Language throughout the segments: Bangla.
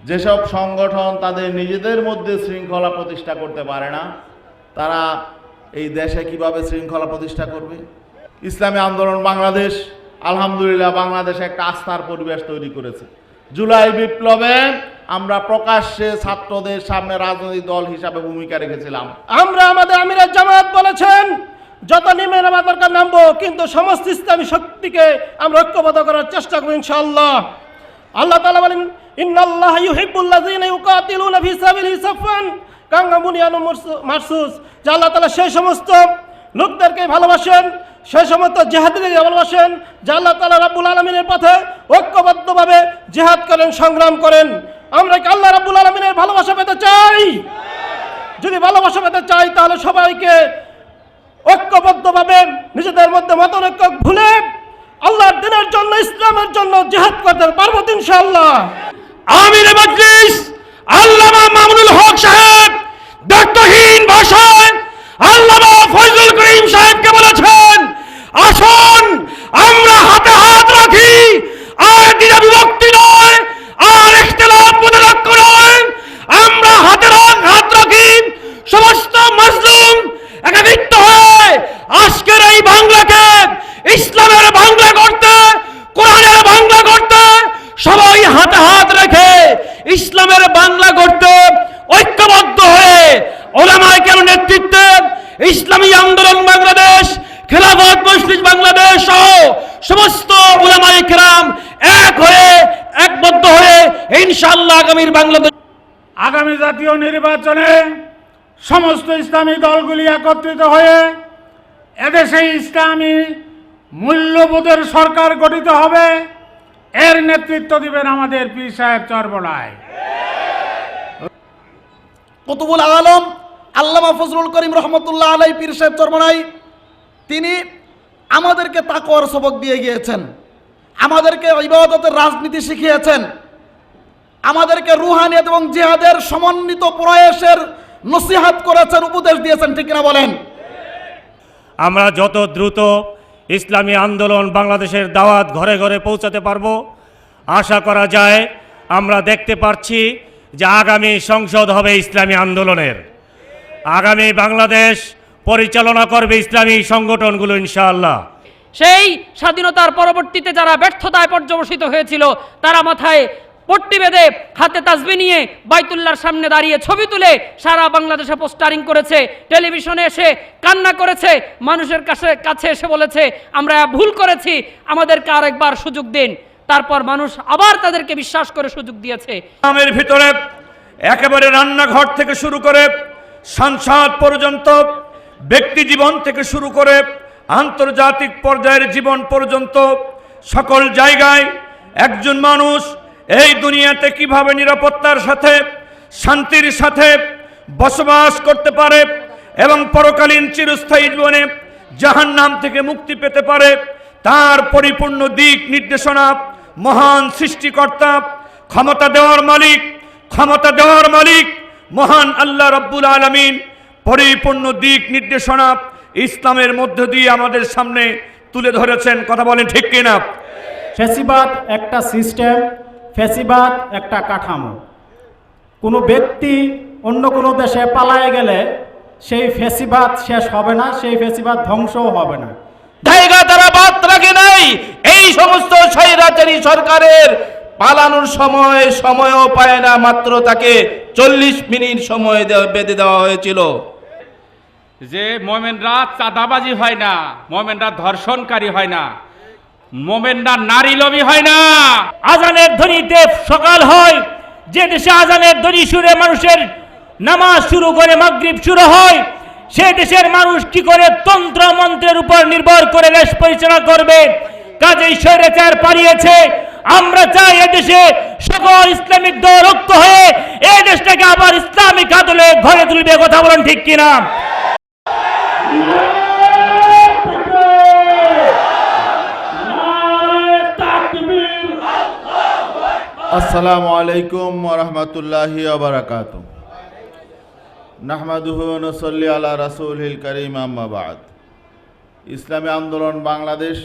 যেসব সংগঠন তাদের নিজেদের মধ্যে শৃঙ্খলা প্রতিষ্ঠা করতে পারে না, তারা এই দেশে কিভাবে শৃঙ্খলা প্রতিষ্ঠা করবে? ইসলামী আন্দোলন বাংলাদেশ আলহামদুলিল্লাহ বাংলাদেশে একটা আস্থার পরিবেশ তৈরি করেছে। জুলাই বিপ্লবে আমরা প্রকাশ্যে ছাত্রদের সামনে রাজনৈতিক দল হিসাবে ভূমিকা রেখেছিলাম। আমরা আমাদের আমিরের জামাত বলেছেন যত নেমে নামা দরকার নামবো, কিন্তু সমস্ত ইসলামী শক্তিকে আমরা ঐক্যবদ্ধ করার চেষ্টা করব ইনশাআল্লাহ। আল্লাহ তাআলা বলেন ইন্নাল্লাহা ইউহিব্বুল্লাযীনা ইউকাতিলুনা ফি সাবিলিহি সাফফান কামা বুনিয়ানুম মারসুস। যে আল্লাহ তাআলা সেই সমস্ত লোকদেরকে ভালোবাসেন, সেই সমস্ত জিহাদিদেরকে ভালোবাসেন যে আল্লাহ তাআলা রাব্বুল আলামিনের পথে ঐক্যবদ্ধভাবে জিহাদ করেন, সংগ্রাম করেন। আমরা কি আল্লাহ রাব্বুল আলামিনের ভালোবাসা পেতে চাই? যদি ভালোবাসা পেতে চাই তাহলে সবাইকে ঐক্যবদ্ধভাবে নিজেদের মধ্যে মতানৈক্য ভুলে আল্লাহর দ্বীনের জন্য, ইসলামের জন্য জিহাদ করতে পারবো ইনশাআল্লাহ। আমিরে মজলিস আল্লামা মামুনুল হক সাহেব দায়িত্বহীন ভাষায় আল্লামা ফজলুল করিম সাহেবকে বলেছেন, আসুন আমরা হাতে হাত রাখি, আর দ্বিধা বিভক্তি নয়, আর ইখতিলাফ মতানৈক্য নয়, আমরা হাতে হাত রাখি। সমস্ত মাজলুম একত্রিত হয়ে আজকের এই বাংলাকে ইসলামের বাংলা করতে, কোরআনের বাংলা করতে, সবাই হাতে হাত রেখে ইসলামের বাংলা করতে ঐক্যবদ্ধ হয়ে ওলামায়ে কেরামের নেতৃত্বে ইসলামী আন্দোলন বাংলাদেশ, খেলাফত মজলিস বাংলাদেশ সহ সমস্ত ওলামায়ে কেরাম এক হয়ে একবদ্ধ হয়ে ইনশাআল্লাহ আগামী জাতীয় নির্বাচনে সমস্ত ইসলামী দলগুলি একত্রিত হয়ে এদেশে ইসলামী মূল্যবোধের সরকার গঠিত হবে। এর নেতৃত্ব দিবেন আমাদের পীর সাহেব চরবড়ায়। কুতুবুল আলম আল্লামা ফজলুল করিম রহমতুল্লাহ আলাই পীর সাহেব চরমনাই, তিনি আমাদেরকে তাকওয়ার সবক দিয়ে গিয়েছেন, আমাদেরকে ইবাদতের রাজনীতি শিখিয়েছেন, আমাদেরকে রুহানিয়ত এবং জিহাদের সমন্বিত প্রয়াসের নসিহত করেছেন, উপদেশ দিয়েছেন, ঠিক কিনা বলেন? আমরা যত দ্রুত ইসলামী আন্দোলন বাংলাদেশের দাওয়াত ঘরে ঘরে পৌঁছাতে পারবো, আশা করা যায় আমরা দেখতে পাচ্ছি যে আগামী সংসদ হবে ইসলামী আন্দোলনের, আগামী বাংলাদেশ পরিচালনা করবে ইসলামী সংগঠনগুলো ইনশাআল্লাহ। সেই স্বাধীনতার পরবর্তীতে যারা ব্যর্থতায় পর্যবসিত হয়েছিল তারা মাথায় পট্টি বেঁধে হাতে তাসবিহ নিয়ে বাইতুল্লাহর সামনে দাঁড়িয়ে ছবি তুলে সারা বাংলাদেশে পোস্টারিং করেছে, টেলিভিশনে এসে কান্না করেছে, মানুষের কাছে এসে বলেছে আমরা ভুল করেছি, আমাদেরকে আরেকবার সুযোগ দিন। তারপর মানুষ আবার তাদেরকে বিশ্বাস করে সুযোগ দিয়েছে। গ্রামের ভিতরে একেবারে রান্নাঘর থেকে শুরু করে সংসদ পর্যন্ত, ব্যক্তি জীবন থেকে শুরু করে আন্তর্জাতিক পর্যায়ের জীবন পর্যন্ত সকল জায়গায় একজন মানুষ এই দুনিয়াতে কিভাবে নিরাপত্তার সাথে, শান্তির সাথে বসবাস করতে পারে এবং পরকালীন চিরস্থায়ী জীবনে জাহান্নাম থেকে মুক্তি পেতে পারে, তার পরিপূর্ণ দিক নির্দেশনা মহান সৃষ্টিকর্তা, ক্ষমতা দেওয়ার মালিক মহান আল্লাহ রাব্বুল আলামিন পরিপূর্ণ দিক নির্দেশনা ইসলামের মধ্য দিয়ে আমাদের সামনে তুলে ধরেছেন। কথা বলেন ঠিক কিনা? ফ্যাসিবাদ একটা সিস্টেম, ফ্যাসিবাদ একটা কাঠামো। কোনো ব্যক্তি অন্য কোনো দেশে পালায়ে গেলে সেই ফ্যাসিবাদ শেষ হবে না, সেই ফ্যাসিবাদ ধ্বংসও হবে না। জায়গা তারা বাদ রাখে নাই। এই সমস্ত স্বৈরাচারী সরকারের পালানোর সময়ও পায় না, মাত্র তাকে 40 মিনিট সময় বেঁধে দেওয়া হয়েছিল। যে মোমেনরা চাঁদাবাজি হয় না, মোমেনরা ধর্ষণকারী হয় না, মোমেনরা নারী লোভী হয় না। আজানের ধ্বনিতে সকাল হয়, যে দেশে আজানের ধ্বনি শুনে মানুষের নামাজ শুরু করে মাগরিব শুরু হয়, সে দেশের মানুষ কি করে তন্ত্র মন্ত্রের উপর নির্ভর করে দেশ পরিচালনা করবে? কাজেই স্বৈরাচার পালিয়েছে। আমরা চাই এদেশে সকল ইসলামিক দল ঐক্য হয়ে এই দেশটাকে আবার ইসলামিক আদলে ঘরে তুলবে। কথা বলেন ঠিক কিনা? আসসালামু আলাইকুম ওয়া রাহমাতুল্লাহি ওয়া বারাকাতুহু। নাহমাদুহু ওয়া নুসাল্লি আলা রাসূলিল কারীম, আম্মা বা'দ। ইসলামী আন্দোলন বাংলাদেশ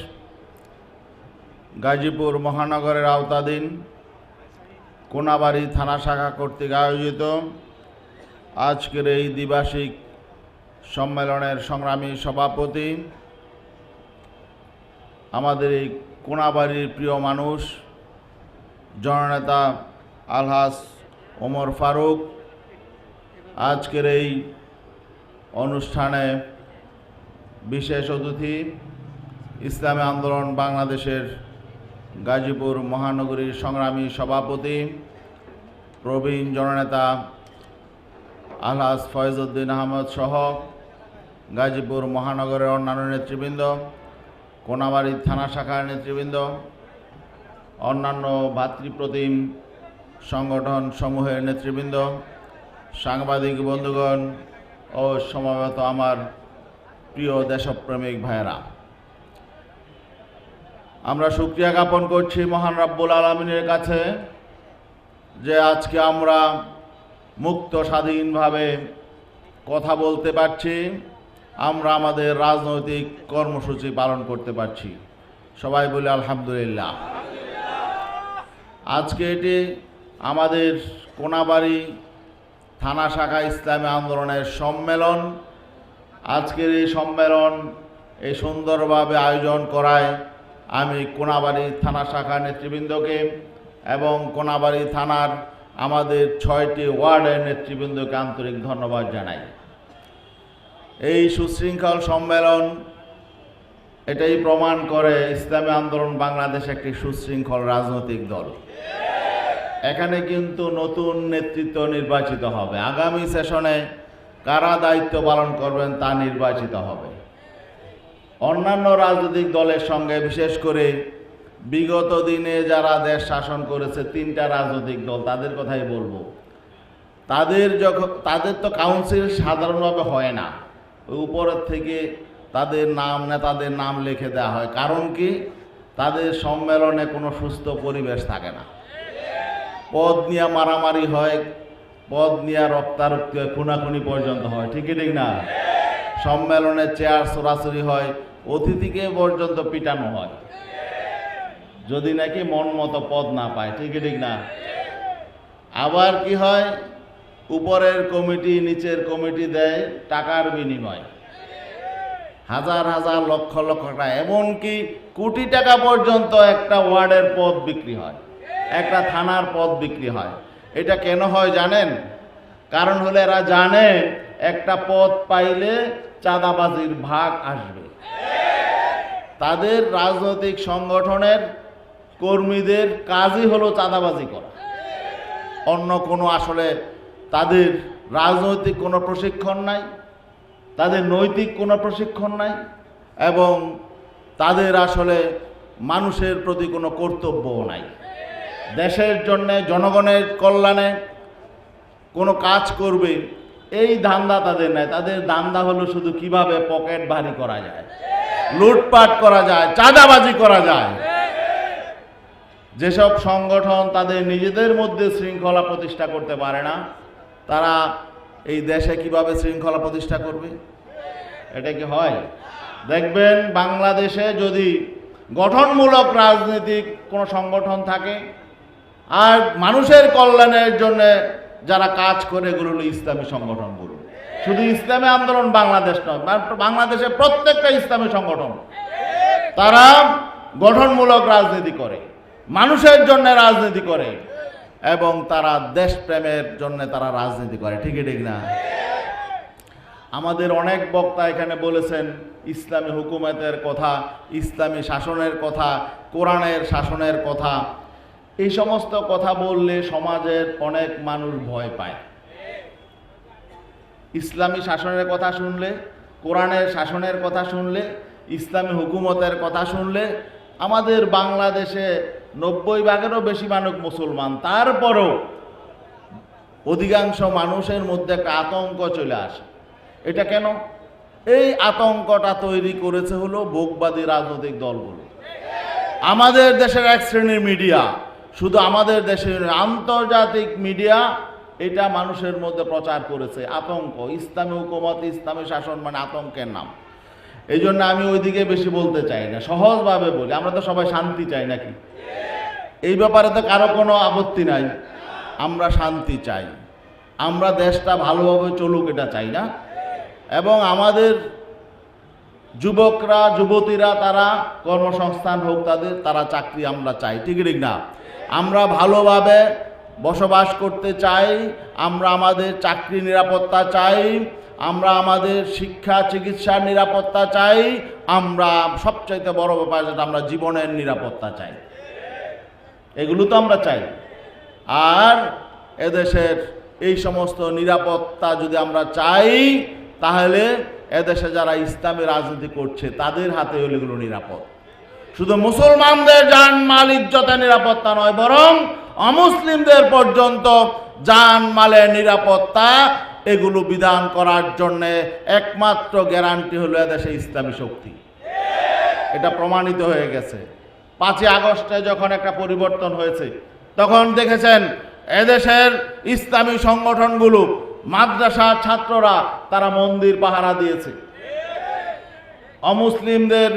গাজীপুর মহানগরের আওতাধীন কোনাবাড়ি থানা শাখা কর্তৃক আয়োজিত আজকের এই দ্বিবার্ষিক সম্মেলনের সংগ্রামী সভাপতি, আমাদের এই কোনাবাড়ির প্রিয় মানুষ জননেতা আলহাজ ওমর ফারুক, আজকের এই অনুষ্ঠানে বিশেষ অতিথি ইসলামী আন্দোলন বাংলাদেশের গাজীপুর মহানগরীর সংগ্রামী সভাপতি প্রবীণ জননেতা আলহাজ ফয়েজউদ্দিন আহমদ সহ গাজীপুর মহানগরের অন্যান্য নেতৃবৃন্দ, কোনাবাড়ি থানা শাখার নেতৃবৃন্দ, অন্যান্য ভাতৃপ্রতিম সংগঠন সমূহের নেতৃবৃন্দ, সাংবাদিক বন্ধুগণ ও সমবেত আমার প্রিয় দেশপ্রেমিক ভাইয়েরা, আমরা শুকরিয়া জ্ঞাপন করছি মহান রব্বুল আলামিনের কাছে যে আজকে আমরা মুক্ত স্বাধীনভাবে কথা বলতে পারছি, আমরা আমাদের রাজনৈতিক কর্মসূচি পালন করতে পারছি। সবাই বলি আলহামদুলিল্লাহ। আজকে এটি আমাদের কোনাবাড়ি থানা শাখা ইসলামী আন্দোলনের সম্মেলন। আজকের এই সম্মেলন এই সুন্দরভাবে আয়োজন করায় আমি কোনাবাড়ি থানা শাখা নেতৃবৃন্দকে এবং কোনাবাড়ি থানার আমাদের 6টি ওয়ার্ডের নেতৃবৃন্দকে আন্তরিক ধন্যবাদ জানাই। এই সুশৃঙ্খল সম্মেলন এটাই প্রমাণ করে ইসলামী আন্দোলন বাংলাদেশ একটি সুশৃঙ্খল রাজনৈতিক দল। এখানে কিন্তু নতুন নেতৃত্ব নির্বাচিত হবে, আগামী সেশনে কারা দায়িত্ব পালন করবেন তা নির্বাচিত হবে। অন্যান্য রাজনৈতিক দলের সঙ্গে বিশেষ করে বিগত দিনে যারা দেশ শাসন করেছে 3টা রাজনৈতিক দল, তাদের কথাই বলবো। তাদের তো কাউন্সিল সাধারণভাবে হয় না, ওই উপরের থেকে তাদের নাম নেতাদের নাম লিখে দেওয়া হয়। কারণ কি, তাদের সম্মেলনে কোনো সুস্থ পরিবেশ থাকে না, পদ নিয়ে মারামারি হয়, পদ নিয়ে রক্তারক্তি হয়, খুনাখুনি পর্যন্ত হয়, ঠিক না? সম্মেলনে চেয়ার চোরাচুরি হয়, অতিথিকে পর্যন্ত পিটানো হয় যদি নাকি মন মতো পদ না পায়, ঠিক না? আবার কি হয়, উপরের কমিটি নিচের কমিটি দেয় টাকার বিনিময়, হাজার হাজার লক্ষ লক্ষ টাকা, এমনকি কোটি টাকা পর্যন্ত একটা ওয়ার্ডের পদ বিক্রি হয়, একটা থানার পদ বিক্রি হয়। এটা কেন হয় জানেন? কারণ হলো এরা জানে একটা পদ পাইলে চাঁদাবাজির ভাগ আসবে। তাদের রাজনৈতিক সংগঠনের কর্মীদের কাজই হলো চাঁদাবাজি করা, অন্য কোনো আসলে তাদের রাজনৈতিক কোনো প্রশিক্ষণ নাই, তাদের নৈতিক কোনো প্রশিক্ষণ নাই, এবং তাদের আসলে মানুষের প্রতি কোনো কর্তব্যও নাই। দেশের জন্যে জনগণের কল্যাণে কোনো কাজ করবে এই ধান্দা তাদের নাই। তাদের ধান্দা হলো শুধু কিভাবে পকেট ভারী করা যায়, লুটপাট করা যায়, চাঁদাবাজি করা যায়। যেসব সংগঠন তাদের নিজেদের মধ্যে শৃঙ্খলা প্রতিষ্ঠা করতে পারে না, তারা এই দেশে কিভাবে শৃঙ্খলা প্রতিষ্ঠা করবে? এটা কি হয়? দেখবেন বাংলাদেশে যদি গঠনমূলক রাজনৈতিক কোনো সংগঠন থাকে আর মানুষের কল্যাণের জন্য যারা কাজ করে, এগুলো হলো ইসলামী সংগঠনগুলো। শুধু ইসলামী আন্দোলন বাংলাদেশ নয়, বাংলাদেশের প্রত্যেকটা ইসলামী সংগঠন তারা গঠনমূলক রাজনীতি করে, মানুষের জন্য রাজনীতি করে, এবং তারা দেশপ্রেমের জন্য তারা রাজনীতি করে, ঠিক না? আমাদের অনেক বক্তা এখানে বলেছেন ইসলামী হুকুমতের কথা, ইসলামী শাসনের কথা, কোরআনের শাসনের কথা। এই সমস্ত কথা বললে সমাজের অনেক মানুষ ভয় পায়। ইসলামী শাসনের কথা শুনলে, কোরআনের শাসনের কথা শুনলে, ইসলামী হুকুমতের কথা শুনলে, আমাদের বাংলাদেশে 90% বেশি মানুষ মুসলমান, তারপরও অধিকাংশ মানুষের মধ্যে একটা আতঙ্ক চলে আসে। এটা কেন? এই আতঙ্কটা তৈরি করেছে হলো ভোগবাদী রাজনৈতিক দলগুলো। আমাদের দেশের এক শ্রেণীর মিডিয়া, শুধু আমাদের দেশের আন্তর্জাতিক মিডিয়া, এটা মানুষের মধ্যে প্রচার করেছে আতঙ্ক। ইসলামী হুকুমত, ইসলামী শাসন মানে আতঙ্কের নাম। এই জন্য আমি ওইদিকে বেশি বলতে চাই না, সহজভাবে বলি। আমরা তো সবাই শান্তি চাই নাকি? এই ব্যাপারে তো কারো কোনো আপত্তি নাই। আমরা শান্তি চাই, আমরা দেশটা ভালোভাবে চলুক এটা চাই না, এবং আমাদের যুবকরা যুবতীরা তারা কর্মসংস্থান হোক তাদের, তারা চাকরি আমরা চাই, ঠিক না? আমরা ভালোভাবে বসবাস করতে চাই, আমরা আমাদের চাকরি নিরাপত্তা চাই, আমরা আমাদের শিক্ষা চিকিৎসার নিরাপত্তা চাই, আমরা সবচাইতে বড় ব্যাপার যেটা আমরা জীবনের নিরাপত্তা চাই, এগুলো তো আমরা চাই। আর এদেশের এই সমস্ত নিরাপত্তা যদি আমরা চাই, তাহলে এদেশে যারা ইসলামী রাজনীতি করছে তাদের হাতে হলে এগুলো নিরাপদ। শুধু মুসলমানদের জান মাল ইজ্জতের নিরাপত্তা নয়, বরং অমুসলিমদের পর্যন্ত জান মালের নিরাপত্তা এগুলো বিধান করার জন্যে একমাত্র গ্যারান্টি হলো এদেশে ইসলামী শক্তি। এটা প্রমাণিত হয়ে গেছে। 5ই আগস্টে যখন একটা পরিবর্তন হয়েছে, তখন দেখেছেন এদেশের ইসলামী সংগঠনগুলো, মাদ্রাসার ছাত্ররা তারা মন্দির পাহারা দিয়েছে, অমুসলিমদের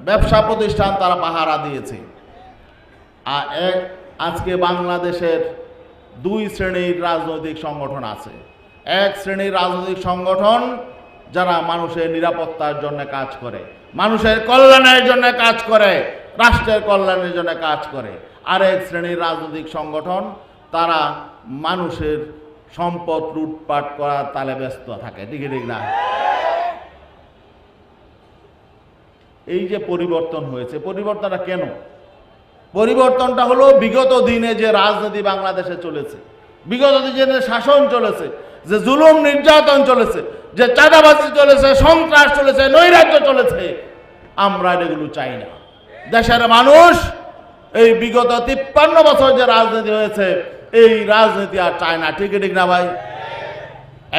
ব্যবসা প্রতিষ্ঠান তারা পাহারা দিয়েছে। আর আজকে বাংলাদেশের 2 শ্রেণীর রাজনৈতিক সংগঠন আছে। এক শ্রেণীর রাজনৈতিক সংগঠন যারা মানুষের নিরাপত্তার জন্য কাজ করে, মানুষের কল্যাণের জন্য কাজ করে, রাষ্ট্রের কল্যাণের জন্য কাজ করে। আরেক শ্রেণীর রাজনৈতিক সংগঠন তারা মানুষের সম্পদ লুটপাট করার তালে ব্যস্ত থাকে, ঠিক না? এই যে পরিবর্তন হয়েছে, পরিবর্তনটা কেন? পরিবর্তনটা হলো বিগত দিনে যে রাজনীতি বাংলাদেশে চলেছে, বিগত দিনে শাসন চলেছে, যে জুলুম নির্যাতন চলেছে, যে চাঁদাবাজি চলেছে, সন্ত্রাস চলেছে, নৈরাজ্য চলেছে, আমরা এগুলো চাই না। দেশের মানুষ এই বিগত 53 বছর যে রাজনীতি হয়েছে, এই রাজনীতি আর চায় না, ঠিক না ভাই?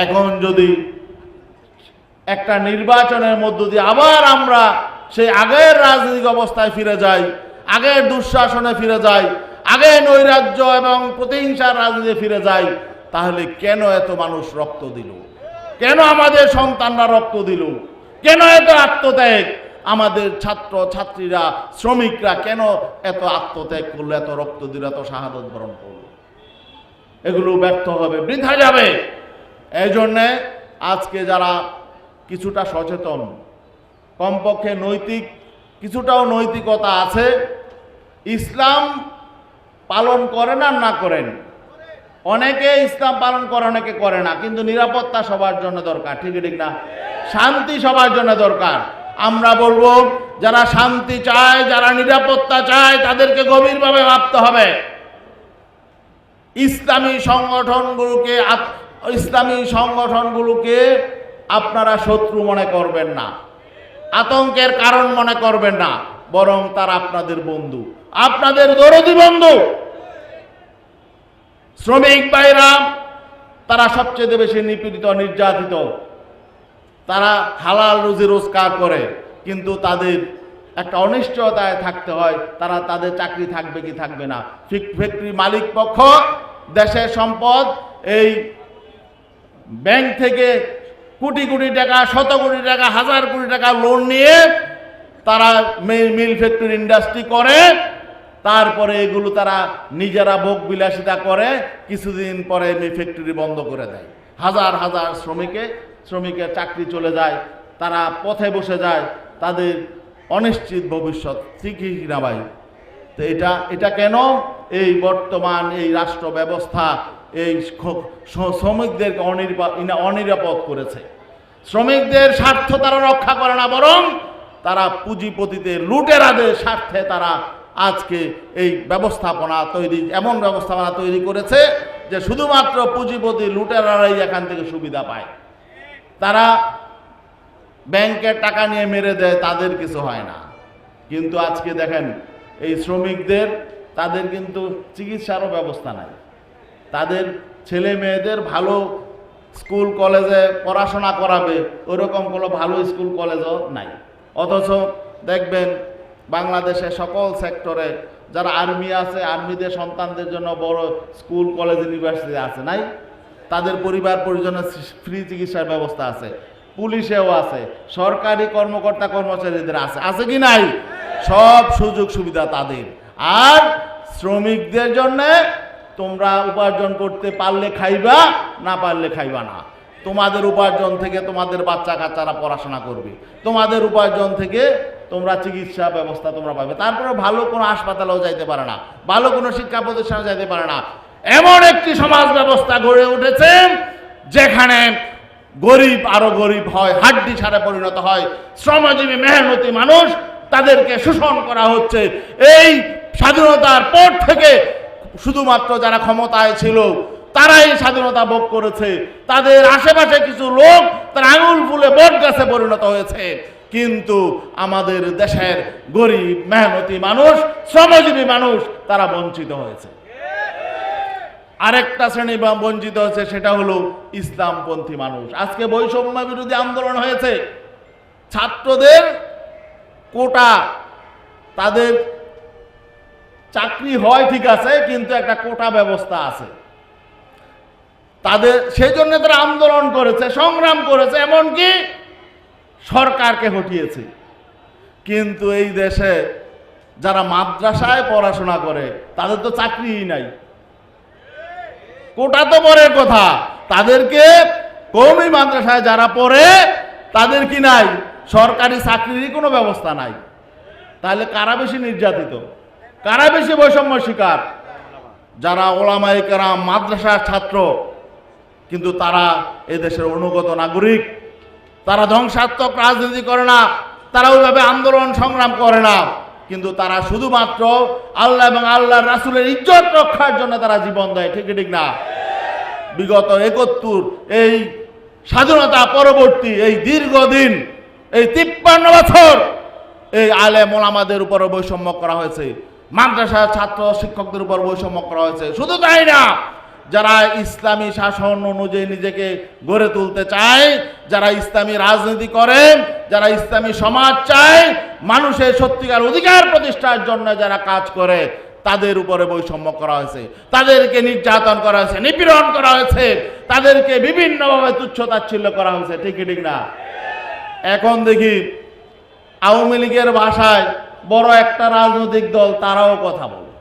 এখন যদি একটা নির্বাচনের মধ্য দিয়ে আবার আমরা সেই আগের রাজনৈতিক অবস্থায় ফিরে যাই, আগের দুঃশাসনে ফিরে যাই, আগে নৈরাজ্য এবং প্রতিহিংসার রাজনীতি ফিরে যাই, তাহলে কেন এত মানুষ রক্ত দিল? কেন আমাদের সন্তানরা রক্ত দিল? কেন এত আত্মত্যাগ? আমাদের ছাত্র ছাত্রীরা, শ্রমিকরা কেন এত আত্মত্যাগ করলো, এত রক্ত দিল, এত শাহাদত বরণ করলো? এগুলো ব্যর্থ হবে, বৃথা যাবে। এই জন্যে আজকে যারা কিছুটা সচেতন, কমপক্ষে নৈতিক কিছুটাও নৈতিকতা আছে, ইসলাম পালন করেন আর না করেন, অনেকে ইসলাম পালন করে, অনেকে করে না, কিন্তু নিরাপত্তা সবার জন্য দরকার, ঠিক না? শান্তি সবার জন্য দরকার। আমরা বলবো যারা শান্তি চায়, যারা নিরাপত্তা চায়, তাদেরকে গভীরভাবে ভাবতে হবে। ইসলামী সংগঠনগুলোকে আপনারা শত্রু মনে করবেন না, আতঙ্কের কারণ মনে করবেন না, বরং তারা আপনাদের বন্ধু, আপনাদের দরদি বন্ধু। শ্রমিক ভাইরা তারা সবচেয়ে বেশি নিপীড়িত, নির্যাতিত, তারা হালাল রুজি রোজগার করে, কিন্তু তাদের একটা অনিশ্চয়তায় থাকতে হয়, তারা তাদের চাকরি থাকবে কি থাকবে না। ফ্যাক্টরি মালিক পক্ষ দেশের সম্পদ এই ব্যাংক থেকে কোটি কোটি টাকা, শত কোটি টাকা, হাজার কোটি টাকা লোন নিয়ে তারা মিল ফ্যাক্টরি ইন্ডাস্ট্রি করে, তারপরে এগুলো তারা নিজেরা ভোগ বিলাসিতা করে, কিছুদিন পরে মিল ফ্যাক্টরি বন্ধ করে দেয়। হাজার হাজার শ্রমিকের চাকরি চলে যায়, তারা পথে বসে যায়, তাদের অনিশ্চিত ভবিষ্যৎ, ঠিকই না ভাই? তো এটা কেন? এই বর্তমান এই রাষ্ট্র ব্যবস্থা এই শ্রমিকদেরকে অনিরাপদ করেছে। শ্রমিকদের স্বার্থ তারা রক্ষা করে না, বরং তারা পুঁজিপতিদের লুটেরাদের স্বার্থে তারা আজকে এই এমন ব্যবস্থাপনা তৈরি করেছে যে শুধুমাত্র পুঁজিপতি লুটেরারাই এখান থেকে সুবিধা পায়। তারা ব্যাংকের টাকা নিয়ে মেরে দেয়, তাদের কিছু হয় না। কিন্তু আজকে দেখেন এই শ্রমিকদের, তাদের কিন্তু চিকিৎসারও ব্যবস্থা নাই, তাদের ছেলে মেয়েদের ভালো স্কুল কলেজে পড়াশোনা করাবে ওরকম কোনো ভালো স্কুল কলেজও নাই। অথচ দেখবেন বাংলাদেশে সকল সেক্টরে যারা আর্মি আছে, আর্মিদের সন্তানদের জন্য বড় স্কুল কলেজ ইউনিভার্সিটি আছে, নাই? তাদের পরিবার পরিজনের ফ্রি চিকিৎসার ব্যবস্থা আছে, পুলিশেও আছে, সরকারি কর্মকর্তা কর্মচারীদের আছে কি নাই? সব সুযোগ সুবিধা তাদের। আর শ্রমিকদের জন্য তোমরা উপার্জন করতে পারলে খাইবা, না পারলে খাইবা না। তোমাদের উপার্জন থেকে তোমাদের বাচ্চা কাচ্চারা পড়াশোনা করবে, তোমাদের উপার্জন থেকে তোমরা চিকিৎসা ব্যবস্থা তোমরা পাবে। তারপরে ভালো কোনো হাসপাতালেও যাইতে পারে না, ভালো কোনো শিক্ষা প্রতিষ্ঠানে যাইতে পারে না। এমন একটি সমাজ ব্যবস্থা গড়ে উঠেছে যেখানে গরিব আরো গরিব হয়, হাড্ডি ছাড়া পরিণত হয়। শ্রমজীবী মেহনতি মানুষ, তাদেরকে শোষণ করা হচ্ছে। এই স্বাধীনতার পর থেকে শুধুমাত্র যারা ক্ষমতায় ছিল তারাই স্বাধীনতা ভোগ করেছে। তাদের আশেপাশে কিছু লোক তারা আঙুল ফুলে বট গাছে পরিণত হয়েছে, কিন্তু আমাদের দেশের গরিব মেহনতি মানুষ, শ্রমজীবী মানুষ তারা বঞ্চিত হয়েছে। আরেকটা শ্রেণী বঞ্চিত হয়েছে, সেটা হলো ইসলামপন্থী মানুষ। আজকে বৈষম্য বিরোধী আন্দোলন হয়েছে, ছাত্রদের কোটা, তাদের চাকরি হয় ঠিক আছে, কিন্তু একটা কোটা ব্যবস্থা আছে তাদের, সেই জন্য তারা আন্দোলন করেছে, সংগ্রাম করেছে, এমনকি সরকারকে হটিয়েছে। কিন্তু এই দেশে যারা মাদ্রাসায় পড়াশোনা করে তাদের তো চাকরিই নাই। কোটা তো পরের কথা, তাদেরকে কওমি মাদ্রাসায় যারা পড়ে তাদের কি নাই, সরকারি চাকরিরই কোনো ব্যবস্থা নাই। তাহলে কারা বেশি নির্যাতিত, কারা বেশি বৈষম্য শিকার? যারা ওলামায়ে কেরাম মাদ্রাসার ছাত্র, কিন্তু তারা এদেশের অনুগত নাগরিক, তারা ধ্বংসাত্মক রাজনীতি করে না, তারা ওইভাবে আন্দোলন সংগ্রাম করে না, কিন্তু তারা শুধুমাত্র আল্লাহ এবং আল্লাহর রাসূলের ইজ্জত রক্ষার জন্য তারা জীবন দেয়। ঠিক ঠিক না? বিগত ৭১ এই স্বাধীনতা পরবর্তী এই দীর্ঘদিন, এই ৫৩ বছর এই আলেম ওলামাদের উপর বৈষম্য করা হয়েছে, মাদ্রাসার ছাত্র শিক্ষকদের উপর বৈষম্য করা হয়েছে। শুধু তাই না, যারা ইসলামী শাসন অনুযায়ী নিজেকে গড়ে তুলতে চায়, যারা ইসলামী রাজনীতি করে, যারা ইসলামী সমাজ চায়, মানুষের সত্যিকার অধিকার প্রতিষ্ঠার জন্য যারা কাজ করে, তাদের উপরে বৈষম্য করা হয়েছে, তাদেরকে নির্যাতন করা হয়েছে, নিপীড়ন করা হয়েছে, তাদেরকে বিভিন্নভাবে তুচ্ছ-তাচ্ছিল্য করা হয়েছে। ঠিক ঠিক না? এখন দেখি আওয়ামী লীগের ভাষায় বড় একটা রাজনৈতিক দল তারাও কথা বলে।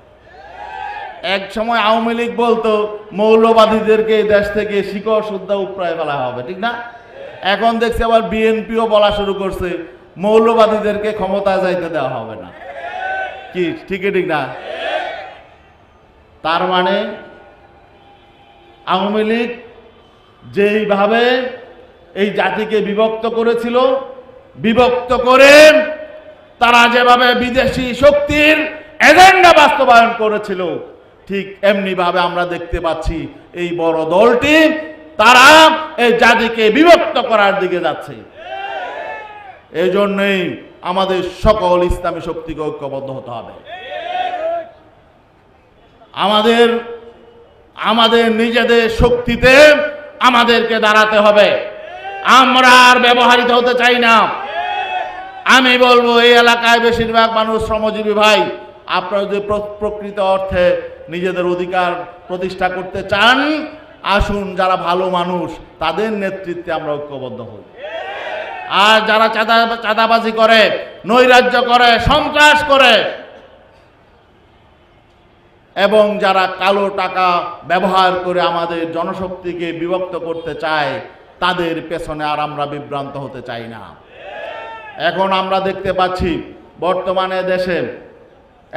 এক সময় আওয়ামী লীগ বলতো মৌলবাদীদেরকে দেশ থেকে শিকড় শুদ্ধা উপড়ায় ফেলা হবে, ঠিক না? এখন দেখছি আবার বিএনপিও বলা শুরু করছে মৌলবাদীদেরকে ক্ষমতায় যাইতে দেওয়া হবে না। কি ঠিক ঠিক না? তার মানে আওয়ামী লীগ যেইভাবে এই জাতিকে বিভক্ত করেছিল, বিভক্ত করে তারা যেভাবে বিদেশি শক্তির এজেন্ডা বাস্তবায়ন করেছিল, ঠিক এমনি ভাবে আমরা দেখতে পাচ্ছি এই বড় দলটি তারা এই জাতিকে বিভক্ত করার দিকে যাচ্ছে। এই জন্যই আমাদের সকল ইসলামী শক্তিকে ঐক্যবদ্ধ হতে হবে। আমাদের নিজেদের শক্তিতে আমাদেরকে দাঁড়াতে হবে। আমরা আর ব্যবহারিত হতে চাই না। আমি বলবো এই এলাকায় বেশিরভাগ মানুষ শ্রমজীবী ভাই, আপনারা যদি প্রকৃত অর্থে নিজেদের অধিকার প্রতিষ্ঠা করতে চান, আসুন যারা ভালো মানুষ তাদের নেতৃত্বে আমরা ঐক্যবদ্ধ হই। আর যারা চাঁদাবাজি করে, নৈরাজ্য করে, সন্ত্রাস করে এবং যারা কালো টাকা ব্যবহার করে আমাদের জনশক্তিকে বিভক্ত করতে চায়, তাদের পেছনে আর আমরা বিভ্রান্ত হতে চাই না। এখন আমরা দেখতে পাচ্ছি বর্তমানে দেশে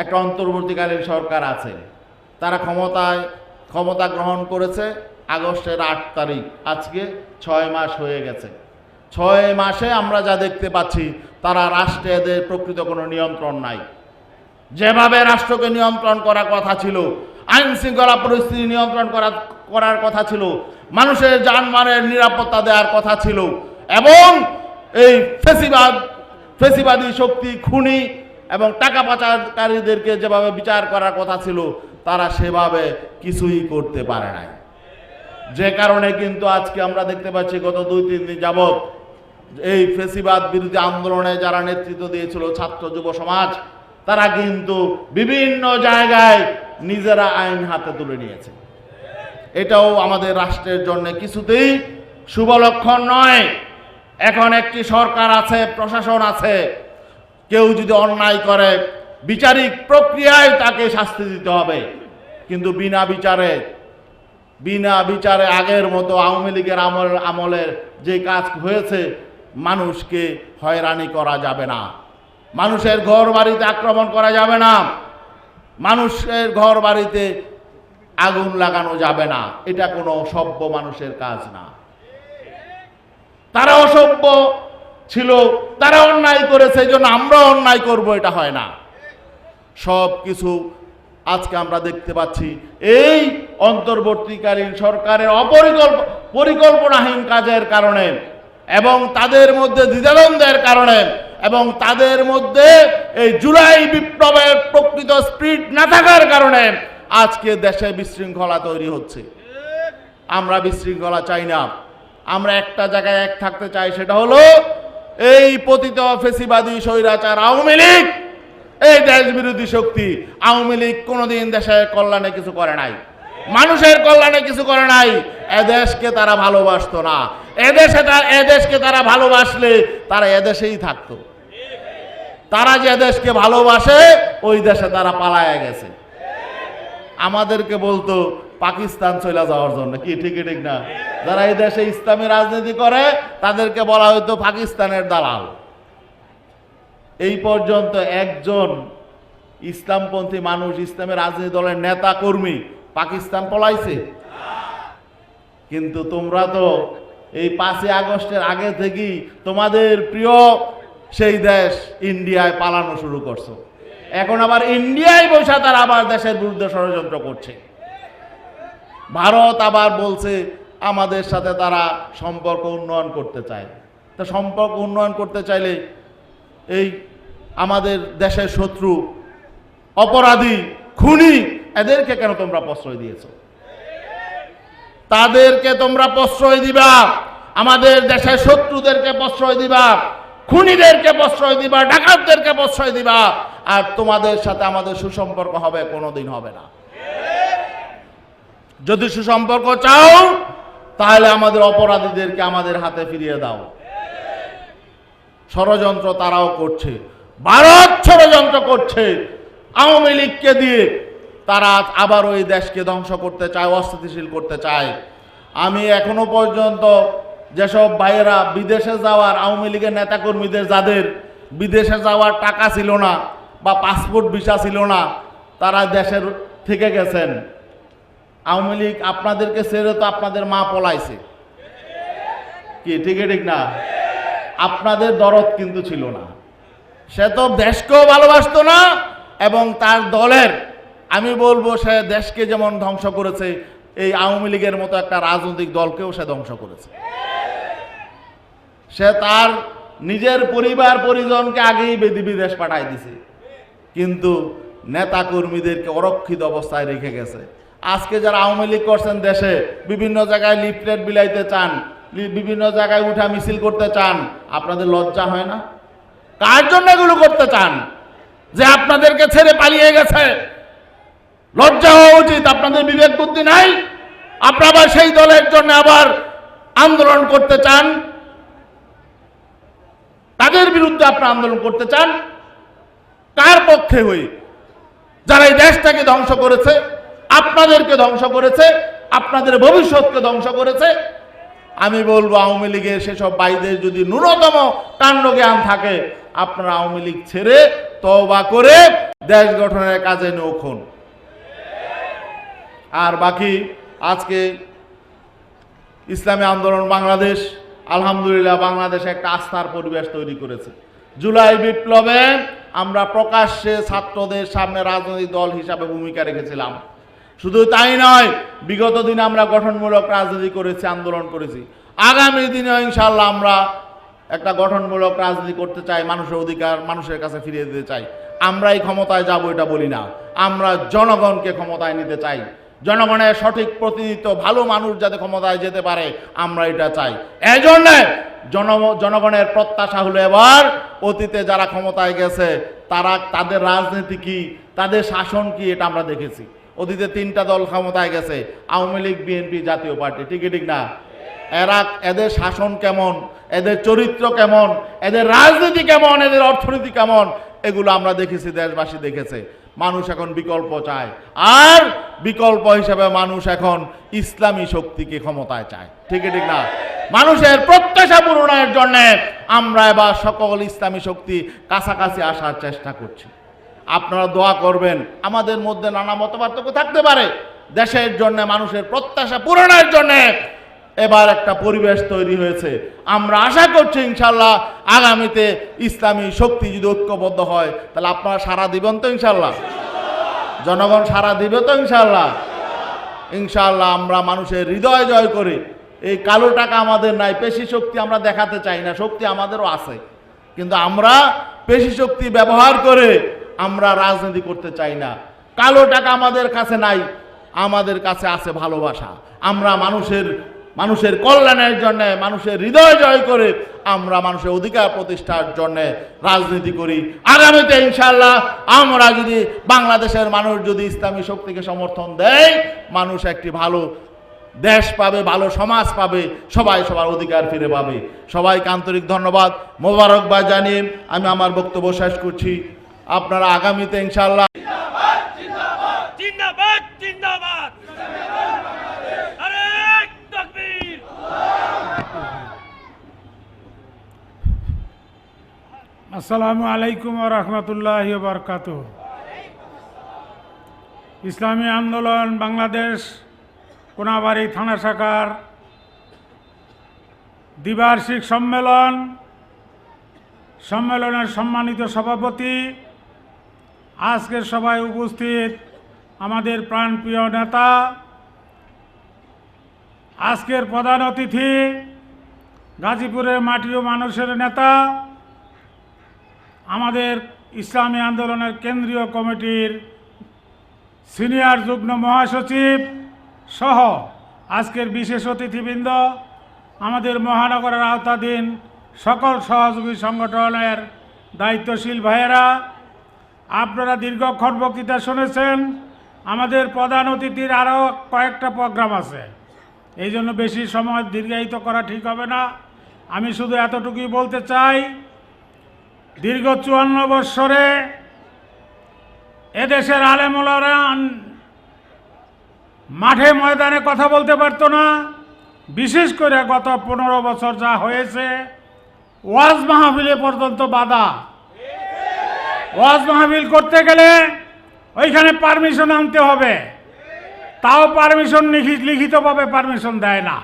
একটা অন্তর্বর্তীকালীন সরকার আছে। তারা ক্ষমতা গ্রহণ করেছে আগস্টের ৮ তারিখ, আজকে ৬ মাস হয়ে গেছে। ৬ মাসে আমরা যা দেখতে পাচ্ছি, তারা রাষ্ট্রে এদের প্রকৃত কোনো নিয়ন্ত্রণ নাই। যেভাবে রাষ্ট্রকে নিয়ন্ত্রণ করার কথা ছিল, আইন শৃঙ্খলা পরিস্থিতি নিয়ন্ত্রণ করার কথা ছিল, মানুষের জানমালের নিরাপত্তা দেওয়ার কথা ছিল, এবং এই ফেসিবাদী শক্তি, খুনি এবং টাকা পাচারকারীদেরকে যেভাবে বিচার করার কথা ছিল, তারা সেভাবে কিছুই করতে পারে নাই। যে কারণে কিন্তু আজকে আমরা দেখতে পাচ্ছি গত ২-৩ দিন যাবৎ এই ফেসিবাদ বিরোধী আন্দোলনে যারা নেতৃত্ব দিয়েছিল ছাত্র যুব সমাজ, তারা কিন্তু বিভিন্ন জায়গায় নিজেরা আইন হাতে তুলে নিয়েছে। এটাও আমাদের রাষ্ট্রের জন্য কিছুতেই শুভ লক্ষণ নয়। এখন একটি সরকার আছে, প্রশাসন আছে, কেউ যদি অন্যায় করে বিচারিক প্রক্রিয়ায় তাকে শাস্তি দিতে হবে। কিন্তু বিনা বিচারে আগের মতো আওয়ামী লীগের আমলের যে কাজ হয়েছে, মানুষকে হয়রানি করা যাবে না, মানুষের ঘর বাড়িতে আক্রমণ করা যাবে না, মানুষের ঘর বাড়িতে আগুন লাগানো যাবে না। এটা কোনো সভ্য মানুষের কাজ না। তারা অসভ্য ছিল, তারা অন্যায় করেছে, এই জন্য আমরা অন্যায় করব, এটা হয় না। সব কিছু আজকে আমরা দেখতে পাচ্ছি এই অন্তর্বর্তীকালীন সরকারের পরিকল্পনাহীন কাজের কারণে এবং তাদের মধ্যে দ্বিধাদ্বন্দ্বের কারণে এবং তাদের মধ্যে এই জুলাই বিপ্লবের প্রকৃত স্পিরিট না থাকার কারণে আজকে দেশে বিশৃঙ্খলা তৈরি হচ্ছে। আমরা বিশৃঙ্খলা চাই না, আমরা একটা জায়গায় এক থাকতে চাই, সেটা হলো এই পতিত ফেসিবাদী স্বৈরাচার আওয়ামী লীগ, এই দেশ বিরোধী শক্তি। আওয়ামী লীগ কোনোদিন দেশের কল্যাণে কিছু করে নাই, মানুষের কল্যাণে কিছু করে নাই। এদেশকে তারা ভালোবাসতো না, এদেশকে তারা ভালোবাসলে তারা এদেশেই থাকতো। তারা যে দেশকে ভালোবাসে ওই দেশে তারা পালায়া গেছে। আমাদেরকে বলতো পাকিস্তান চলে যাওয়ার জন্য, কি ঠিক না? যারা এই দেশে ইসলামী রাজনীতি করে তাদেরকে বলা হয়তো পাকিস্তানের দালাল। এই পর্যন্ত একজন ইসলামপন্থী মানুষ, ইসলামের রাজনীতি দলের নেতা কর্মী পাকিস্তান পলাইছে? কিন্তু তোমরা তো এই 5ই আগস্টের আগে থেকেই তোমাদের প্রিয় সেই দেশ ইন্ডিয়ায় পালানো শুরু করছো। এখন আবার ইন্ডিয়ায় বসে তারা আবার দেশের বিরুদ্ধে ষড়যন্ত্র করছে। ভারত আবার বলছে আমাদের সাথে তারা সম্পর্ক উন্নয়ন করতে চায়। তা সম্পর্ক উন্নয়ন করতে চাইলে এই আমাদের দেশের শত্রু, অপরাধী, খুনি, এদেরকে কেন তোমরা প্রশ্রয় দিয়েছো? তাদেরকে তোমরা প্রশ্রয় দিবা, আমাদের দেশের শত্রুদেরকে প্রশ্রয় দিবা, খুনিদেরকে প্রশ্রয় দিবা, ডাকাতদেরকে প্রশ্রয় দিবা, আর তোমাদের সাথে আমাদের সুসম্পর্ক হবে? কোনোদিন হবে না। যদি সুসম্পর্ক চাও তাহলে আমাদের অপরাধীদেরকে আমাদের হাতে ফিরিয়ে দাও। ষড়যন্ত্র তারাও করছে, ভারত ষড়যন্ত্র করছে আওয়ামী লীগকে দিয়ে। তারা আবার ওই দেশকে ধ্বংস করতে চায়, অস্থিতিশীল করতে চায়। আমি এখনো পর্যন্ত যেসব ভাইয়েরা বিদেশে যাওয়ার, আওয়ামী লীগের নেতাকর্মীদের যাদের বিদেশে যাওয়ার টাকা ছিল না বা পাসপোর্ট ভিসা ছিল না, তারা দেশের থেকে গেছেন। আওয়ামী লীগ আপনাদেরকে ছেড়ে তো আপনাদের মা পলাইছে, কি ঠিক না? আপনাদের দরদ কিন্তু ছিল না। সে তো দেশকেও ভালোবাসতো না এবং তার দলের, আমি বলবো সে দেশকে যেমন ধ্বংস করেছে, এই আওয়ামী লীগের মতো একটা রাজনৈতিক দলকেও সে ধ্বংস করেছে। সে তার নিজের পরিবার পরিজনকে আগেই বিদেশ পাঠাই দিছে, কিন্তু নেতা কর্মীদেরকে অরক্ষিত অবস্থায় রেখে গেছে। আজকে যারা আওয়ামী লীগ করছেন দেশে, বিভিন্ন জায়গায় লিফলেট বিলাইতে চান, বিভিন্ন জায়গায় উঠা মিছিল করতে চান, আপনাদের লজ্জা হয় না? কার জন্য এগুলো করতে চান? যে আপনাদেরকে ছেড়ে পালিয়ে গেছে, লজ্জা হওয়া উচিত। আপনাদের বিবেক বুদ্ধি নাই? আপনারা আবার সেই দলের জন্য আবার আন্দোলন করতে চান, তাদের বিরুদ্ধে আপনারা আন্দোলন করতে চান। কার পক্ষে হই? যারা এই দেশটাকে ধ্বংস করেছে, আপনাদেরকে ধ্বংস করেছে, আপনাদের ভবিষ্যৎকে ধ্বংস করেছে। আমি বলবো আওয়ামী লীগের সেসব ভাইদের যদি ন্যূনতম কাণ্ডজ্ঞান থাকে, আপনারা আওয়ামী লীগ ছেড়ে তওবা করে দেশ গঠনের কাজে নৌখন। আর বাকি আজকে ইসলামী আন্দোলন বাংলাদেশ আলহামদুলিল্লাহ বাংলাদেশে একটা আস্থার পরিবেশ তৈরি করেছে। জুলাই বিপ্লবে আমরা প্রকাশ্যে ছাত্রদের সামনে রাজনৈতিক দল হিসাবে ভূমিকা রেখেছিলাম। শুধু তাই নয়, বিগত দিনে আমরা গঠনমূলক রাজনীতি করেছি, আন্দোলন করেছি। আগামী দিনে ইনশাআল্লাহ আমরা একটা গঠনমূলক রাজনীতি করতে চাই, মানুষের অধিকার মানুষের কাছে ফিরিয়ে দিতে চাই। আমরাই ক্ষমতায় যাব এটা বলি না, আমরা জনগণকে ক্ষমতায় নিতে চাই। জনগণের সঠিক প্রতিনিধিত্ব, ভালো মানুষ যাতে ক্ষমতায় যেতে পারে, আমরা এটা চাই। এই জন্যে জনগণের প্রত্যাশা হলো এবার অতীতে যারা ক্ষমতায় গেছে তারা, তাদের রাজনীতি কি, তাদের শাসন কি, এটা আমরা দেখেছি। অতীতে 3টা দল ক্ষমতায় গেছে, আওয়ামী লীগ, বিএনপি, জাতীয় পার্টি, ঠিক না? এদের শাসন কেমন, এদের চরিত্র কেমন, এদের রাজনীতি কেমন, এদের অর্থনীতি কেমন, এগুলো আমরা দেখেছি, দেশবাসী দেখেছে। মানুষ এখন বিকল্প চায়, আর বিকল্প হিসেবে মানুষ এখন ইসলামী শক্তিকে ক্ষমতায় চায়। ঠিক না? মানুষের প্রত্যাশা পূরণের জন্য আমরা এবার সকল ইসলামী শক্তি কাছাকাছি আসার চেষ্টা করছি। আপনারা দোয়া করবেন। আমাদের মধ্যে নানা মতপার্থক্য থাকতে পারে, দেশের জন্য মানুষের প্রত্যাশা পূরণের জন্য এবার একটা পরিবেশ তৈরি হয়েছে। আমরা আশা করছি ইনশাল্লাহ আগামীতে ইসলামী শক্তি যদি ঐক্যবদ্ধ হয় তাহলে আপনারা সাড়া দিবেন তো ইনশাল্লাহ? জনগণ সাড়া দিবে তো ইনশাল্লাহ? ইনশাল্লাহ আমরা মানুষের হৃদয় জয় করে, এই কালো টাকা আমাদের নাই, পেশি শক্তি আমরা দেখাতে চাই না, শক্তি আমাদেরও আছে, কিন্তু আমরা পেশি শক্তি ব্যবহার করে আমরা রাজনীতি করতে চাই না। কালো টাকা আমাদের কাছে নাই, আমাদের কাছে আছে ভালোবাসা। আমরা মানুষের কল্যাণের জন্য, মানুষের হৃদয় জয় করে আমরা মানুষের অধিকার প্রতিষ্ঠার জন্য রাজনীতি করি। আগামীতে ইনশাল্লাহ আমরা যদি বাংলাদেশের মানুষ যদি ইসলামী শক্তিকে সমর্থন দেয়, মানুষ একটি ভালো দেশ পাবে, ভালো সমাজ পাবে, সবাই সবার অধিকার ফিরে পাবে। সবাইকে আন্তরিক ধন্যবাদ, মোবারকবাদ জানিয়ে আমি আমার বক্তব্য শেষ করছি। আপনারা আগামীতে ইনশাল্লাহ জিন্দাবাদ জিন্দাবাদ আরে তাকবীর। আসসালামু আলাইকুম ওয়া রাহমাতুল্লাহি ওয়া বারাকাতুহু। ইসলামী আন্দোলন বাংলাদেশ কোনাবাড়ি থানা শাখার দ্বিবার্ষিক সম্মেলনের সম্মানিত সভাপতি, আজকের সভায় উপস্থিত আমাদের প্রাণপ্রিয় নেতা, আজকের প্রধান অতিথি গাজীপুরের মাটি ও মানুষের নেতা, আমাদের ইসলামী আন্দোলনের কেন্দ্রীয় কমিটির সিনিয়র যুগ্ম মহাসচিব সহ আজকের বিশেষ অতিথিবৃন্দ, আমাদের মহানগরের আওতাধীন সকল সহযোগী সংগঠনের দায়িত্বশীল ভাইয়েরা, আপনারা দীর্ঘক্ষণ বক্তৃতা শুনেছেন। আমাদের প্রধান অতিথির আরও কয়েকটা প্রোগ্রাম আছে, এই জন্য বেশি সময় দীর্ঘায়িত করা ঠিক হবে না। আমি শুধু এতটুকুই বলতে চাই, দীর্ঘ 54 বৎসরে এদেশের আলেমুলারা মাঠে ময়দানে কথা বলতে পারতো না। বিশেষ করে গত 15 বছর যা হয়েছে, ওয়াজ মাহফিলে পর্যন্ত বাধা। ওয়াজ মাহফিল করতে গেলে ওইখানে পারমিশন আনতে হবে, তাও পারমিশন লিখিতভাবে পারমিশন দেয় না।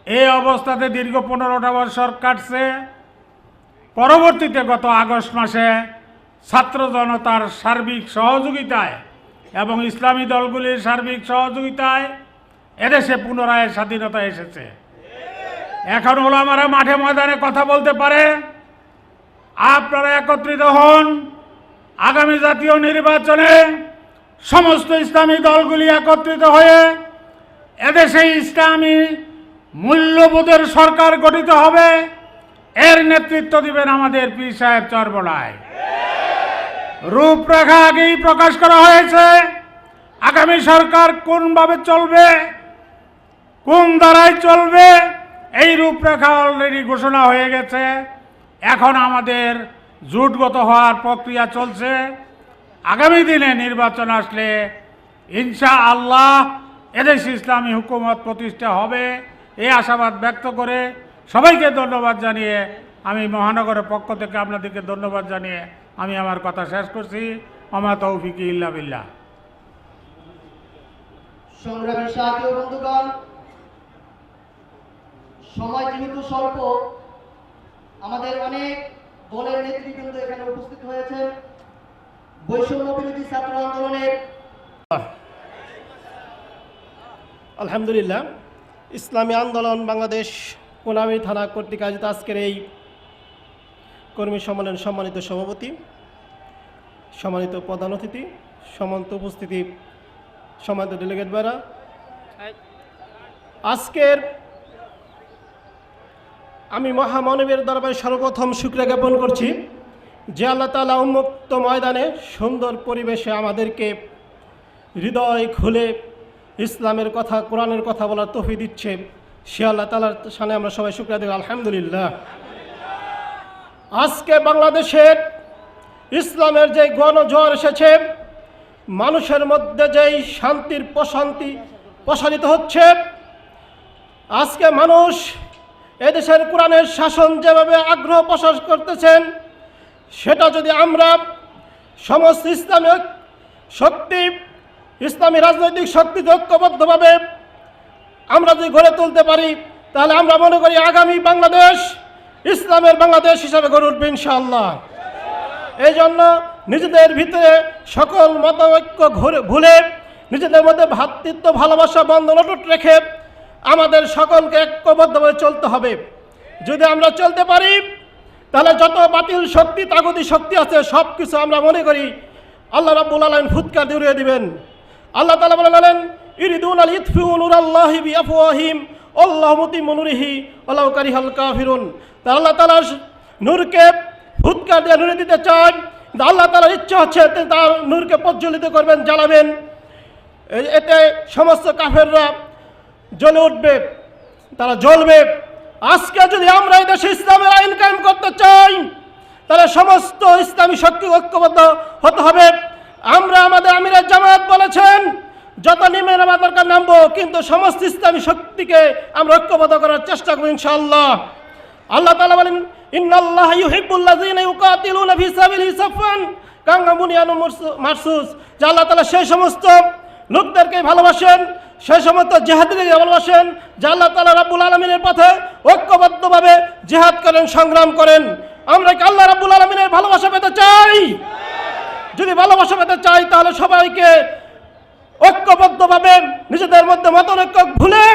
এই অবস্থাতে দীর্ঘ 15টা বছর কাটছে। পরবর্তীতে গত আগস্ট মাসে ছাত্র জনতার সার্বিক সহযোগিতায় এবং ইসলামী দলগুলির সার্বিক সহযোগিতায় এদেশে পুনরায় স্বাধীনতা এসেছে। এখন ওলামারা মাঠে ময়দানে কথা বলতে পারে। আপনারা একত্রিত হন, আগামী জাতীয় নির্বাচনে সমস্ত ইসলামী দলগুলি একত্রিত হয়ে এদেশে ইসলামী মূল্যবোধের সরকার গঠিত হবে। এর নেতৃত্ব দিবেন আমাদের পীর সাহেব চরমোনাই। রূপরেখা আগেই প্রকাশ করা হয়েছে। আগামী সরকার কোনভাবে চলবে, কোন ধারায় চলবে, এই রূপরেখা অলরেডি ঘোষণা হয়ে গেছে। এখন আমাদের জোটগত হওয়ার প্রক্রিয়া চলছে। আগামী দিনে নির্বাচন আসলে ইনশাআল্লাহ এদেশে ইসলামী হুকুমত প্রতিষ্ঠা হবে, এই আশাবাদ ব্যক্ত করে সবাইকে ধন্যবাদ জানিয়ে, আমি মহানগরের পক্ষ থেকে আপনাদেরকে ধন্যবাদ জানিয়ে আমি আমার কথা শেষ করছি। ওমা তৌফিক ইল্লা বিল্লাহ। সংগ্রামী সাথী ও বন্ধুগণ, সময় যেহেতু স্বল্প, আমাদের অনেক দলের নেতৃবৃন্দ এখানে উপস্থিত হয়েছে। বৈষম্য বিরোধী ছাত্র আন্দোলনের আলহামদুলিল্লাহ, ইসলামী আন্দোলন বাংলাদেশ কোনাবাড়ি থানা কর্তৃক আয়োজিত আজকের এই কর্মী সম্মেলন সম্মানিত সভাপতি, সম্মানিত প্রধান অতিথি, সম্মানিত উপস্থিতি, সম্মানিত ডেলিগেট ভাইরা, আজকের আমি মহামানবের দরবারে সর্বপ্রথম শুকরিয়া জ্ঞাপন করছি যে আল্লাহ তাআলা উন্মুক্ত ময়দানে সুন্দর পরিবেশে আমাদেরকে হৃদয় খুলে ইসলামের কথা, কোরআনের কথা বলার তৌফিক দিচ্ছে। সে আল্লাহ তাআলার সামনে আমরা সবাই শুকরিয়া দেব, আলহামদুলিল্লাহ। আজকে বাংলাদেশের ইসলামের যে গণজোয়ার এসেছে, মানুষের মধ্যে যেই শান্তির প্রশান্তি প্রসারিত হচ্ছে, আজকে মানুষ এদেশের কোরআনের শাসন যেভাবে আগ্রহ প্রকাশ করতেছেন, সেটা যদি আমরা সমস্ত ইসলামী শক্তি, ইসলামী রাজনৈতিক শক্তি ঐক্যবদ্ধভাবে আমরা যদি গড়ে তুলতে পারি, তাহলে আমরা মনে করি আগামী বাংলাদেশ ইসলামের বাংলাদেশ হিসাবে গড়ে উঠবে ইনশাআল্লাহ। এই জন্য নিজেদের ভিতরে সকল মতৈক্য ভুলে নিজেদের মধ্যে ভ্রাতৃত্ব ভালোবাসা বন্ধন অটুট রেখে আমাদের সকলকে ঐক্যবদ্ধভাবে চলতে হবে। যদি আমরা চলতে পারি, তাহলে যত বাতিল শক্তি তাগুতি শক্তি আছে সব কিছু আমরা মনে করি আল্লাহ রাব্বুল আলামিন ফুৎকার দিয়ে উড়িয়ে দিবেন। আল্লাহ তাআলা বলেন, ইরিদুন আল ইতফিউ নূরাল্লাহি বিআফওয়াহিম আল্লাহু মুতিম্মু নূরিহি ওয়ালাউ কারিহাল কাফিরুন। তা আল্লাহ তাআলার নূরকে ফুৎকার দিয়ে নুরে দিতে চান। আল্লাহ তাআলার ইচ্ছা হচ্ছে তার নূরকে প্রজ্বলিত করবেন, জ্বালাবেন, এতে সমস্ত কাফেররা জ্বলে উঠবে, তারা জ্বলবে। আজকে যদি আমরা এই দেশে ইসলামের আইন কায়েম করতে চাই, তাহলে সমস্ত ইসলামী শক্তি ঐক্যবদ্ধ হতে হবে। আমরা আমাদের আমিরের জামাত বলেছেন, যত নেমে নামা দরকার নামবো, কিন্তু সমস্ত ইসলামী শক্তিকে আমরা ঐক্যবদ্ধ করার চেষ্টা করব ইনশাআল্লাহ। আল্লাহ তাআলা বলেন, ইন্নাল্লাহা ইউহিব্বুল্লাযীনা ইউকাতিলুনা ফী সাবিলিহি সাফফান কামা বুনিয়ানুম মারসুস। যে আল্লাহ তাআলা সেই সমস্ত লোকদেরকে ভালোবাসেন, সেই সমস্ত জিহাদিদেরকে ভালোবাসেন যে আল্লাহ তাআলা রাব্বুল আলামিনের পথে ঐক্যবদ্ধভাবে জিহাদ করেন, সংগ্রাম করেন। আমরা কি আল্লাহ রাব্বুল আলামিনের ভালোবাসা পেতে চাই? যদি ভালোবাসা পেতে চাই, তাহলে সবাইকে ঐক্যবদ্ধভাবে নিজেদের মধ্যে মতনৈক্য ভুলে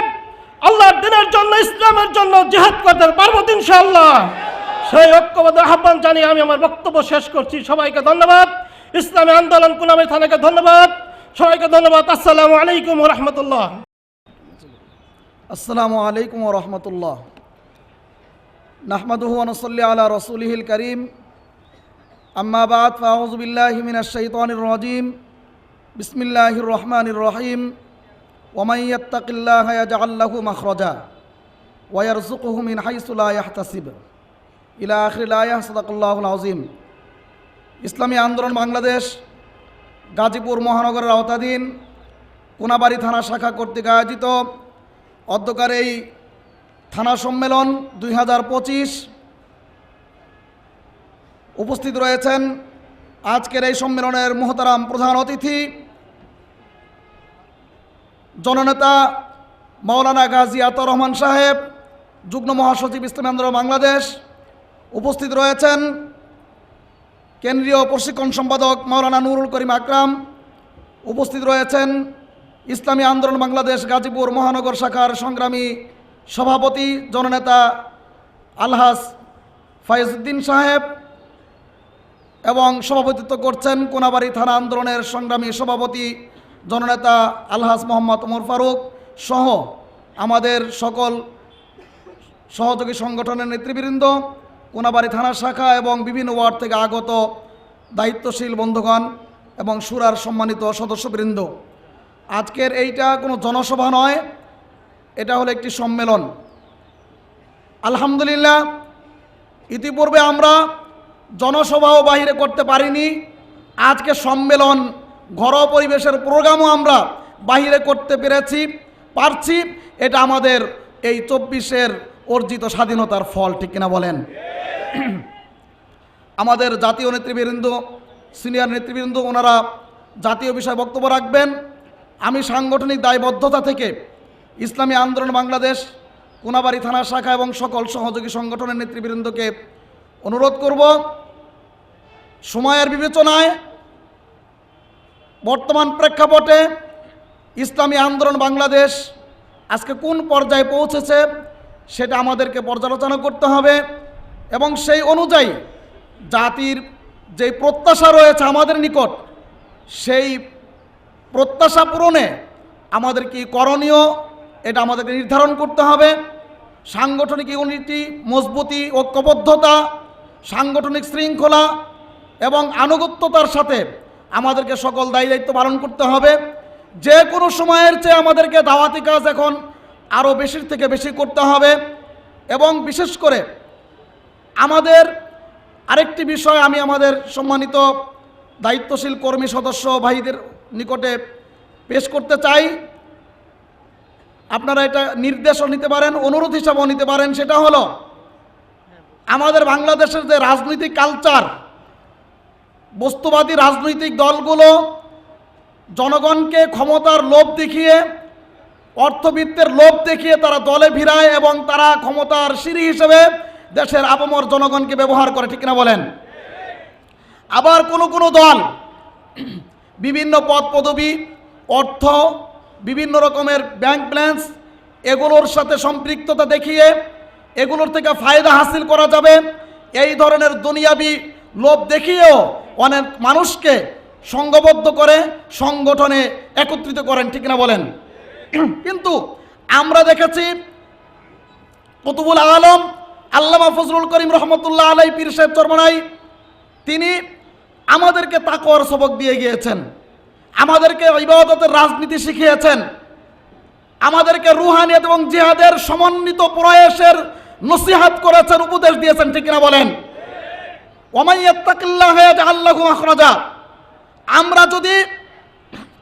আল্লাহর দ্বীনের জন্য, ইসলামের জন্য জিহাদ করতে পারবো ইনশাআল্লাহ। সেই ঐক্যবদ্ধ আহ্বান জানিয়ে আমি আমার বক্তব্য শেষ করছি। সবাইকে ধন্যবাদ। ইসলামী আন্দোলন কুলামী থানাকে ধন্যবাদ। সবাইকে ধন্যবাদ। আসসালামু আলাইকুম ওয়া রাহমাতুল্লাহ। আসসালামু আলাইকুম ওয়া রাহমাতুল্লাহ। নাহমাদুহু ওয়া নুসাল্লি আলা রাসূলিহিল কারীম। আম্মা বা'দ, ফাআউযু বিল্লাহি মিনাশ শাইতানির রাজীম। বিসমিল্লাহির রহমানির রহিম। ওয়া মান ইয়াত্তাকিল্লাহা ইয়াজআল লাহু মাখরাজা ওয়া ইয়ারযুকহু মিন হাইসু লা ইয়াহতাসিব ইলা আখিরিল আয়াহ। সাদাকাল্লাহুল আযীম। ইসলামী আন্দোলন বাংলাদেশ গাজীপুর মহানগরের আওতাধীন কোনাবাড়ি থানা শাখা কর্তৃক আয়োজিত অধ্যকার এই থানা সম্মেলন 2025 উপস্থিত রয়েছেন আজকের এই সম্মেলনের মুহতারাম প্রধান অতিথি জননেতা মাওলানা গাজী আতাউর রহমান সাহেব, যুগ্ম মহাসচিব ইসলামী আন্দোলন বাংলাদেশ। উপস্থিত রয়েছেন কেন্দ্রীয় প্রশিক্ষণ সম্পাদক মাওলানা নুরুল করিম আকরাম। উপস্থিত রয়েছেন ইসলামী আন্দোলন বাংলাদেশ গাজীপুর মহানগর শাখার সংগ্রামী সভাপতি জননেতা আলহাজ ফাইজউদ্দিন সাহেব, এবং সভাপতিত্ব করছেন কোনাবাড়ি থানা আন্দোলনের সংগ্রামী সভাপতি জননেতা আলহাজ মোহাম্মদ ওমর ফারুক সহ আমাদের সকল সহযোগী সংগঠনের নেতৃবৃন্দ, কোনাবাড়ি থানা শাখা এবং বিভিন্ন ওয়ার্ড থেকে আগত দায়িত্বশীল বন্ধুগণ এবং সুরার সম্মানিত সদস্যবৃন্দ। আজকের এইটা কোনো জনসভা নয়, এটা হলো একটি সম্মেলন। আলহামদুলিল্লাহ, ইতিপূর্বে আমরা জনসভাও বাহিরে করতে পারিনি। আজকে সম্মেলন, ঘরোয়া পরিবেশের প্রোগ্রামও আমরা বাহিরে করতে পারছি। এটা আমাদের এই 24-এর অর্জিত স্বাধীনতার ফল, ঠিক কিনা বলেন? আমাদের জাতীয় নেতৃবৃন্দ, সিনিয়র নেতৃবৃন্দ, ওনারা জাতীয় বিষয়ে বক্তব্য রাখবেন। আমি সাংগঠনিক দায়বদ্ধতা থেকে ইসলামী আন্দোলন বাংলাদেশ কোনাবাড়ি থানা শাখা এবং সকল সহযোগী সংগঠনের নেতৃবৃন্দকে অনুরোধ করব, সময়ের বিবেচনায় বর্তমান প্রেক্ষাপটে ইসলামী আন্দোলন বাংলাদেশ আজকে কোন পর্যায়ে পৌঁছেছে সেটা আমাদেরকে পর্যালোচনা করতে হবে, এবং সেই অনুযায়ী জাতির যেই প্রত্যাশা রয়েছে আমাদের নিকট, সেই প্রত্যাশা পূরণে আমাদের কি করণীয় এটা আমাদেরকে নির্ধারণ করতে হবে। সাংগঠনিক ইউনিটি, মজবুতি, ঐক্যবদ্ধতা, সাংগঠনিক শৃঙ্খলা এবং আনুগত্যতার সাথে আমাদেরকে সকল দায়িত্ব পালন করতে হবে। যে কোনো সময়ের চেয়ে আমাদেরকে দাওয়াতি কাজ এখন আরও বেশির থেকে বেশি করতে হবে। এবং বিশেষ করে আমাদের আরেকটি বিষয় আমি আমাদের সম্মানিত দায়িত্বশীল কর্মী সদস্য ভাইদের নিকটে পেশ করতে চাই। আপনারা এটা নির্দেশও নিতে পারেন, অনুরোধ হিসাবেও নিতে পারেন। সেটা হলো আমাদের বাংলাদেশের যে রাজনৈতিক কালচার, বস্তুবাদী রাজনৈতিক দলগুলো জনগণকে ক্ষমতার লোভ দেখিয়ে, অর্থবিত্তের লোভ দেখিয়ে তারা দলে ভিড়ায় এবং তারা ক্ষমতার সিঁড়ি হিসেবে দেশের আপামর জনগণকে ব্যবহার করে, ঠিক না বলেন? আবার কোনো দল বিভিন্ন পদ পদবি, অর্থ, বিভিন্ন রকমের ব্যাংক ব্যালেন্স এগুলোর সাথে সম্পৃক্ততা দেখিয়ে এগুলোর থেকে ফায়দা হাসিল করা যাবে এই ধরনের দুনিয়াবি লোভ দেখিয়েও অনেক মানুষকে সংঘবদ্ধ করে সংগঠনে একত্রিত করেন, ঠিক না বলেন? কিন্তু আমরা দেখেছি কুতুবুল আলম আল্লামা ফজলুল করিম রহমতুল্লাহ আলাই পীর সাহেব চরমনাই তিনি আমাদেরকে তাকওয়ার সবক দিয়ে গিয়েছেন, আমাদেরকে ইবাদতের রাজনীতি শিখিয়েছেন, আমাদেরকে রুহানিয়ত এবং জিহাদের সমন্বিত প্রয়াসের নসিহত করেছেন, উপদেশ দিয়েছেন, ঠিক না বলেন? ওয়া ইয়াত্তাকিল্লাহ ইয়াজআল লাহু মাখরাজা। আমরা যদি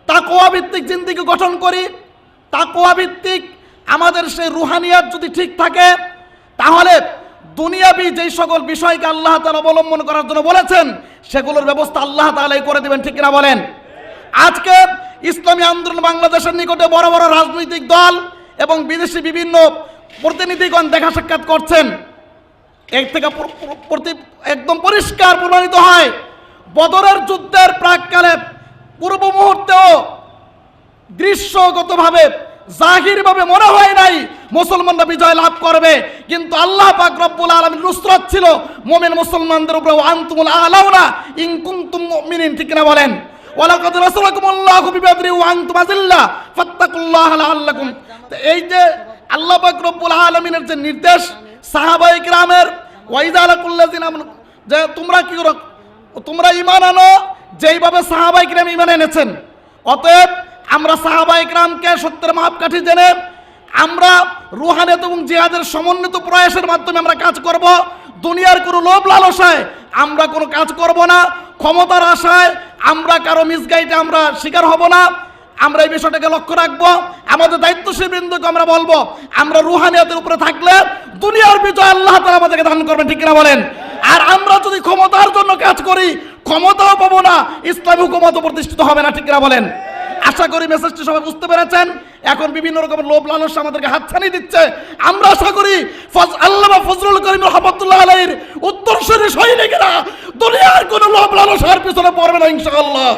তাকওয়া ভিত্তিক জিন্দেগি গঠন করি, তাকওয়া ভিত্তিক আমাদের সেই রুহানিয়াত যদি ঠিক থাকে, তাহলে দুনিয়াবি যেই সকল বিষয়কে আল্লাহ তাআলা অবলম্বন করার জন্য বলেছেন সেগুলোর ব্যবস্থা আল্লাহ তাআলাই করে দেবেন, ঠিক না বলেন? আজকে ইসলামী আন্দোলন বাংলাদেশের নিকটে বড় বড় রাজনৈতিক দল এবং বিদেশি বিভিন্ন প্রতিনিধিগণ দেখা সাক্ষাৎ করছেন। এর থেকে একদম পরিষ্কার প্রমাণিত হয় বদরের যুদ্ধের প্রাককালে পূর্ব মুহূর্তেও দৃশ্যগতভাবে জাহিরভাবে মনে হয় নাই মুসলমানরা বিজয় লাভ করবে, কিন্তু আল্লাহ পাক রব্বুল আলামিন নুসরত ছিল মুমিন মুসলমানদের উপরে। ওয়া আনতুমুল আলাউনা ইন কুনতুম মুমিনিন, ঠিক না বলেন? ওয়ালাকাদ রাসালাকুমুল্লাহু বিবাদরি ওয়া আনতুম আযিল্লা ফাত্তাকুল্লাহা লাআল্লাকুম। এই যে আল্লাহ পাক রব্বুল আলামিনের যে নির্দেশ সাহাবায়ে কিরামের ওয়াইযা লাকুল্লাযিনা যে তোমরা কি করো, তোমরা ঈমান আনো যেইভাবে সাহাবায়ে কিরাম ঈমান এনেছেন। অতএব আমরা সাহাবায়ে কিরামকে সত্যের মাপকাঠি জেনে আমরা রুহানিয়ত এবং জিহাদের সমন্বিত প্রয়াসের মাধ্যমে আমরা কাজ করব। দুনিয়ার কোনো লোভ লালসায় আমরা কোনো কাজ করব না, ক্ষমতার আশায় আমরা কারো মিসগাইডে আমরা শিকার হব না। আমরা এই বিষয়টাকে লক্ষ্য রাখবো। আমাদের দায়িত্বশীল বৃন্দকে আমরা বলবো, আমরা রুহানিয়তের উপরে থাকলে দুনিয়ার বিজয় আল্লাহ তাআলা আমাদেরকে দান করবেন, ঠিক না বলেন? আর আমরা যদি ক্ষমতার জন্য কাজ করি, ক্ষমতাও পাবো না, ইসলামী হুকুমত প্রতিষ্ঠিত হবে না, ঠিক না বলেন? আশা করি মেসেজটি সবাই বুঝতে পেরেছেন। এখন বিভিন্ন রকমের লোভ লালসা আমাদেরকে হাতছানি দিচ্ছে। আমরা আশা করি আল্লামা ফজলুল করিম রহমতুল্লাহ আলাইহির উত্তরসূরি সৈনিকেরা দুনিয়ার কোনো লোভ লালসার পিছনে পড়বে না ইনশাআল্লাহ।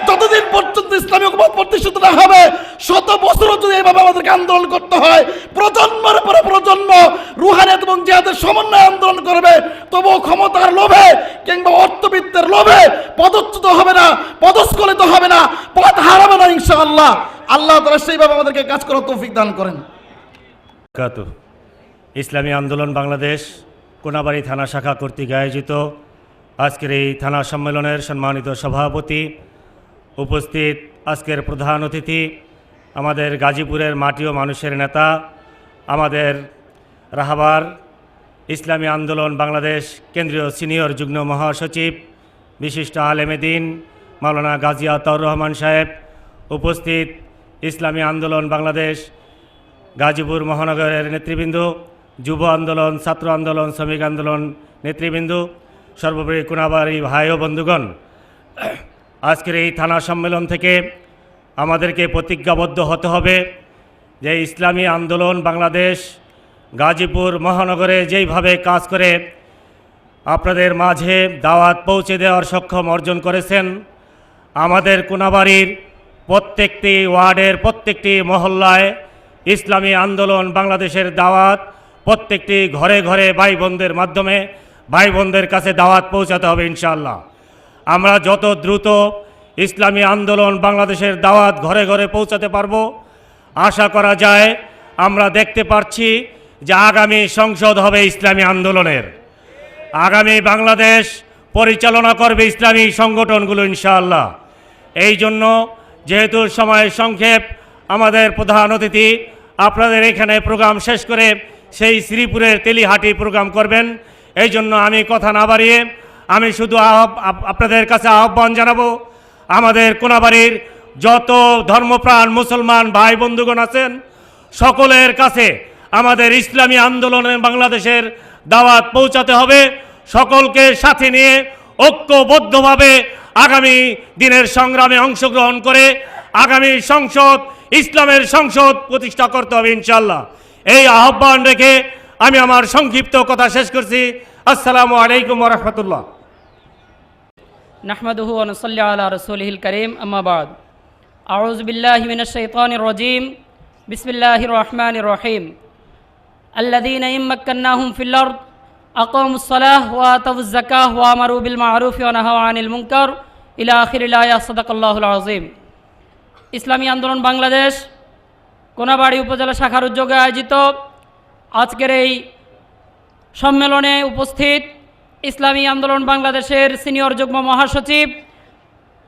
যতদিন পর্যন্ত ইসলামী হুকুমত প্রতিষ্ঠিত না হবে, শত বছর যদি এইভাবে আমাদেরকে আন্দোলন করতে হয়, প্রজন্মের পরে প্রজন্ম রুহানিয়ত এবং জিহাদের সমন্বয় আন্দোলন করবে, তবুও ক্ষমতার লোভে কিংবা অর্থবিত্তের লোভে পদচ্যুত হবে না, পদস্খলিত হবে না, পথ হারাবে না ইনশাআল্লাহ। আল্লাহ তাআলা সেইভাবে আমাদেরকে কাজ করার তৌফিক দান করেন। ইসলামী আন্দোলন বাংলাদেশ কোনাবাড়ী থানা শাখা কর্তৃক আয়োজিত আজকের এই থানা সম্মেলনের সম্মানিত সভাপতি, উপস্থিত আজকের প্রধান অতিথি, আমাদের গাজীপুরের মাটি ও মানুষের নেতা, আমাদের রাহাবার ইসলামী আন্দোলন বাংলাদেশ কেন্দ্রীয় সিনিয়র যুগ্ম মহাসচিব, বিশিষ্ট আলেমে দ্বীন মাওলানা গাজী আতাউর রহমান সাহেব, উপস্থিত ইসলামী আন্দোলন বাংলাদেশ গাজীপুর মহানগরের নেতৃবৃন্দ, যুব আন্দোলন, ছাত্র আন্দোলন, শ্রমিক আন্দোলন নেতৃবৃন্দ, সর্বোপরি কোনাবাড়ী ভাই ও বন্ধুগণ, আজকের এই থানা সম্মেলন থেকে আমাদেরকে প্রতিজ্ঞাবদ্ধ হতে হবে যে ইসলামী আন্দোলন বাংলাদেশ গাজীপুর মহানগরে যেইভাবে কাজ করে আপনাদের মাঝে দাওয়াত পৌঁছে দেওয়ার সক্ষম অর্জন করেছেন, আমাদের কোনাবাড়ির প্রত্যেকটি ওয়ার্ডের প্রত্যেকটি মহল্লায় ইসলামী আন্দোলন বাংলাদেশের দাওয়াত প্রত্যেকটি ঘরে ঘরে ভাই বোনদের মাধ্যমে ভাই বোনদের কাছে দাওয়াত পৌঁছাতে হবে ইনশাআল্লাহ। আমরা যত দ্রুত ইসলামী আন্দোলন বাংলাদেশের দাওয়াত ঘরে ঘরে পৌঁছাতে পারবো, আশা করা যায় আমরা দেখতে পাচ্ছি যে আগামী সংসদ হবে ইসলামী আন্দোলনের, আগামী বাংলাদেশ পরিচালনা করবে ইসলামী সংগঠনগুলো ইনশাআল্লাহ। এই জন্য যেহেতু সময় সংক্ষেপ, আমাদের প্রধান অতিথি আপনাদের এখানে প্রোগ্রাম শেষ করে সেই শ্রীপুরের তেলিহাটি প্রোগ্রাম করবেন। এই জন্য আমি কথা না বাড়িয়ে আমি শুধু আপনাদের কাছে আহ্বান জানাবো, আমাদের কোনাবাড়ির যত ধর্মপ্রাণ মুসলমান ভাই বন্ধুগণ আছেন সকলের কাছে আমাদের ইসলামী আন্দোলনের বাংলাদেশের দাওয়াত পৌঁছাতে হবে। সকলকে সাথে নিয়ে ঐক্যবদ্ধভাবে আগামী দিনের সংগ্রামে অংশগ্রহণ করে আগামী সংসদ ইসলামের সংসদ প্রতিষ্ঠা করতে হবে ইনশাআল্লাহ। এই আহ্বান রেখে আমি আমার সংক্ষিপ্ত কথা শেষ করছি। আসসালামু আলাইকুম ওয়া রাহমাতুল্লাহ। নাহমাদুহু ওয়া নুসাল্লি আলা রাসূলিহিল কারীম, আম্মা বাদ। আউযু বিল্লাহি মিনাশ শাইতানির রাজীম। বিসমিল্লাহির রহমানির রহিম। আল্লাযীনা ইম্মাক্কান্নাহুম ফিল আরদ আকামুস সালাহ ওয়া আতাউয যাকাহ ওয়া আমারু বিল মা'রুফি ওয়া নাহাউ আনিল মুনকার ইলা আখিরিল আয়াত। সাদাকাল্লাহুল আযীম। ইসলামী আন্দোলন বাংলাদেশ কোনাবাড়ী উপজেলা শাখার উদ্যোগে আয়োজিত আজকের এই সম্মেলনে উপস্থিত ইসলামী আন্দোলন বাংলাদেশের সিনিয়র যুগ্ম মহাসচিব,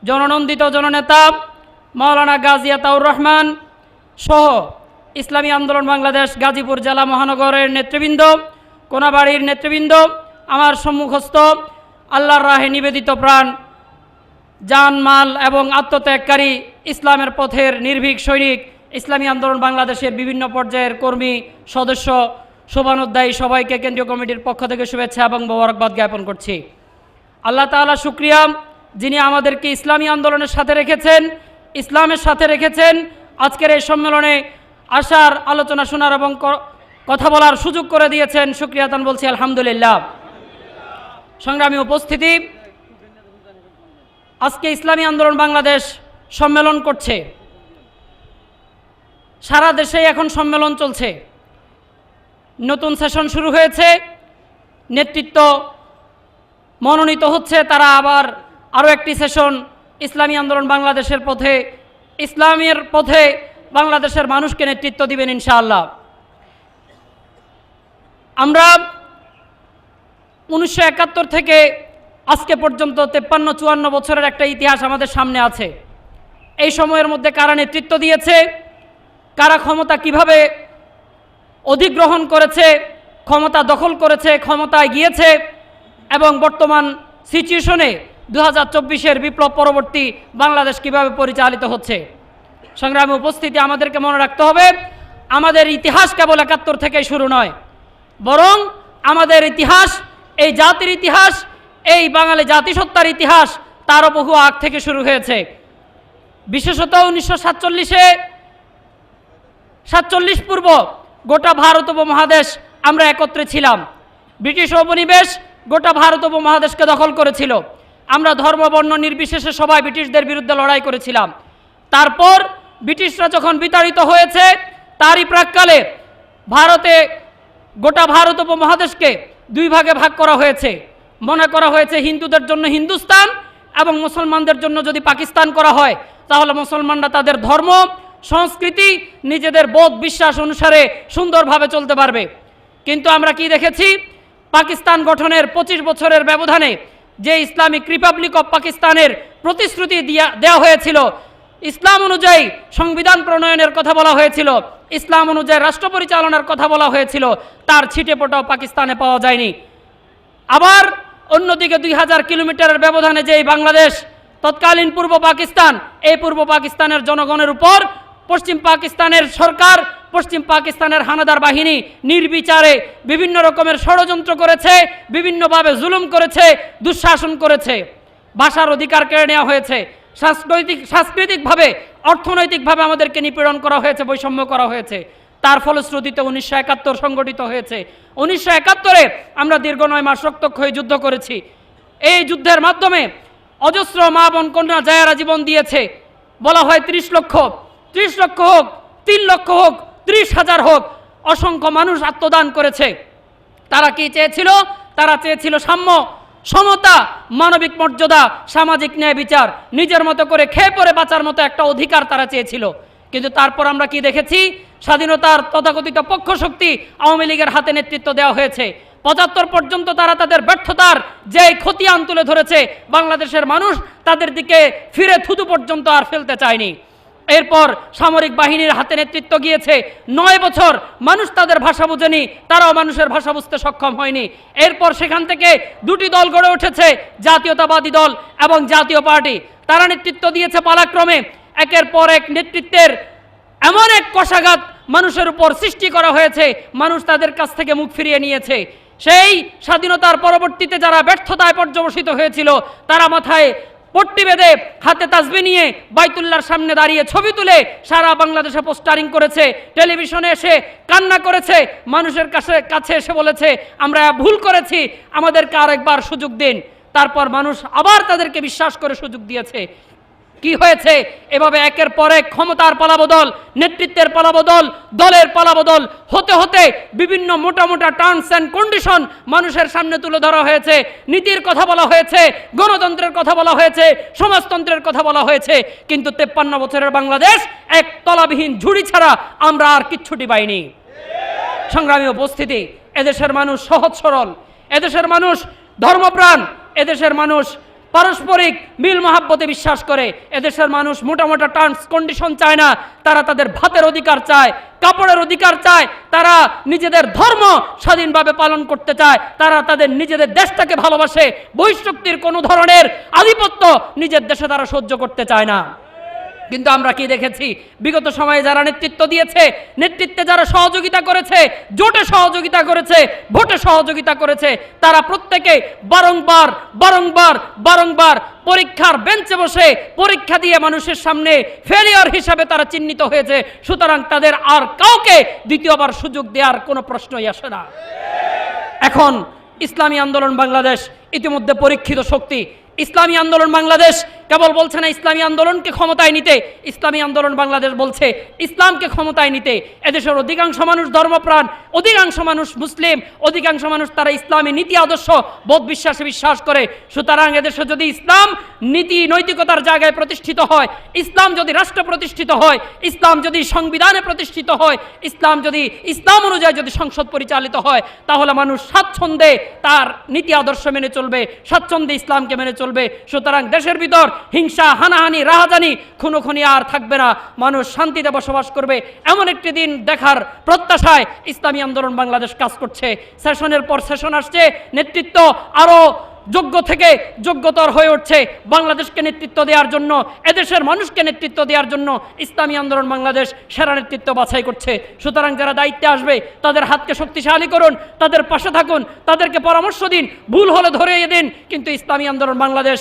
জননন্দিত জননেতা মাওলানা গাজী আতাউর রহমান সহ ইসলামী আন্দোলন বাংলাদেশ গাজীপুর জেলা মহানগরের নেতৃবৃন্দ, কোনাবাড়ির নেতৃবৃন্দ, আমার সম্মুখস্থ আল্লাহর রাহে নিবেদিত প্রাণ, জান মাল এবং আত্মত্যাগকারী ইসলামের পথের নির্ভীক সৈনিক, ইসলামী আন্দোলন বাংলাদেশের বিভিন্ন পর্যায়ের কর্মী সদস্য, শোভানুধ্যায়ী সবাইকে কেন্দ্রীয় কমিটির পক্ষ থেকে শুভেচ্ছা এবং মোবারকবাদ জ্ঞাপন করছি। আল্লাহ তাআলা শুকরিয়া, যিনি আমাদেরকে ইসলামী আন্দোলনের সাথে রেখেছেন, ইসলামের সাথে রেখেছেন। আজকের এই সম্মেলনে আসার, আলোচনা শোনার এবং কথা বলার সুযোগ করে দিয়েছেন। শুকরিয়াতান বলছি আলহামদুলিল্লাহ। সংগ্রামী উপস্থিতি, আজকে ইসলামী আন্দোলন বাংলাদেশ সম্মেলন করছে। সারা দেশে এখন সম্মেলন চলছে। নতুন সেশন শুরু হয়েছে, নেতৃত্ব মনোনীত হচ্ছে, তারা আবার আরও একটি সেশন ইসলামী আন্দোলন বাংলাদেশের পথে, ইসলামের পথে বাংলাদেশের মানুষকে নেতৃত্ব দিবেন ইনশাআল্লাহ। আমরা 1971 থেকে আজকে পর্যন্ত 53-54 বছরের একটা ইতিহাস আমাদের সামনে আছে। এই সময়ের মধ্যে কারা নেতৃত্ব দিয়েছে, কারা ক্ষমতা কিভাবে অধিগ্রহণ করেছে, ক্ষমতা দখল করেছে, ক্ষমতায় গিয়েছে এবং বর্তমান সিচুয়েশনে 2024-এর বিপ্লব পরবর্তী বাংলাদেশ কিভাবে পরিচালিত হচ্ছে। সংগ্রামী উপস্থিতি, আমাদেরকে মনে রাখতে হবে আমাদের ইতিহাস কেবল 71 থেকে শুরু নয়, বরং আমাদের ইতিহাস, এই জাতির ইতিহাস, এই বাঙালি জাতিসত্তার ইতিহাস তারও বহু আগ থেকে শুরু হয়েছে। বিশেষত 1947 পূর্ব গোটা ভারত উপমহাদেশ আমরা একত্রে ছিলাম। ব্রিটিশ উপনিবেশ গোটা ভারত উপমহাদেশকে দখল করেছিল। আমরা ধর্ম বর্ণ নির্বিশেষে সবাই ব্রিটিশদের বিরুদ্ধে লড়াই করেছিলাম। তারপর ব্রিটিশরা যখন বিতাড়িত হয়েছে, তারই প্রাক্কালে ভারতে গোটা ভারত উপমহাদেশকে দুই ভাগে ভাগ করা হয়েছে। মনে করা হয়েছে হিন্দুদের জন্য হিন্দুস্তান এবং মুসলমানদের জন্য যদি পাকিস্তান করা হয় তাহলে মুসলমানরা তাদের ধর্ম, সংস্কৃতি, নিজেদের বোধ বিশ্বাস অনুসারে সুন্দরভাবে চলতে পারবে। কিন্তু আমরা কি দেখেছি, পাকিস্তান গঠনের 25 বছরের ব্যবধানে যে ইসলামিক রিপাবলিক অফ পাকিস্তানের প্রতিশ্রুতি দেওয়া হয়েছিল, ইসলাম অনুযায়ী সংবিধান প্রণয়নের কথা বলা হয়েছিল, ইসলাম অনুযায়ী রাষ্ট্র পরিচালনার কথা বলা হয়েছিল, তার ছিটেফোঁটাও পাকিস্তানে পাওয়া যায়নি। আবার অন্যদিকে 2000 কিলোমিটারের ব্যবধানে যেই বাংলাদেশ, তৎকালীন পূর্ব পাকিস্তান, এই পূর্ব পাকিস্তানের জনগণের উপর পশ্চিম পাকিস্তানের সরকার, পশ্চিম পাকিস্তানের হানাদার বাহিনী নির্বিচারে বিভিন্ন রকমের ষড়যন্ত্র করেছে, বিভিন্নভাবে জুলুম করেছে, দুঃশাসন করেছে। ভাষার অধিকার কেড়ে নেওয়া হয়েছে, সাংস্কৃতিকভাবে, অর্থনৈতিকভাবে আমাদেরকে নিপীড়ন করা হয়েছে, বৈষম্য করা হয়েছে। তার ফলশ্রুতিতে 1971 সংগঠিত হয়েছে। 1971-এ আমরা দীর্ঘ 9 মাস রক্তক্ষয়ী যুদ্ধ করেছি। এই যুদ্ধের মাধ্যমে অজস্র মা বোন কন্যা জায়ারা জীবন দিয়েছে। বলা হয় 30 লক্ষ, 30 লক্ষ হোক, 3 লক্ষ হোক, 30,000 হোক, অসংখ্য মানুষ আত্মদান করেছে। তারা কি চেয়েছিল? তারা চেয়েছিল সাম্য, সমতা, মানবিক মর্যাদা, সামাজিক ন্যায় বিচার, নিজের মতো করে খেয়ে পরে বাঁচার মতো একটা অধিকার তারা চেয়েছিল। কিন্তু তারপর আমরা কি দেখেছি? স্বাধীনতার তথাকথিত পক্ষ শক্তি আওয়ামী লীগের হাতে নেতৃত্ব দেওয়া হয়েছে। 75 পর্যন্ত তারা তাদের ব্যর্থতার যে খতিয়ান তুলে ধরেছে, বাংলাদেশের মানুষ তাদের দিকে ফিরে থুতু পর্যন্ত আর ফেলতে চায়নি। এরপর সামরিক বাহিনীর হাতে নেতৃত্ব গিয়েছে। 9 বছর মানুষ তাদের ভাষা বুঝেনি, তারাও মানুষের ভাষা বুঝতে সক্ষম হয়নি। এরপর সেখান থেকে দুটি দল গড়ে উঠেছে, জাতীয়তাবাদী দল এবং জাতীয় পার্টি। তারা নেতৃত্ব দিয়েছে পালাক্রমে একের পর এক নেতৃত্বের এমন এক কষাঘাত মানুষের উপর সৃষ্টি করা হয়েছে, মানুষ তাদের কাছ থেকে মুখ ফিরিয়ে নিয়েছে। সেই স্বাধীনতার পরবর্তীতে যারা ব্যর্থতায় পর্যবসিত হয়েছিল, তারা মাথায় পট্টি বেঁধে হাতে তাসবিহ নিয়ে বাইতুল্লাহর সামনে দাঁড়িয়ে ছবি তুলে সারা বাংলাদেশে পোস্টারিং করেছে, টেলিভিশনে এসে কান্না করেছে, মানুষের কাছে এসে বলেছে আমরা ভুল করেছি, আমাদেরকে আরেকবার সুযোগ দিন। তারপর মানুষ আবার তাদেরকে বিশ্বাস করে সুযোগ দিয়েছে। কি হয়েছে? এভাবে একের পর এক ক্ষমতার পালাবদল, নেতৃত্বের পালাবদল, দলের পালাবদল হতে হতে বিভিন্ন মোটা মোটা টার্মস অ্যান্ড কন্ডিশন মানুষের সামনে তুলে ধরা হয়েছে। নীতির কথা বলা হয়েছে, গণতন্ত্রের কথা বলা হয়েছে, সমাজতন্ত্রের কথা বলা হয়েছে, কিন্তু 53 বছরের বাংলাদেশ এক তলাবিহীন ঝুড়ি ছাড়া আমরা আর কিচ্ছুটি পাইনি। সংগ্রামী উপস্থিতি, এদেশের মানুষ সহজ সরল, এদেশের মানুষ ধর্মপ্রাণ, এদেশের মানুষ পারস্পরিক মিল মহাব্বতে বিশ্বাস করে, এদেশের মানুষ মোটা মোটা টার্মস কন্ডিশন চায় না, তারা তাদের ভাতের অধিকার চায়, কাপড়ের অধিকার চায়, তারা নিজেদের ধর্ম স্বাধীনভাবে পালন করতে চায়, তারা তাদের নিজেদের দেশটাকে ভালোবাসে। বহিঃশক্তির কোনো ধরনের আধিপত্য নিজের দেশে তারা সহ্য করতে চায় না। কিন্তু আমরা কি দেখেছি? বিগত সময়ে যারা নেতৃত্ব দিয়েছে, নেতৃত্বে যারা সহযোগিতা করেছে, জোটে সহযোগিতা করেছে, ভোটে সহযোগিতা করেছে, তারা প্রত্যেকে বারংবার বারংবার বারংবার পরীক্ষার বেঞ্চে বসে পরীক্ষা দিয়ে মানুষের সামনে ফেলিয়ার হিসাবে তারা চিহ্নিত হয়েছে। সুতরাং তাদের আর কাউকে দ্বিতীয়বার সুযোগ দেওয়ার কোনো প্রশ্নই আসে না। এখন ইসলামী আন্দোলন বাংলাদেশ ইতিমধ্যে পরীক্ষিত শক্তি। ইসলামী আন্দোলন বাংলাদেশ কেবল বলছে না ইসলামী আন্দোলনকে ক্ষমতায় নিতে, ইসলামী আন্দোলন বাংলাদেশ বলছে ইসলামকে ক্ষমতায় নিতে। এদেশের অধিকাংশ মানুষ ধর্মপ্রাণ, অধিকাংশ মানুষ মুসলিম, অধিকাংশ মানুষ তারা ইসলামী নীতি আদর্শ বোধ বিশ্বাসে বিশ্বাস করে। সুতরাং এদেশে যদি ইসলাম নীতি নৈতিকতার জায়গায় প্রতিষ্ঠিত হয়, ইসলাম যদি রাষ্ট্র প্রতিষ্ঠিত হয়, ইসলাম যদি সংবিধানে প্রতিষ্ঠিত হয়, ইসলাম যদি ইসলাম অনুযায়ী যদি সংসদ পরিচালিত হয়, তাহলে মানুষ স্বাচ্ছন্দ্যে তার নীতি আদর্শ মেনে চলবে, স্বাচ্ছন্দ্যে ইসলামকে মেনে চলবে। সুতরাং দেশের ভিতর হিংসা, হানাহানি, রাহাজানি, খুনোখুনি আর থাকবে না, মানুষ শান্তিতে বসবাস করবে। এমন একটি দিন দেখার প্রত্যাশায় ইসলামী আন্দোলন বাংলাদেশ কাজ করছে। সেশনের পর সেশন আসছে, নেতৃত্ব আরো যোগ্য থেকে যোগ্যতর হয়ে উঠছে বাংলাদেশকে নেতৃত্ব দেওয়ার জন্য, এদেশের মানুষকে নেতৃত্ব দেওয়ার জন্য ইসলামী আন্দোলন বাংলাদেশ সেরা নেতৃত্ব বাছাই করছে। সুতরাং যারা দায়িত্বে আসবে তাদের হাতকে শক্তিশালী করুন, তাদের পাশে থাকুন, তাদেরকে পরামর্শ দিন, ভুল হলে ধরিয়ে দিন, কিন্তু ইসলামী আন্দোলন বাংলাদেশ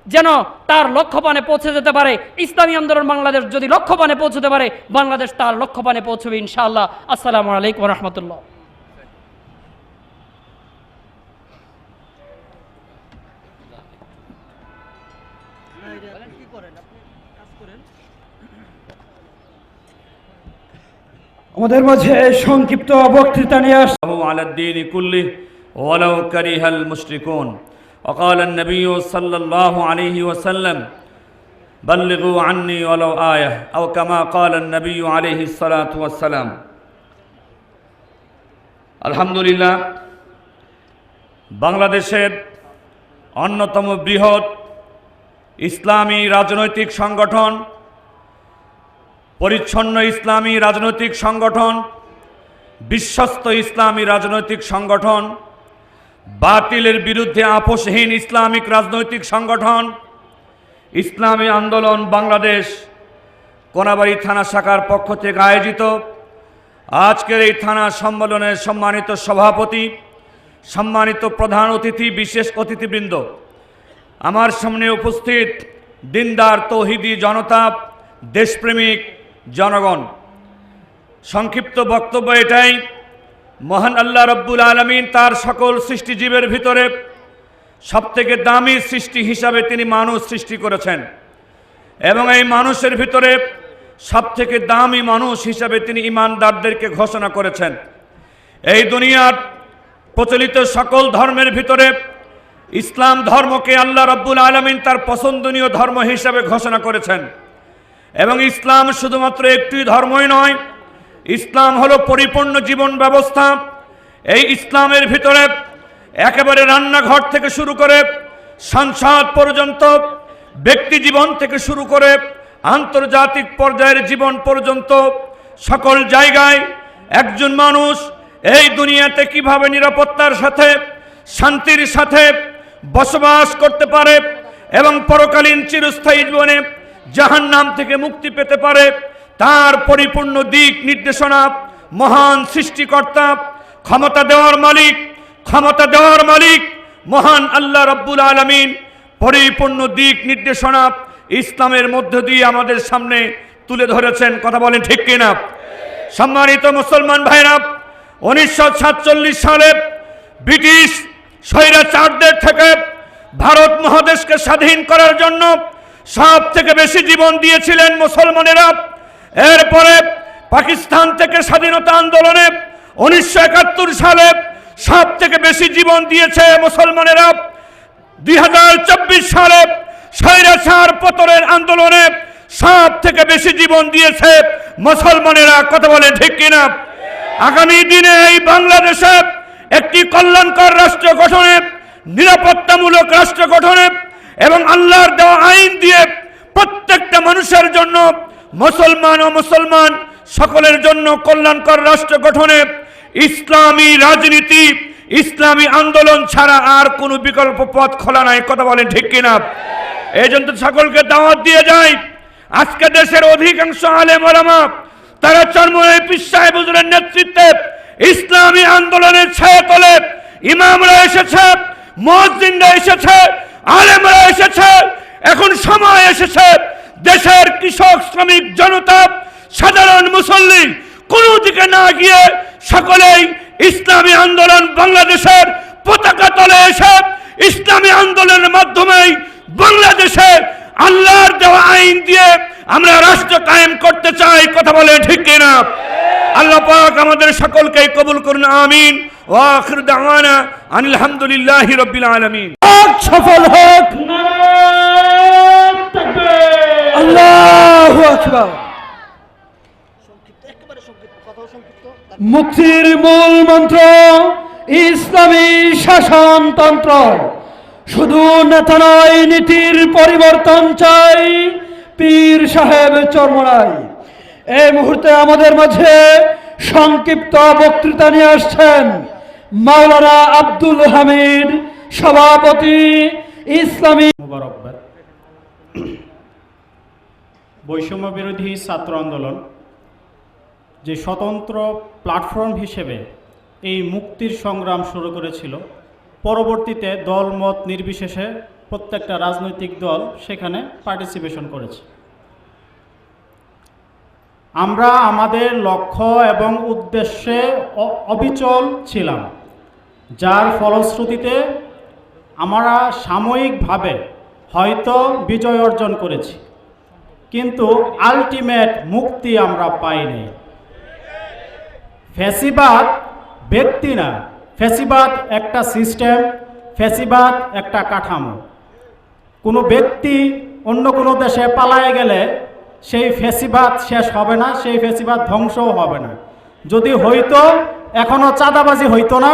যেন তার লক্ষ্যপানে পৌঁছে যেতে পারে। ইসলামী আন্দোলন বাংলাদেশ যদি লক্ষ্যপানে পৌঁছতে পারে, বাংলাদেশ তার লক্ষ্যপানে পৌঁছবে ইনশাআল্লাহ। আসসালামু আলাইকুম ওয়া রাহমাতুল্লাহ। আমাদের মাঝে সংক্ষিপ্ত বক্তৃতা নিয়ে আসছে على الدين كله ولو كره المشركون وقال النبي صلى الله عليه وسلم بلغوا عني ولو آية أو كما قال النبي عليه الصلاة والسلام আলহামদুলিল্লাহ, বাংলাদেশের অন্যতম বৃহৎ ইসলামী রাজনৈতিক সংগঠন, পরিচ্ছন্ন ইসলামী রাজনৈতিক সংগঠন, বিশ্বস্ত ইসলামী রাজনৈতিক সংগঠন, বাতিলের বিরুদ্ধে আপোষহীন ইসলামিক রাজনৈতিক সংগঠন ইসলামী আন্দোলন বাংলাদেশ কোনাবাড়ী থানা শাখার পক্ষ থেকে আয়োজিত আজকের এই থানা সম্মেলনের সম্মানিত সভাপতি, সম্মানিত প্রধান অতিথি, বিশেষ অতিথিবৃন্দ, আমার সামনে উপস্থিত দিনদার তৌহিদি জনতা, দেশপ্রেমিক জনগণ, সংক্ষিপ্ত বক্তব্য এটাই, মহান আল্লাহ রব্বুল আলামিন তার সকল সৃষ্টিজীবের ভিতরে সবথেকে দামি সৃষ্টি হিসাবে তিনি মানুষ সৃষ্টি করেছেন এবং এই মানুষের ভিতরে সবথেকে দামি মানুষ হিসাবে তিনি ঈমানদারদেরকে ঘোষণা করেছেন। এই দুনিয়ার প্রচলিত সকল ধর্মের ভিতরে ইসলাম ধর্মকে আল্লাহ রব্বুল আলামিন তার পছন্দনীয় ধর্ম হিসাবে ঘোষণা করেছেন এবং ইসলাম শুধুমাত্র একটি ধর্মই নয়, ইসলাম হলো পরিপূর্ণ জীবন ব্যবস্থা। এই ইসলামের ভিতরে একেবারে রান্নাঘর থেকে শুরু করে সংসদ পর্যন্ত, ব্যক্তি জীবন থেকে শুরু করে আন্তর্জাতিক পর্যায়ের জীবন পর্যন্ত সকল জায়গায় একজন মানুষ এই দুনিয়াতে কিভাবে নিরাপত্তার সাথে, শান্তির সাথে বসবাস করতে পারে এবং পরকালীন চিরস্থায়ী জীবনে জাহান্নাম থেকে মুক্তি পেতে পারে তার পরিপূর্ণ দিক নির্দেশনা মহান সৃষ্টিকর্তা, ক্ষমতা দেওয়ার মালিক মহান আল্লাহ রাব্বুল আলামিন পরিপূর্ণ দিক নির্দেশনা ইসলামের মধ্য দিয়ে আমাদের সামনে তুলে ধরেছেন। কথা বলেন ঠিক কিনা? সম্মানিত মুসলমান ভাইরা, 1947 সালে ব্রিটিশ স্বৈরাচারদের থেকে ভারত মহাদেশকে স্বাধীন করার জন্য সব থেকে বেশি জীবন দিয়েছিলেন মুসলমানেরা। এরপরে পাকিস্তান থেকে স্বাধীনতা আন্দোলনে 1971 সালে সব থেকে বেশি জীবন দিয়েছে মুসলমানেরা। 2024 সালে স্বৈরাচার পতনের আন্দোলনে সব থেকে বেশি জীবন দিয়েছে মুসলমানেরা। কথা বলেন ঠিক কিনা? আগামী দিনে এই বাংলাদেশে একটি কল্যাণকর রাষ্ট্র গঠনে, নিরাপত্তামূলক রাষ্ট্র গঠনে এবং আল্লাহর দেওয়া আইন দিয়ে প্রত্যেকটা মানুষের জন্য, মুসলমান ও মুসলমান সকলের জন্য কল্যাণকর রাষ্ট্র গঠনে ইসলামী রাজনীতি, ইসলামী আন্দোলন ছাড়া আর কোনো বিকল্প পথ খোলা নাই। কথা বলেন ঠিক কিনা? এই জন্য সকলকে দাওয়াত দিয়ে যায়, আজকে দেশের অধিকাংশ আলেম ওলামা তারা চরমনাই পীর সাহেব হুজুরের নেতৃত্বে ইসলামী আন্দোলনের ছায়া তলে ইমামরা এসেছে, মুয়াজ্জিনরা এসেছে, আলেমরা এসেছে। এখন সময় এসেছে দেশের কৃষক, শ্রমিক, জনতা, সাধারণ মুসল্লি কোনো দিকে না গিয়ে সকলেই ইসলামী আন্দোলন বাংলাদেশের পতাকা তলে এসে ইসলামী আন্দোলনের মাধ্যমেই বাংলাদেশে আল্লাহর দেওয়া আইন দিয়ে আমরা রাষ্ট্র কায়েম করতে চাই। কথা বলে ঠিক কিনা? আল্লাহ পাক আমাদের সকলকে কবুল করুন, আমিন। ওয়া আখিরু দাওয়ানা আনিল হামদুলিল্লাহি রাব্বিল আলামিন। সফল হোক। আল্লাহু আকবার। মুক্তির মূল মন্ত্র ইসলামী শাসনতন্ত্র। শুধু নেতা নয়, নীতির পরিবর্তন চাই পীর সাহেব চরমনাই। এই মুহূর্তে আমাদের মাঝে সংক্ষিপ্ত বক্তৃতা নিয়ে আসছেন মাওলানা আব্দুল হামিদ, সভাপতি ইসলামী। মুবারকবাদ। বৈষম্য বিরোধী ছাত্র আন্দোলন যে স্বতন্ত্র প্ল্যাটফর্ম হিসেবে এই মুক্তির সংগ্রাম শুরু করেছিল, পরবর্তীতে দল মত নির্বিশেষে প্রত্যেকটা রাজনৈতিক দল সেখানে পার্টিসিপেশন করেছে। আমরা আমাদের লক্ষ্য এবং উদ্দেশ্যে অবিচল ছিলাম, যার ফলশ্রুতিতে আমরা সাময়িকভাবে হয়তো বিজয় অর্জন করেছি, কিন্তু আলটিমেট মুক্তি আমরা পাইনি। ফ্যাসিবাদ ব্যক্তি না, ফ্যাসিবাদ একটা সিস্টেম, ফ্যাসিবাদ একটা কাঠামো। কোনো ব্যক্তি অন্য কোনো দেশে পালায়ে গেলে সেই ফ্যাসিবাদ শেষ হবে না, সেই ফ্যাসিবাদ ধ্বংসও হবে না। যদি হইতো এখনো চাঁদাবাজি হইতো না,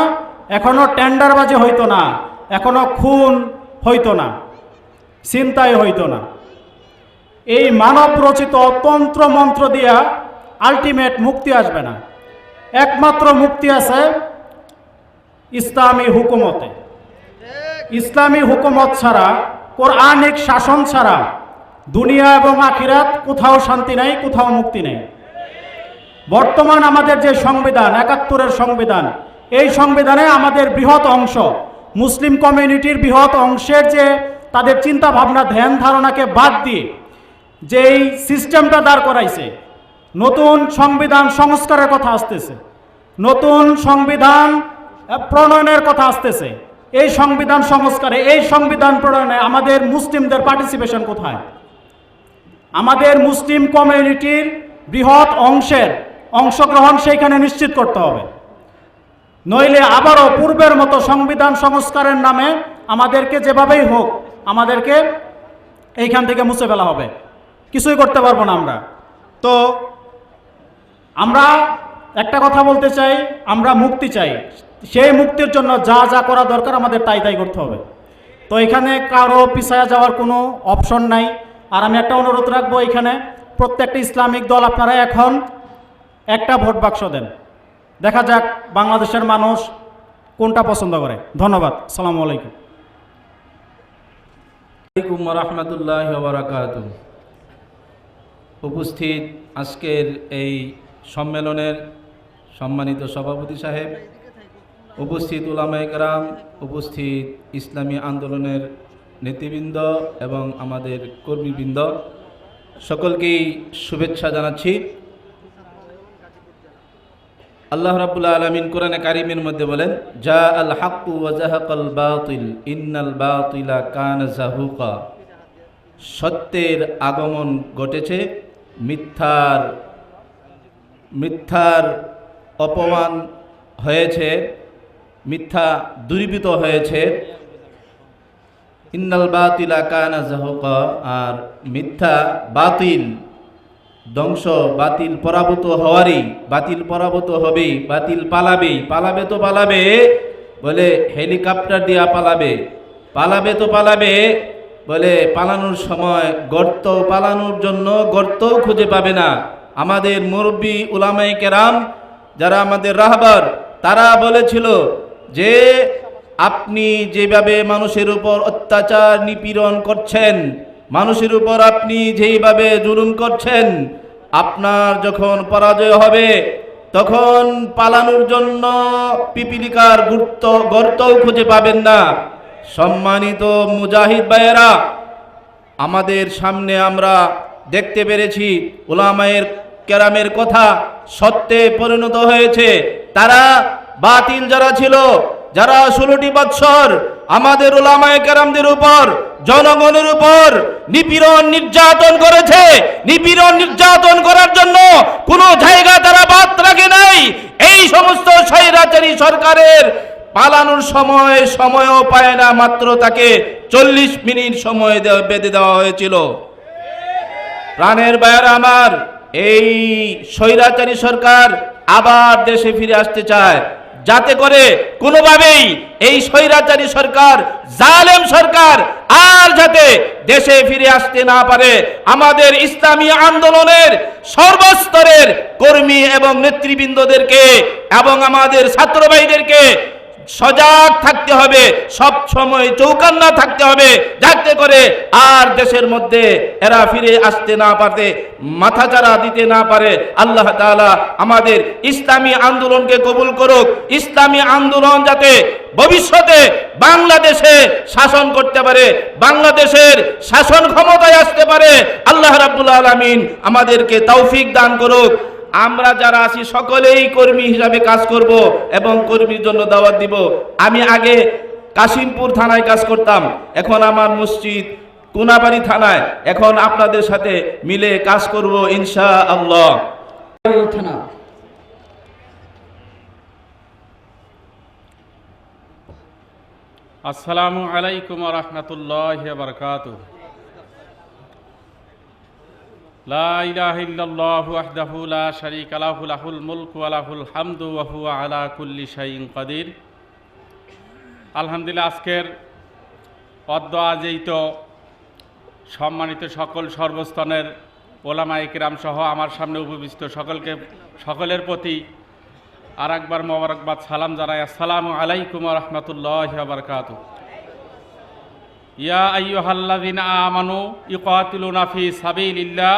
এখনো টেন্ডারবাজি হইতো না, এখনো খুন হইতো না, ছিনতাই হইতো না। এই মানব রচিত তন্ত্র মন্ত্র দিয়া আলটিমেট মুক্তি আসবে না। একমাত্র মুক্তি আছে ইসলামী হুকুমতে। ইসলামী হুকুমত ছাড়া, কোরআনিক শাসন ছাড়া দুনিয়া এবং আখিরাত কোথাও শান্তি নাই, কোথাও মুক্তি নেই। বর্তমান আমাদের যে সংবিধান, ৭১-এর সংবিধান, এই সংবিধানে আমাদের বৃহৎ অংশ, মুসলিম কমিউনিটির বৃহৎ অংশের যে তাদের চিন্তা ভাবনা, ধ্যান ধারণাকে বাদ দিয়ে যেই সিস্টেমটা দাঁড় করাইছে, নতুন সংবিধান সংস্কারের কথা আসতেছে, নতুন সংবিধান প্রণয়নের কথা আসতেছে। এই সংবিধান সংস্কারে, এই সংবিধান প্রণয়নে আমাদের মুসলিমদের পার্টিসিপেশন কোথায়? আমাদের মুসলিম কমিউনিটির বৃহৎ অংশের অংশগ্রহণ সেইখানে নিশ্চিত করতে হবে, নইলে আবারও পূর্বের মতো সংবিধান সংস্কারের নামে আমাদেরকে যেভাবেই হোক আমাদেরকে এইখান থেকে মুছে ফেলা হবে, কিছুই করতে পারবো না আমরা। তো আমরা একটা কথা বলতে চাই, আমরা মুক্তি চাই। সেই মুক্তির জন্য যা যা করা দরকার আমাদের তাই তাই করতে হবে। তো এখানে কারো পিছায়া যাওয়ার কোনো অপশন নাই। আর আমি একটা অনুরোধ রাখবো, এখানে প্রত্যেকটা ইসলামিক দল আপনারা এখন একটা ভোট বাক্স দেন, দেখা যাক বাংলাদেশের মানুষ কোনটা পছন্দ করে। ধন্যবাদ। আসসালামু আলাইকুম। ওয়া রাহমাতুল্লাহি ওয়া বারাকাতুহু। উপস্থিত আজকের এই সম্মেলনের সম্মানিত সভাপতি সাহেব, উপস্থিত উলামায়ে কেরাম, উপস্থিত ইসলামী আন্দোলনের নেতৃবৃন্দ এবং আমাদের কর্মীবৃন্দ, সকলকেই শুভেচ্ছা জানাচ্ছি। আল্লাহ রাব্বুল আলামিন কোরআনে কারিমের মধ্যে বলেন, জা আল হাক্কু ওয়া জাহাকাল বাতিল ইন্নাল বাতিলা কানা যাহুকা। সত্যের আগমন ঘটেছে, মিথ্যার অপমান হয়েছে, মিথ্যা দূরীভূত হয়েছে। ইন্নাল বাতিলা কানা যাহুকা, আর মিথ্যা বাতিল ধ্বংস, বাতিল পরাভূত হওয়ারই, বাতিল পরাভূত হবেই, বাতিল পালাবে তো পালাবে, বলে হেলিকপ্টার দিয়া পালাবে তো পালাবে, বলে পালানোর সময় পালানোর জন্য গর্তও খুঁজে পাবে না। আমাদের মুরব্বী উলামায়ে কেরাম যারা আমাদের রাহবার, তারা বলেছিল যে আপনি যেভাবে মানুষের উপর অত্যাচার নিপীড়ন করছেন, মানুষের উপর আপনি যেইভাবে জুলুম করছেন, আপনার যখন পরাজয় হবে তখন পালানোর জন্য পিপিলিকার গর্তও খুঁজে পাবেন না। সম্মানিত মুজাহিদ ভাইয়েরা, আমাদের সামনে আমরা দেখতে পেরেছি উলামায়ে কেরামের কথা সত্যে পরিণত হয়েছে। তারা বাতিল যারা ছিল, যারা 16টি বৎসর আমাদের উলামায়ে কেরামদের উপর, জনগণের উপর নিপীড়ন নির্যাতন করেছে, নিপীড়ন নির্যাতন করার জন্য কোনো জায়গা তারা বাদ রাখে নাই। এই সমস্ত স্বৈরাচারী সরকারের পালানোর সময়ও পায় না, মাত্র তাকে 40 মিনিট সময় বেঁধে দেওয়া হয়েছিল। প্রাণের ভাইয়েরা আমার, এই স্বৈরাচারী সরকার আবার দেশে ফিরে আসতে চায়, যাতে করে কোনোভাবেই এই স্বৈরাচারী সরকার, জালেম সরকার আর যাতে দেশে ফিরে আসতে না পারে। আমাদের ইসলামী আন্দোলনের সর্বস্তরের কর্মী এবং নেতৃবৃন্দদেরকে এবং আমাদের ছাত্র ভাইদেরকে সজাগ থাকতে হবে, সব সময় চৌকান্না থাকতে হবে, যাতে করে আর দেশের মধ্যে এরা ফিরে আসতে না পারে, মাথাচাড়া দিতে না পারে। আল্লাহ তাআলা আমাদের ইসলামী আন্দোলনকে কবুল করুক। ইসলামী আন্দোলন যাতে ভবিষ্যতে বাংলাদেশে শাসন করতে পারে, বাংলাদেশের শাসন ক্ষমতায় আসতে পারে, আল্লাহ রাব্বুল আলামিন আমাদেরকে তৌফিক দান করুক। আমরা যারা আছি সকলেই কর্মী হিসাবে কাজ করব এবং কর্মীর জন্য দাওয়াত দিব। আমি আগে কাশিমপুর থানায় কাজ করতাম, এখন আমার মসজিদ কোনাবাড়ি থানায়। এখন আপনাদের সাথে মিলে কাজ করব ইনশাআল্লাহ। থানা আসসালামু আলাইকুম ওয়া রাহমাতুল্লাহি ওয়া বারাকাতুহু। লা ইলাহা ইল্লাল্লাহু ওয়াহদাহু লা শারীকা লাহু লাহুল মুলকু ওয়া লাহুল হামদু ওয়া হুয়া আলা কুল্লি শাইইন কাদির। আলহামদুলিল্লাহ, আজকের আজই তো সম্মানিত সকল সর্বস্তরের ওলামায়ে কিরাম সহ আমার সামনে উপবিষ্ট সকলের প্রতি আর একবার মোবারকবাদ সালাম জানাই। আসসালামু আলাইকুম ওয়া রাহমাতুল্লাহি ওয়া বারাকাতুহু। ইয়া আইয়ুহাল্লাযীনা আমানু ইকাতিলুনা ফি সাবিলিল্লাহ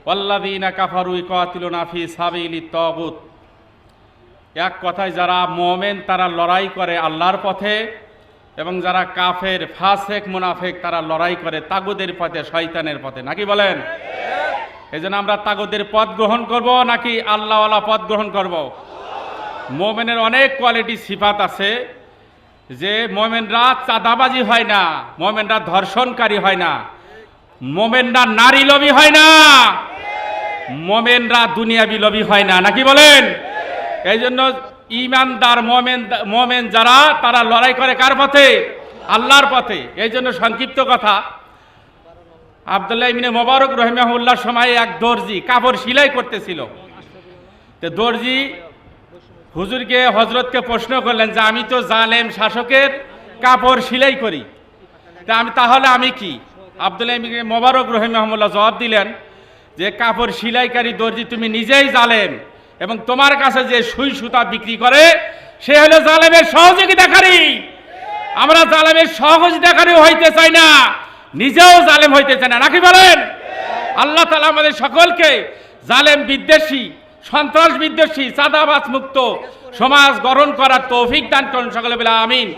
ওয়াল্লাযীনা কাফারু ইকাতিলুনা ফি সাবিলিত তাগুত। এক কথায় যারা মুমিন তারা লড়াই করে আল্লাহর পথে, এবং যারা কাফের, ফাসেক, মুনাফিক তারা লড়াই করে তাগুদের পথে, শয়তানের পথে। নাকি বলেন? এজন্য আমরা তাগুদের পথ গ্রহণ করব নাকি আল্লাহওয়ালা পথ গ্রহণ করব? মুমিনের অনেক কোয়ালিটি সিফাত আছে, যে মোমেনরা চাঁদাবাজি হয় না, মোমেনরা ধর্ষণকারী হয় না, মোমেনরা নারী লোভী হয় না, মোমেনরা দুনিয়াবি লোভী হয় না। নাকি বলেন? এই জন্য ইমানদার মোমেন যারা, তারা লড়াই করে কার পথে? আল্লাহর পথে। এই জন্য সংক্ষিপ্ত কথা, আব্দুল্লাহ ইবনে মুবারক রাহিমাহুল্লাহর সময় এক দর্জি কাপড় সেলাই করতেছিল। তো দর্জি হুজুরকে, হজরতকে প্রশ্ন করলেন যে আমি তো জালেম শাসকের কাপড় সেলাই করি, তাহলে আমি কি? আব্দুল্লাহ ইবনে মুবারক রাহিমাহুল্লাহ জবাব দিলেন যে কাপড় সেলাইকারী দর্জি তুমি নিজেই জালেম, এবং তোমার কাছে যে সুই সুতা বিক্রি করে সে হলো জালেমের সহযোগিতাকারী। আমরা জালেমের সহযোগিতাকারী হইতে চাই না, নিজেও জালেম হইতে চাই না। নাকি বলেন? আল্লাহ তাআলা আমাদের সকলকে জালেম বিদ্বেষী, সন্ত্রাস বিদ্বেষী, চাঁদাবাজ মুক্ত সমাজ গঠন করার তৌফিক দান করুন। সকলে বলে আমিন।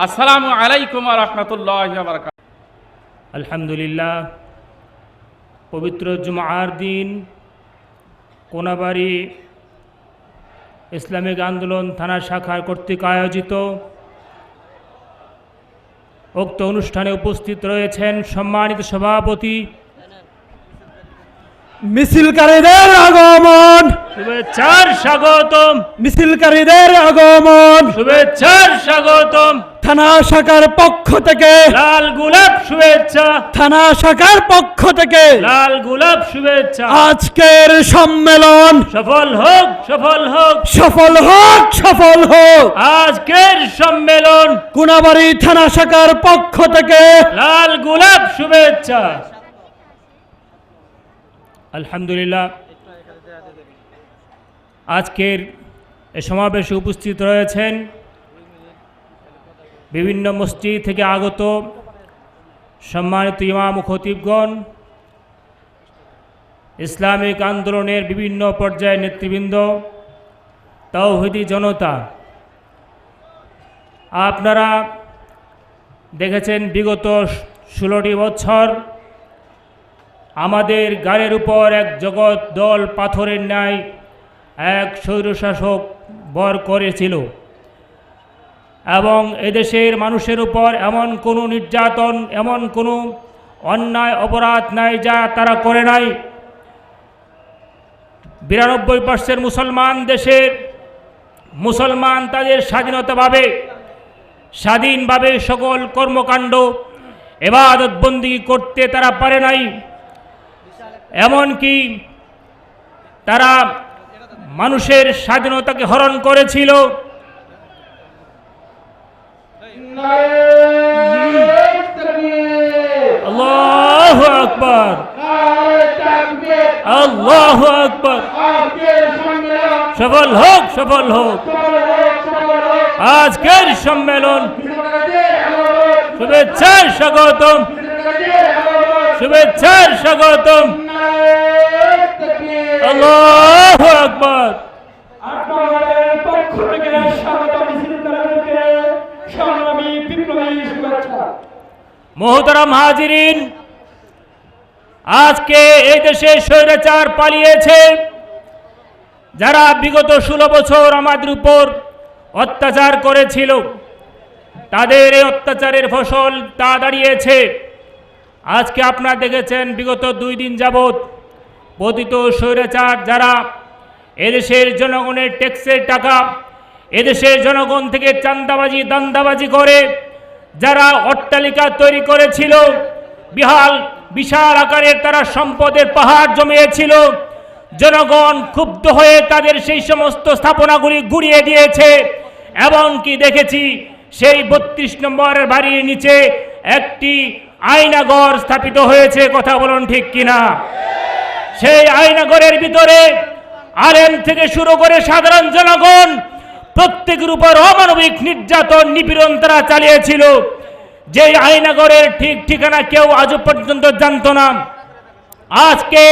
আসসালামু আলাইকুম ওয়া রাহমাতুল্লাহি ওয়া বারাকাতুহু। আলহামদুলিল্লাহ, পবিত্র জুমার দিন কোনাবাড়ি ইসলামিক আন্দোলন থানা শাখার কর্তৃক আয়োজিত উক্ত অনুষ্ঠানে উপস্থিত রয়েছেন সম্মানিত সভাপতি, মিছিলকারীদের আগমন, শুভেচ্ছার স্বাগতম, মিছিলকারীদের আগমন, শুভেচ্ছার স্বাগতম, থানা শাখার পক্ষ থেকে, লাল গোলাপ শুভেচ্ছা, থানা শাখার পক্ষ থেকে লাল গোলাপ শুভেচ্ছা। আজকের সম্মেলন সফল হোক, সফল হোক, সফল হোক, সফল হোক। আজকের সম্মেলন কোনাবাড়ি থানা শাখার পক্ষ থেকে লাল গোলাপ শুভেচ্ছা। আলহামদুলিল্লাহ, আজকের এই সমাবেশে উপস্থিত রয়েছেন বিভিন্ন মসজিদ থেকে আগত সম্মানিত ইমাম ও খতিবগণ, ইসলামিক আন্দোলনের বিভিন্ন পর্যায়ের নেতৃবৃন্দ, তাওহীদি জনতা। আপনারা দেখেছেন বিগত 16টি বছর আমাদের গাড়ির উপর এক জগৎ দল পাথরের ন্যায় এক স্বৈরশাসক বর করেছিল এবং এদেশের মানুষের উপর এমন কোনো নির্যাতন, এমন কোনো অন্যায় অপরাধ নাই যা তারা করে নাই। 92% মুসলমান দেশের মুসলমান তাদের স্বাধীনভাবে সকল কর্মকাণ্ড ইবাদত বন্দেগী করতে তারা পারে নাই। এমনকি তারা মানুষের স্বাধীনতাকে হরণ করেছিল। আল্লাহু আকবার, আল্লাহু আকবার। সফল হোক, সফল হোক আজকের সম্মেলন। শুভেচ্ছার স্বাগতম, শুভেচ্ছার স্বাগতম। আল্লাহু আকবার। আপনাদের পক্ষ থেকে স্বাগত মিছিলকারীদেরকে সংগ্রামী বিপ্লবী শুভেচ্ছা। মোহতারাম হাজিরিন, আজকে এই দেশে স্বৈরাচার পালিয়েছে। যারা বিগত 16 বছর আমাদের উপর অত্যাচার করেছিল, তাদের এই অত্যাচারের ফসল তা দাঁড়িয়েছে। আজকে আপনারা দেখেছেন বিগত 2 দিন যাবৎ পতিত স্বৈরাচার যারা এদেশের জনগণের ট্যাক্সের টাকা, এদেশের জনগণ থেকে চাঁদাবাজি দান্দাবাজি করে যারা অট্টালিকা তৈরি করেছিল, বিশাল আকারের তারা সম্পদের পাহাড় জমিয়েছিল, জনগণ ক্ষুব্ধ হয়ে তাদের সেই সমস্ত স্থাপনাগুলি গুড়িয়ে দিয়েছে। এবং কি দেখেছি সেই 32 নম্বরের বাড়ির নিচে একটি আয়নাঘর স্থাপিত হয়েছে। কথা বলুন ঠিক কিনা? সেই আয়নাঘরের ভিতরে আলেম থেকে শুরু করে সাধারণ জনগণ প্রত্যেকের উপর অমানবিক নির্যাতন নিপীড়ন তারা চালিয়েছিল। যে আয়নাঘরের ঠিক ঠিকানা কেউ আজও পর্যন্ত জানত না। আজকে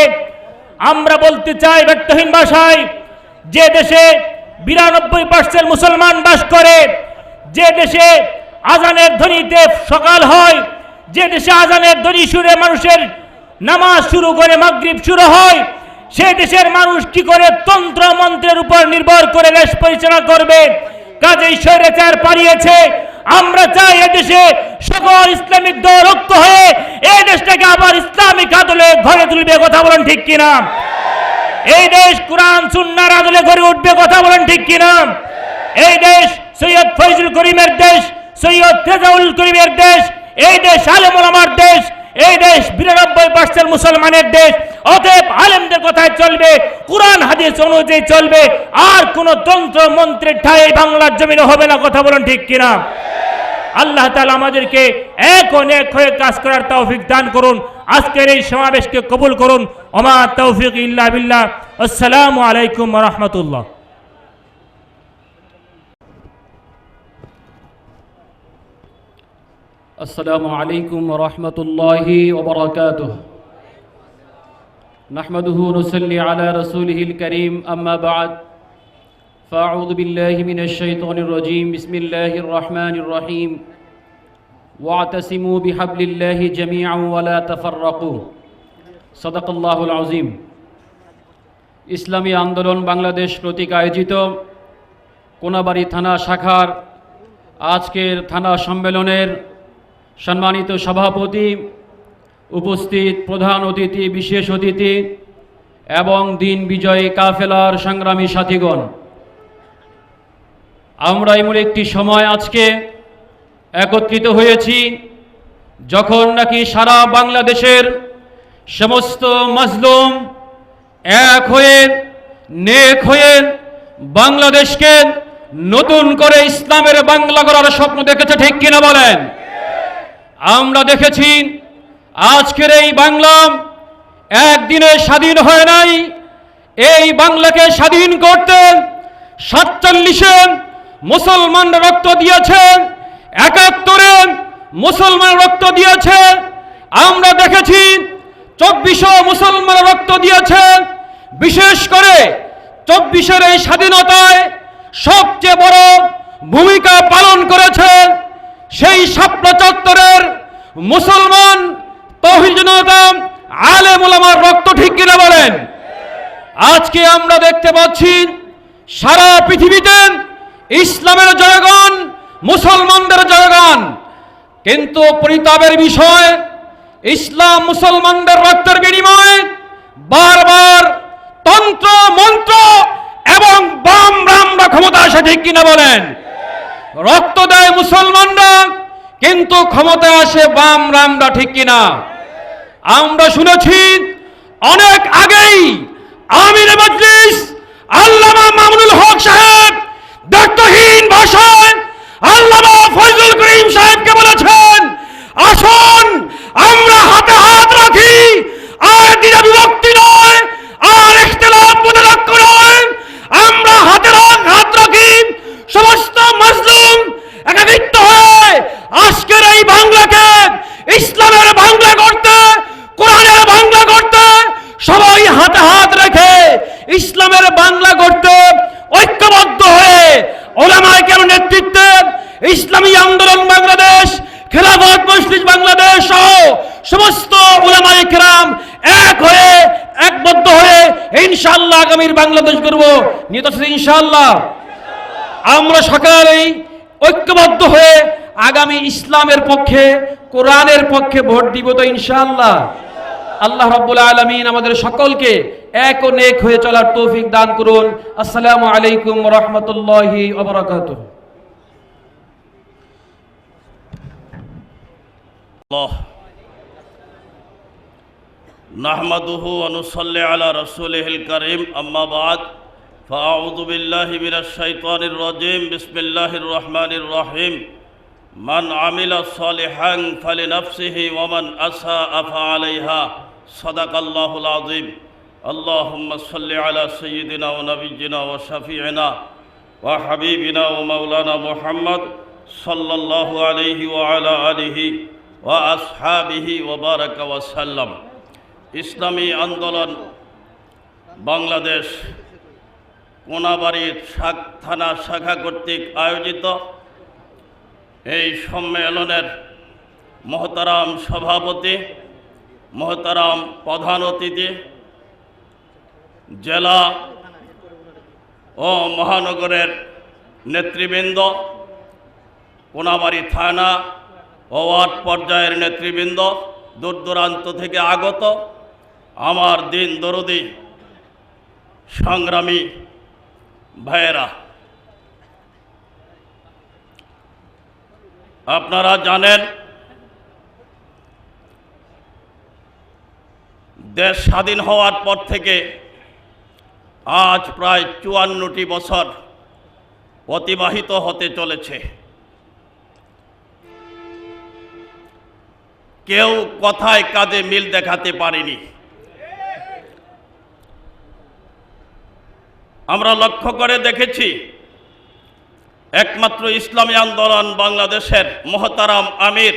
আমরা বলতে চাই ব্যর্থহীন ভাষায়, যে দেশে 92% মুসলমান বাস করে, যে দেশে আজানের ধ্বনিতে সকাল হয়, যে দেশে আজানের ধ্বনি সুরে মানুষের নামাজ শুরু করে মাগরিব শুরু হয়, সে দেশের মানুষ কি করে তন্ত্র মন্ত্রের উপর নির্ভর করে দেশ পরিচালনা করবে? কাজেই স্বৈরাচার পালিয়েছে। আমরা চাই এদেশে সকল ইসলামিক দল ঐক্য হয়ে এই দেশটাকে আবার ইসলামিক আদলে ঘরে তুলবে। কথা বলেন ঠিক কিনা? এই দেশ কোরআন সুন্নাহর আদলে গড়ে উঠবে। কথা বলেন ঠিক কিনা? এই দেশ সৈয়দ ফয়জুল করিমের দেশ, সৈয়দ রেজাউল করিমের দেশ, এই দেশ আলেম ওলামার দেশ, এই দেশ 92% মুসলমানের দেশ। অতএব আলেমদের কথায় চলবে, কোরআন হাদিস অনুযায়ী চলবে, আর কোন তন্ত্র মন্ত্রের ঠাঁই বাংলার জমিনে হবে না। কথা বলেন ঠিক কিনা? আল্লাহ তাআলা আমাদেরকে এক হয়ে কাজ করার তৌফিক দান করুন। আজকের এই সমাবেশকে কবুল করুন। ওমা তৌফিক ইল্লা বিল্লাহ। আসসালামু আলাইকুম ওয়া রাহমাতুল্লাহ। আসসালামু আলাইকুম ওয়া রাহমাতুল্লাহি ওয়া বারাকাতুহু। نحمده ونصلي على رسوله الكريم أما بعد فأعوذ بالله من الشيطان الرجيم بسم الله الرحمن الرحيم واعتصموا بحبل الله جميعا ولا تفرقوا صدق الله العظيم ইসলামী আন্দোলন বাংলাদেশ কর্তৃক আয়োজিত কোনাবাড়ী থানা শাখার আজকের থানা সম্মেলনের সম্মানিত সভাপতি, উপস্থিত প্রধান অতিথি, বিশেষ অতিথি এবং দিন বিজয়ী কাফেলার সংগ্রামী সাথীগণ, আমরা এমন একটি সময় আজকে একত্রিত হয়েছি যখন নাকি সারা বাংলাদেশের সমস্ত মাজলুম এক হয়ে নেক হয়ে বাংলাদেশকে নতুন করে ইসলামের বাংলা গড়ার স্বপ্ন দেখেছে, ঠিক কিনা বলেন? আমরা দেখেছি আজকের এই বাংলা একদিনে স্বাধীন হয় নাই। এই বাংলাকে স্বাধীন করতে 47-এ মুসলমানরা রক্ত দিয়েছে, 71-এ মুসলমান রক্ত দিয়েছে। আমরা দেখেছি 2400 মুসলমান রক্ত দিয়েছে। বিশেষ করে 24-এর এই স্বাধীনতায় সবচেয়ে বড় ভূমিকা পালন করেছে সেই শাপলা চত্বরের মুসলমান তৌহিদ জনতা আলেম ওলামার রক্ত, ঠিক কিনা বলেন? আজকে আমরা দেখতে পাচ্ছি সারা পৃথিবীতে ইসলামের জয়গান, মুসলমানদের জয়গান, কিন্তু পরিতাপের বিষয় ইসলাম মুসলমানদের রক্তের বিনিময়ে বারবার তন্ত্র মন্ত্র এবং বাম রামরা ক্ষমতা আসে, ঠিক কিনা বলেন? রক্ত দেয় মুসলমানরা কিন্তু ক্ষমতায় আসে বাম রামরা, ঠিক কিনা? আমরা শুনেছি অনেক আগেই আমির মজলিস আল্লামা মামুনুল হক সাহেব দায়িত্বহীন ভাষায় আল্লামা ফয়জুল করিম সাহেবকে বলেছেন, আসুন আমরা হাতে হাত রাখি, আর দ্বিধা বিভক্তি নয়, আর ইখতিলাফ মতলক্ষ নয়, আমরা হাতে হাত রাখি, সমস্ত মাজলুম একত্রিত হয়ে আজকের এই বাংলাকে ইসলামের বাংলা করতে, কোরআনের বাংলা করতে, সবাই হাতে হাত রেখে ইসলামের বাংলা করতে ঐক্যবদ্ধ হয়ে ওলামায়ে কেরামের নেতৃত্বে ইসলামী আন্দোলন বাংলাদেশ, খেলাফত মজলিস বাংলাদেশ সহ সমস্ত ওলামায়ে কেরাম এক হয়ে একবদ্ধ হয়ে ইনশাআল্লাহ আগামীর বাংলাদেশ গড়ব। নিয়ত আছে ইনশাআল্লাহ। আমরা সকালেই ঐক্যবদ্ধ হয়ে আগামী ইসলামের পক্ষে, কোরআনের পক্ষে ভোট দিব তো ইনশাআল্লাহ। আল্লাহ রাব্বুল আলামিন আমাদের সকলকে এক ও নেক হয়ে চলার তৌফিক দান করুন। আসসালামু আলাইকুম ওয়া রাহমাতুল্লাহি ওয়া বারাকাতুহু। নাহমাদুহু ওয়া নুসাল্লি আলা রাসূলিহিল কারীম, আম্মা বা'দ, ফাআউযু বিল্লাহি মিনাশ শাইতানির রাজীম, বিসমিল্লাহির রহমানির রহিম। মান আমিলা সালিহান ফালিনাফসিহি ওয়া মান আসাআ ফাআলাইহা, সাদাকাল্লাহুল আযীম। আল্লাহুম্মা সাল্লি আলা সাইয়্যিদিনা ওয়া নাবিয়্যিনা ওয়া শাফিঈনা ওয়া হাবিবিনা ওয়া মাওলানা মুহাম্মদ সাল্লাল্লাহু আলাইহি ওয়া আলা আলিহি ওয়া আসহাবিহি ওয়া বারাকা ওয়া সাল্লাম। ইসলামী আন্দোলন বাংলাদেশ কোনাবাড়ী থানা শাখা কর্তৃক আয়োজিত এই সম্মেলনের মহতারাম সভাপতি, মহতারাম প্রধান অতিথি, জেলা ও মহানগরের নেতৃবৃন্দ, কোনাবাড়ী থানা ও ওয়ার্ড পর্যায়ের নেতৃবৃন্দ, দূর দূরান্ত থেকে আগত আমার দিন দরদি সংগ্রামী ভাইয়েরা, আপনারা জানেন দেশ স্বাধীন হওয়ার পর থেকে আজ প্রায় 54টি বছর অতিবাহিত হতে চলেছে। কেউ কথায় কাজে মিল দেখাতে পারেনি। আমরা লক্ষ্য করে দেখেছি একমাত্র ইসলামী আন্দোলন বাংলাদেশের মহতারাম আমির,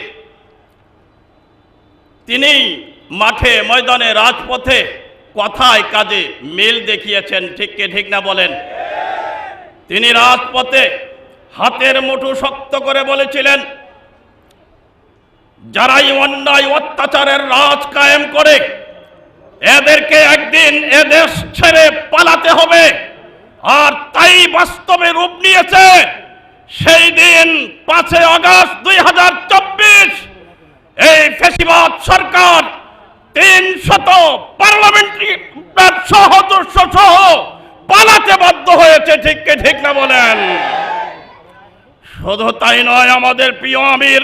তিনি মাঠে ময়দানে রাজপথে কথায় কাজে মিল দেখিয়েছেন, ঠিক কি ঠিক না বলেন? তিনি রাজপথে হাতের মুঠো শক্ত করে বলেছিলেন, যারাই অন্যায় অত্যাচারের রাজ কায়েম করে এদেরকে একদিন এদেশ ছেড়ে পালাতে হবে। আর তাই বাস্তবে রূপ নিয়েছে সেই দিন 5 আগস্ট 2024। এই ফ্যাসিবাদ সরকার 300 পার্লামেন্টারি সদস্য সহ পালাতে বাধ্য হয়েছে, ঠিক কি ঠিক না বলেন? শুধু তাই নয়, আমাদের প্রিয় আমির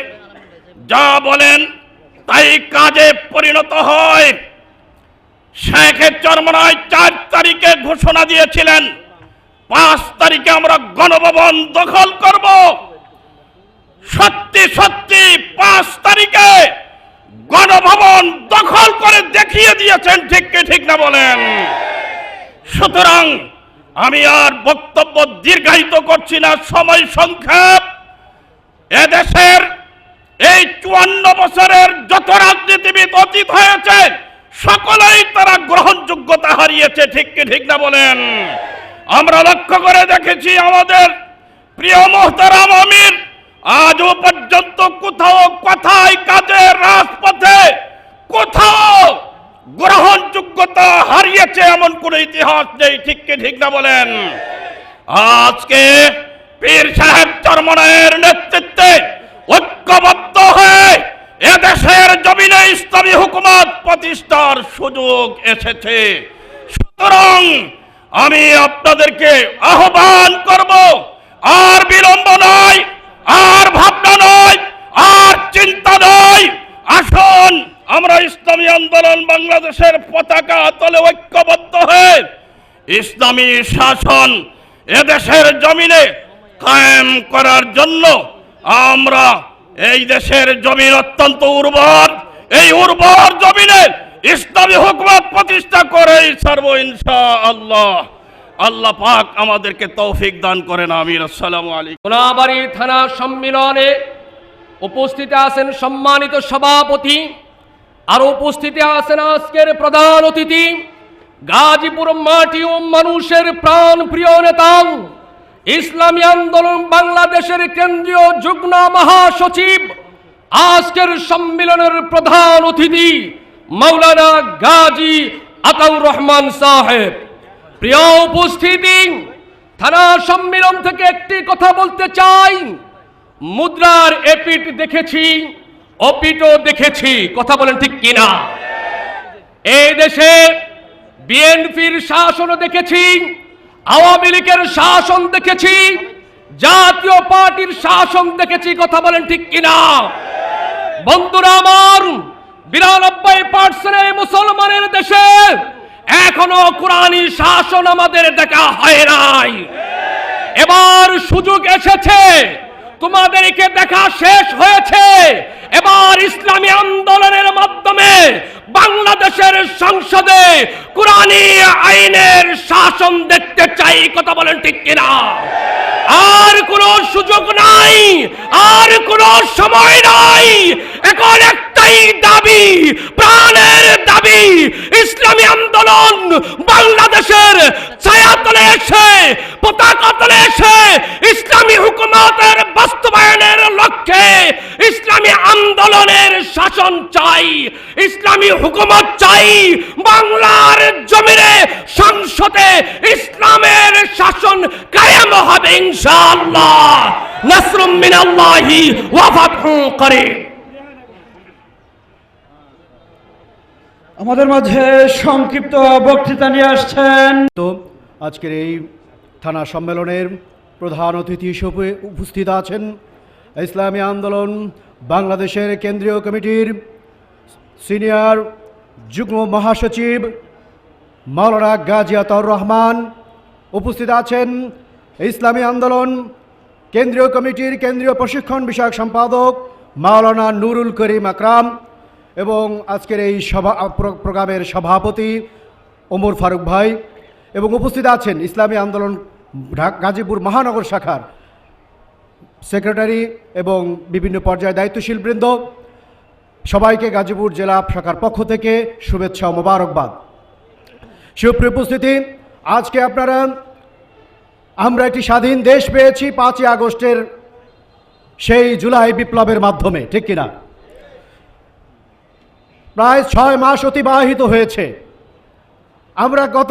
যা বলেন তাই কাজে পরিণত হয়। শেখের চরমনায় 4 তারিখে ঘোষণা দিয়েছিলেন 5 তারিখে আমরা গণভবন দখল করব। সত্যি সত্যি 5 তারিখে গণভবন দখল করে দেখিয়ে দিয়েছেন, ঠিক কি ঠিক না বলেন? সুতরাং আমি আর বক্তব্য দীর্ঘায়িত করছি না, সময় সংক্ষেপ। এদেশের এই 54 বছরের যত রাজনীতিবিদ অতীত হয়েছে সকলেই তারা গ্রহণযোগ্যতা হারিয়েছে, ঠিক কি ঠিক না বলেন? আমরা লক্ষ্য করে দেখেছি আমাদের প্রিয় মোহতারাম আমির আজও পর্যন্ত কোথাও কথায় কাজে রাজপথে কোথাও গ্রহণযোগ্যতা হারিয়েছে এমন কোন ইতিহাস নেই, ঠিক কি ঠিক না বলেন? আজকে পীর সাহেব চরমনায়ের নেতৃত্বে ঐক্যবদ্ধ হয়ে এদেশের জমিনে ইসলামী হুকুমত প্রতিষ্ঠার সুযোগ এসেছে। সুতরাং আমি আপনাদেরকে আহ্বান করব, আর বিলম্ব নয়, আর ভাবনা নয়, আর চিন্তা নয়, আসুন আমরা ইসলামী আন্দোলন বাংলাদেশের পতাকা তলে ঐক্যবদ্ধ হয়ে ইসলামী শাসন এদেশের জমিনে কায়েম করার জন্য আমরা এই দেশের জমিন অত্যন্ত উর্বর, এই উর্বর জমিনে ইসলামী হুকুমত প্রতিষ্ঠা করেই ছাড়বো ইনশাআল্লাহ। আল্লাহ পাক আমাদেরকে তৌফিক দান করেন, আমিন। আসসালামু আলাইকুম। কোনাবাড়ি থানা সম্মেলনে উপস্থিত আছেন সম্মানিত সভাপতি, আর উপস্থিত আছেন আজকের প্রধান অতিথি গাজীপুর মাটি ও মানুষের প্রাণ প্রিয় নেতা, ইসলামী আন্দোলন বাংলাদেশের কেন্দ্রীয় যুগ্ম মহাসচিব, আজকের সম্মেলনের প্রধান অতিথি মাওলানা গাজী আতাউর রহমান সাহেব। প্রিয় উপস্থিতি, থানা সম্মেলন থেকে একটি কথা বলতে চাই। মুদ্রার এপিট দেখেছি, অপিটও দেখেছি, কথা বলেন ঠিক কিনা? এই দেশে বিএনপির শাসনও দেখেছি, আওয়ামী লীগের শাসন দেখেছি, জাতীয় পার্টির শাসন দেখেছি, কথা বলেন ঠিক কিনা? বন্ধুরা আমার, 92% মুসলমানের দেশে এখনো কোরআনী শাসন আমাদের দেখা হয় নাই। এবার সুযোগ এসেছে, তোমাদেরকে দেখা শেষ হয়েছে। এবার ইসলামী আন্দোলনের মাধ্যমে বাংলাদেশের সংসদে কোরআনী আইনের শাসন দেখতে চাই, কথা বলেন ঠিক কিনা? আর কোনো সুযোগ নাই, আর কোনো সময় নাই। এখন একটাই দাবি, প্রাণের দাবি, ইসলামী আন্দোলন বাংলাদেশের ছায়াতলে এসে, পতাকা তলে এসে ইসলামী হুকুমতের বাস্তবায়নের লক্ষ্যে ইসলামী আন্দোলনের শাসন চাই, ইসলামী হুকুমত চাই। বাংলার জমিনে সংসদে ইসলামের শাসন কায়েম হবে ইনশাআল্লাহ। নাসরুম মিনাল্লাহি ওয়া ফাতহুন করিম। আমাদের মাঝে সংক্ষিপ্ত বক্তৃতা নিয়ে আসছেন। তো আজকের এই থানা সম্মেলনের প্রধান অতিথি হিসেবে উপস্থিত আছেন ইসলামী আন্দোলন বাংলাদেশের কেন্দ্রীয় কমিটির সিনিয়র যুগ্ম মহাসচিব মাওলানা গাজী আতাউর রহমান। উপস্থিত আছেন ইসলামী আন্দোলন কেন্দ্রীয় কমিটির কেন্দ্রীয় প্রশিক্ষণ বিষয়ক সম্পাদক মাওলানা নুরুল করিম আকরাম এবং আজকের এই প্রোগ্রামের সভাপতি ওমর ফারুক ভাই। এবং উপস্থিত আছেন ইসলামী আন্দোলন গাজীপুর মহানগর শাখার সেক্রেটারি এবং বিভিন্ন পর্যায়ে দায়িত্বশীল বৃন্দ। সবাইকে গাজীপুর জেলা শাখার পক্ষ থেকে শুভেচ্ছা ও মোবারকবাদ। সুপ্রিয় উপস্থিতি, আজকে আমরা একটি স্বাধীন দেশ পেয়েছি 5ই আগস্টের সেই জুলাই বিপ্লবের মাধ্যমে, ঠিক কিনা? প্রায় 6 মাস অতিবাহিত হয়েছে। আমরা গত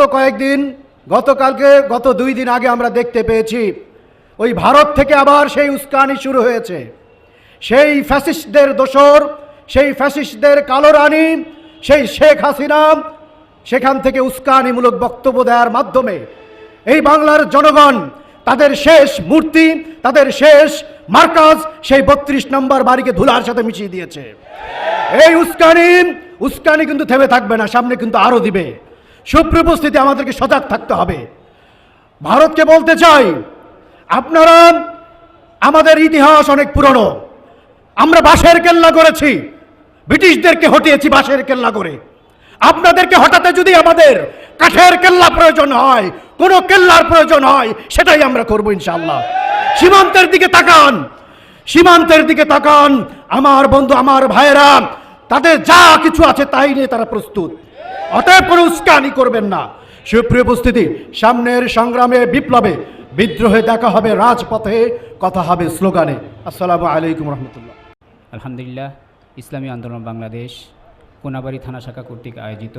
2 দিন আগে আমরা দেখতে পেয়েছি ওই ভারত থেকে আবার সেই উস্কানি শুরু হয়েছে। সেই ফ্যাসিস্টদের দোসর, সেই ফ্যাসিস্টদের কালো রানী, সেই শেখ হাসিনা সেখান থেকে উস্কানিমূলক বক্তব্য দেওয়ার মাধ্যমে এই বাংলার জনগণ তাদের শেষ মূর্তি, তাদের শেষ মার্কাজ সেই 32 নম্বর বাড়িকে ধুলার সাথে মিশিয়ে দিয়েছে। এই উস্কানি কিন্তু থেমে থাকবে না, সামনে কিন্তু আরো দিবে। সুপ্রিয় উপস্থিতি, আমাদেরকে সজাগ থাকতে হবে। ভারতকে বলতে চাই, আপনারা, আমাদের ইতিহাস অনেক পুরনো। আমরা বাঁশের কেল্লা করেছি, ব্রিটিশদেরকে হটিয়েছি বাঁশের কেল্লা করে। আপনাদেরকে হঠাতে যদি আমাদের কাঠের কেল্লা প্রয়োজন হয়, কোনো কেল্লার প্রয়োজন হয়, সেটাই আমরা করব ইনশাআল্লাহ। সীমান্তের দিকে তাকান আমার বন্ধু, আমার ভাইয়েরা, তাদের যা কিছু আছে তাই নিয়ে তারা প্রস্তুত। অতএব কোনো উস্কানি করবেন না। সুপ্রিয় উপস্থিতি, সামনের সংগ্রামে, বিপ্লবে, বিদ্রোহে দেখা হবে রাজপথে, কথা হবে স্লোগানে। আসসালামু আলাইকুম রহমতুল্লাহ। আলহামদুলিল্লাহ, ইসলামী আন্দোলন বাংলাদেশ কোনাবাড়ি থানা শাখা কর্তৃক আয়োজিত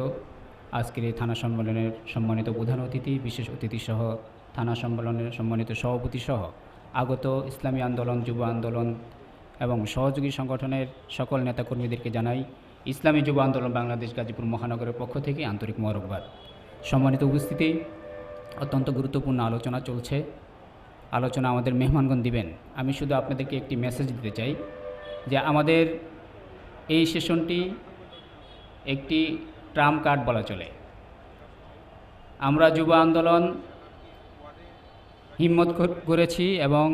আজকের এই থানা সম্মেলনের সম্মানিত প্রধান অতিথি, বিশেষ অতিথি সহ থানা সম্মেলনের সম্মানিত সভাপতি সহ আগত ইসলামী আন্দোলন, যুব আন্দোলন এবং সহযোগী সংগঠনের সকল নেতাকর্মীদেরকে জানাই ইসলামী যুব আন্দোলন বাংলাদেশ গাজীপুর মহানগরের পক্ষ থেকে আন্তরিক মোবারকবাদ। সম্মানিত উপস্থিতি, অত্যন্ত গুরুত্বপূর্ণ আলোচনা চলছে। আলোচনা আমাদের মেহমানগণ দিবেন। আমি শুধু আপনাদেরকে একটি মেসেজ দিতে চাই যে আমাদের এই সেশনটি একটি ট্রাম্প কার্ড বলা চলে। আমরা যুব আন্দোলন হিম্মত করেছি এবং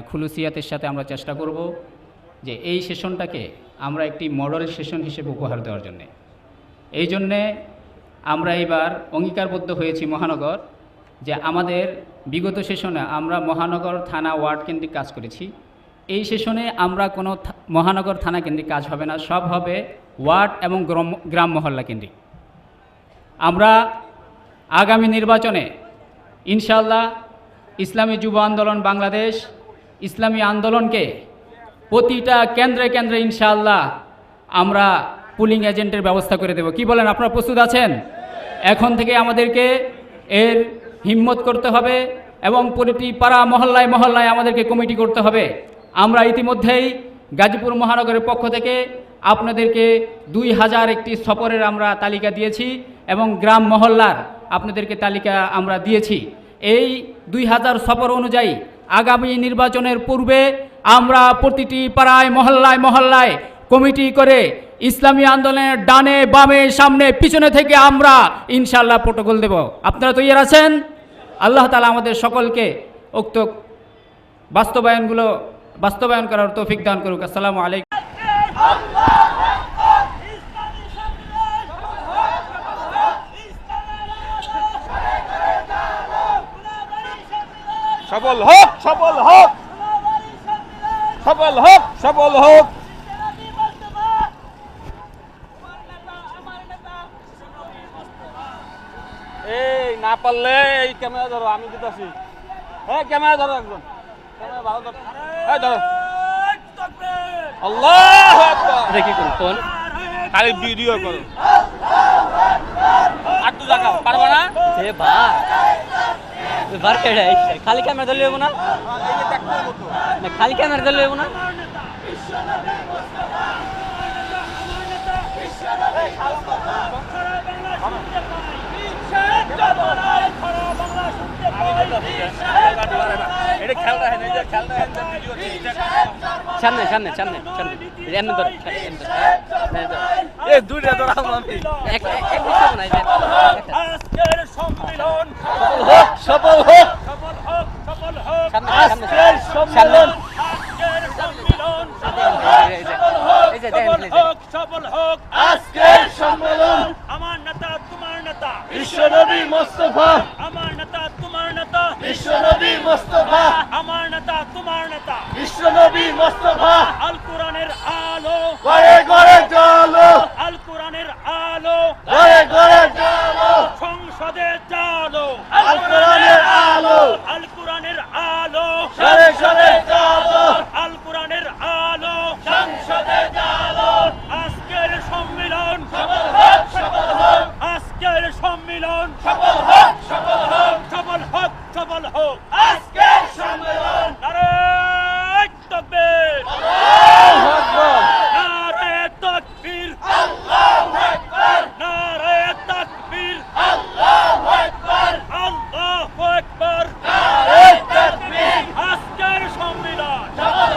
খুলুসিয়াতের সাথে আমরা চেষ্টা করব যে এই সেশনটাকে আমরা একটি মডেল সেশন হিসেবে উপহার দেওয়ার জন্যে। এই জন্যে আমরা এবার অঙ্গীকারবদ্ধ হয়েছি মহানগর, যে আমাদের বিগত সেশনে আমরা মহানগর থানা ওয়ার্ড কেন্দ্রিক কাজ করেছি। এই সেশনে আমরা কোনো মহানগর থানা কেন্দ্রিক কাজ হবে না, সব হবে ওয়ার্ড এবং গ্রাম মহল্লা কেন্দ্রিক। আমরা আগামী নির্বাচনে ইনশাআল্লাহ ইসলামী যুব আন্দোলন বাংলাদেশ ইসলামী আন্দোলনকে প্রতিটা কেন্দ্রে কেন্দ্রে ইনশাআল্লাহ আমরা পুলিং এজেন্টের ব্যবস্থা করে দেব। কি বলেন, আপনারা প্রস্তুত আছেন? এখন থেকে আমাদেরকে এর হিম্মত করতে হবে এবং প্রতিটি পাড়া মহল্লায় মহল্লায় আমাদেরকে কমিটি করতে হবে। আমরা ইতিমধ্যেই গাজীপুর মহানগরের পক্ষ থেকে আপনাদেরকে 2000 একটি সফরের আমরা তালিকা দিয়েছি এবং গ্রাম মহল্লার আপনাদেরকে তালিকা আমরা দিয়েছি। এই 2000 সফর অনুযায়ী আগামী নির্বাচনের পূর্বে আমরা প্রতিটি পাড়ায় মহল্লায় মহল্লায় কমিটি করে ইসলামী আন্দোলনের ডানে বামে সামনে পিছনে থেকে আমরা ইনশাআল্লাহ প্রোটোকল দেব। আপনারা তৈরি আছেন? আল্লাহ তাআলা আমাদের সকলকে উক্ত বাস্তবায়ন করার তৌফিক দান করুক। আসসালামু আলাইকুম। সফল হোক, সফল হোক, সফল হোক, সফল হোক। এই না পারলে এই ক্যামেরা ধরো, আমি দিতেছি। হ্যাঁ, ক্যামেরা ধরো, একজন ক্যামেরা ভালো ধরো। এই ধরো। আল্লাহু আকবার। দেখি কোন খালি ভিডিও করো। আর তো জায়গা পারবা না? এ ভাই বার কেড়ে আইছে, খালি ক্যামেরা ধরে লইব না? না খালি ক্যামেরা ধরে লইব না? সামনে সামনে সামনে সামনে এমনি ধর, এই দুইটা ধর আমি এক এক বুঝতে না। আজকের সম্মেলন সফল হোক, সফল হোক, সফল হোক। আজকের সম্মেলন, আজকের সম্মেলন সফল হোক। আজকের সম্মেলন আমার নেতা তোমার নেতা বিশ্বনবী মুস্তাফা, আমার নেতা তোমার নেতা বিশ্বনবী মুস্তাফা, আমার নেতা তোমার নেতা বিশ্বনবী মুস্তাফা। আল কোরআনের আলো ঘরে ঘরে জ্বালো, আল কোরআনের আলো ঘরে ঘরে জ্বালো। আজকের সম্মেলন নারায়ে তাকবীর আল্লাহু আকবার নারায়ে তাকবীর আল্লাহু আকবার নারায়ে তাকবীর আল্লাহু আকবার আল্লাহু আকবার নারায়ে তাকবীর আজকের সম্মেলন সফল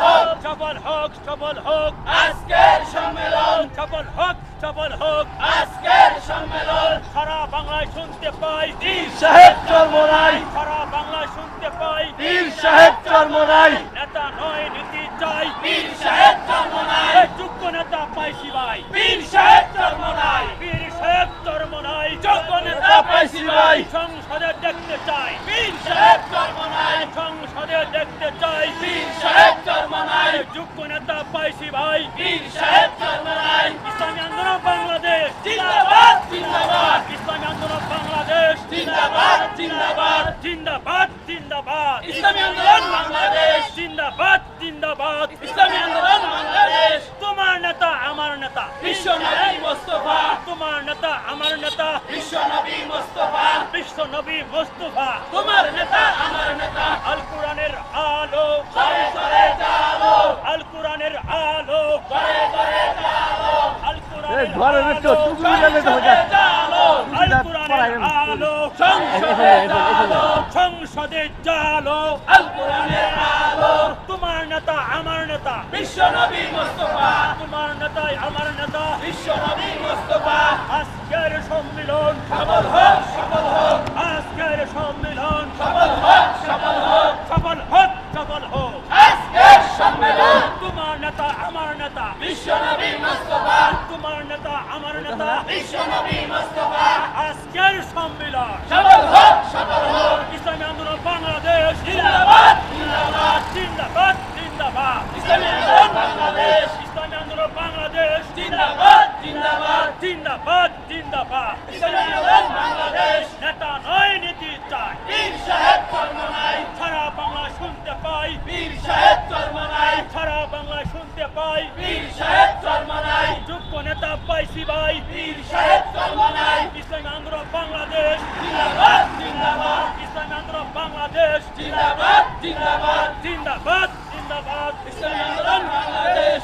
হোক সফল হোক সফল হোক আজকের সম্মেলন সফল হোক সফল হোক আজকের সম্মেলন সারা বাংলায় শুনতে পাই পীর সাহেব চরমোনাই সারা বাংলায় শুনতে পাই পীর সাহেব চরমোনাই নেতা নয় নীতি চাই পীর সাহেব চরমোনাই যোগ্য নেতা পাইছি ভাই পীর সাহেব চরমোনাই পীর সাহেব চরমোনাই যোগ্য নেতা পাইছি ভাই সংসদে দেখতে চাই পীর সাহেব চরমোনাই সংসদে দেখতে চাই পীর সাহেব চরমোনাই যোগ্য নেতা পাইছি ভাই পীর সাহেব চরমোনাই ইসলামী আন্দোলন বাংলাদেশ জিন্দাবাদ জিন্দাবাদ ইসলামী আন্দোলন বাংলাদেশ জিন্দাবাদ জিন্দাবাদ জিন্দাবাদ জিন্দাবাদ ইসলামী আন্দোলন বাংলাদেশ জিন্দাবাদ জিন্দাবাদ ইসলামী আন্দোলন বাংলাদেশ তোমার নেতা আমার নেতা বিশ্বনবী মুস্তাফা তোমার নেতা আমার নেতা বিশ্বনবী মুস্তাফা বিশ্বনবী মুস্তাফা তোমার নেতা আমার নেতা আল কোরআনের আলো ঘরে ঘরে জালো আল কোরআনের আলো ঘরে ঘরে জালো আল কোরআনের ঘরে একটু টুকরো যাবে তো জালো আল কোরআনের আলো সংসদে জালো সংসদে জালো আল কোরআনের আলো তোমার নেতা আমার নেতা বিশ্বনবী মুস্তাফা তোমার নেতা আমার নেতা বিশ্বনবী মুস্তাফা আজকের সম্মেলন সফল হোক সফল হোক আজকের সম্মেলন সফল হোক সফল হোক সফল হোক সফল হোক আজকের সম্মেলন তোমার নেতা আমার নেতা বিশ্বনবী মুস্তাফা তোমার নেতা আমার নেতা বিশ্বনবী মুস্তাফা আজকের সম্মেলন সফল হোক সফল হোক ইসলামী আন্দোলন বাংলাদেশ জিন্দাবাদ জিন্দাবাদ জিন্দাবাদ জিন্দাবাদ ইসলামী আন্দোলন বাংলাদেশ ইসলামী আন্দোলন বাংলাদেশ জিন্দাবাদ জিন্দাবাদ জিন্দাবাদ জিন্দাবাদ ইসলামী আন্দোলন বাংলাদেশ নেতা নয় নীতি চাই পীর সাহেব চরমোনাই সারা বাংলা শুনতে পাই পীর সাহেব চরমোনাই সারা বাংলা শুনতে পাই পীর সাহেব চরমোনাই যোগ্য নেতা পাইছি ভাই পীর সাহেব চরমোনাই ইসলামী আন্দোলন বাংলাদেশ জিন্দাবাদ জিন্দাবাদ ইসলামী আন্দোলন বাংলাদেশ জিন্দাবাদ জিন্দাবাদ জিন্দাবাদ জিন্দাবাদ ইসলামী আন্দোলন বাংলাদেশ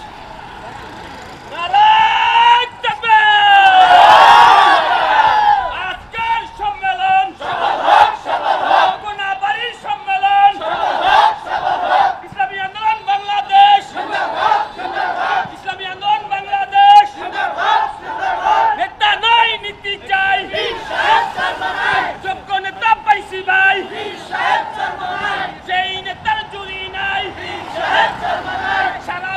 নারায়ে তাকবীর আজকের সম্মেলন সফল হোক সফল হোক কোনাবাড়ির সম্মেলন সফল হোক সফল হোক ইসলামী আন্দোলন বাংলাদেশ জিন্দাবাদ জিন্দাবাদ ইসলামী আন্দোলন বাংলাদেশ জিন্দাবাদ জিন্দাবাদ নেতা নাই নীতি চাই পীর সাহেব চরমোনাই যোগ্য নেতা পাইছি ভাই পীর সাহেব চরমোনাই যেই নেতার জুড়ি নাই পীর সাহেব চরমোনাই সারা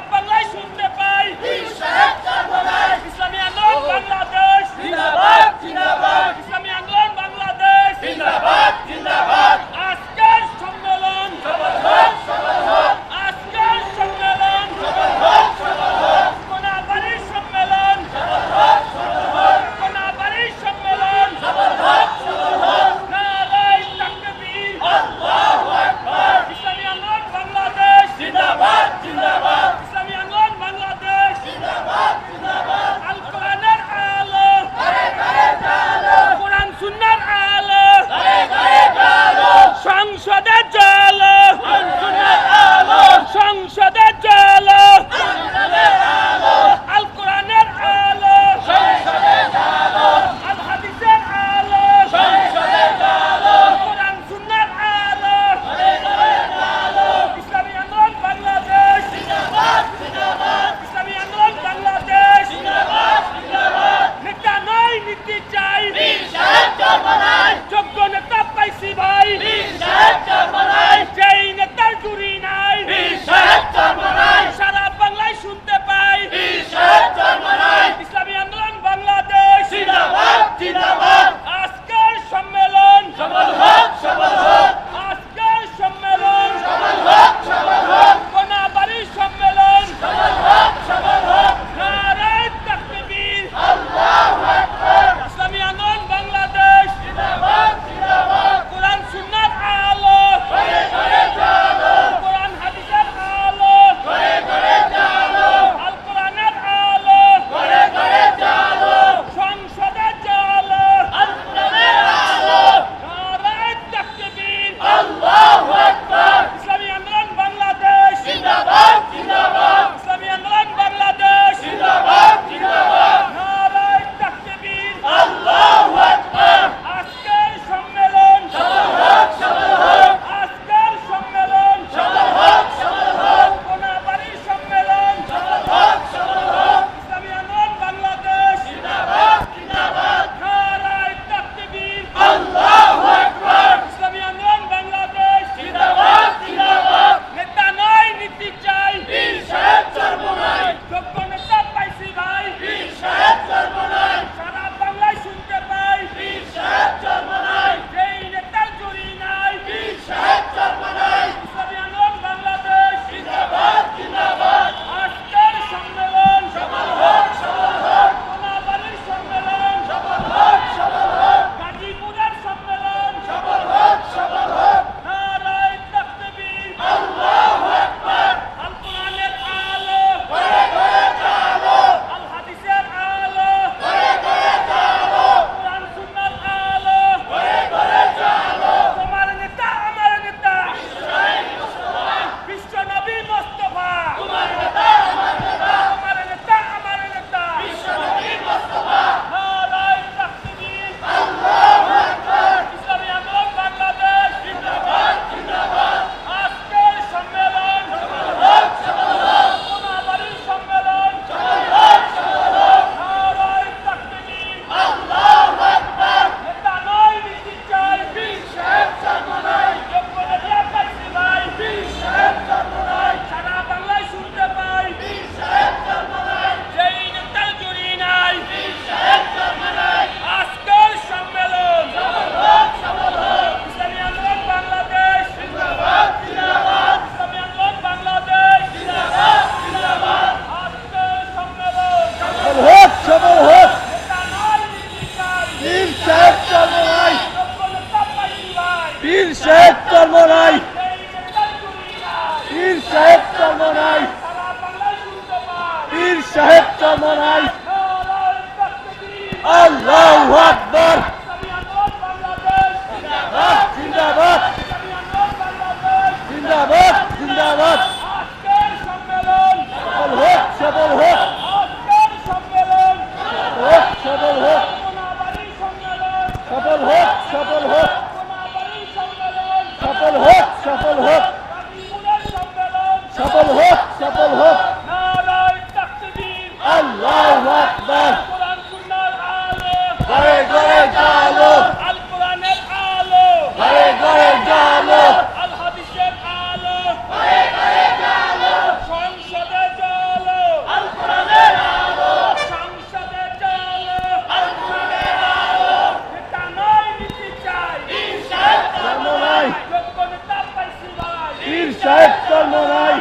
সাহেব চরমনাই,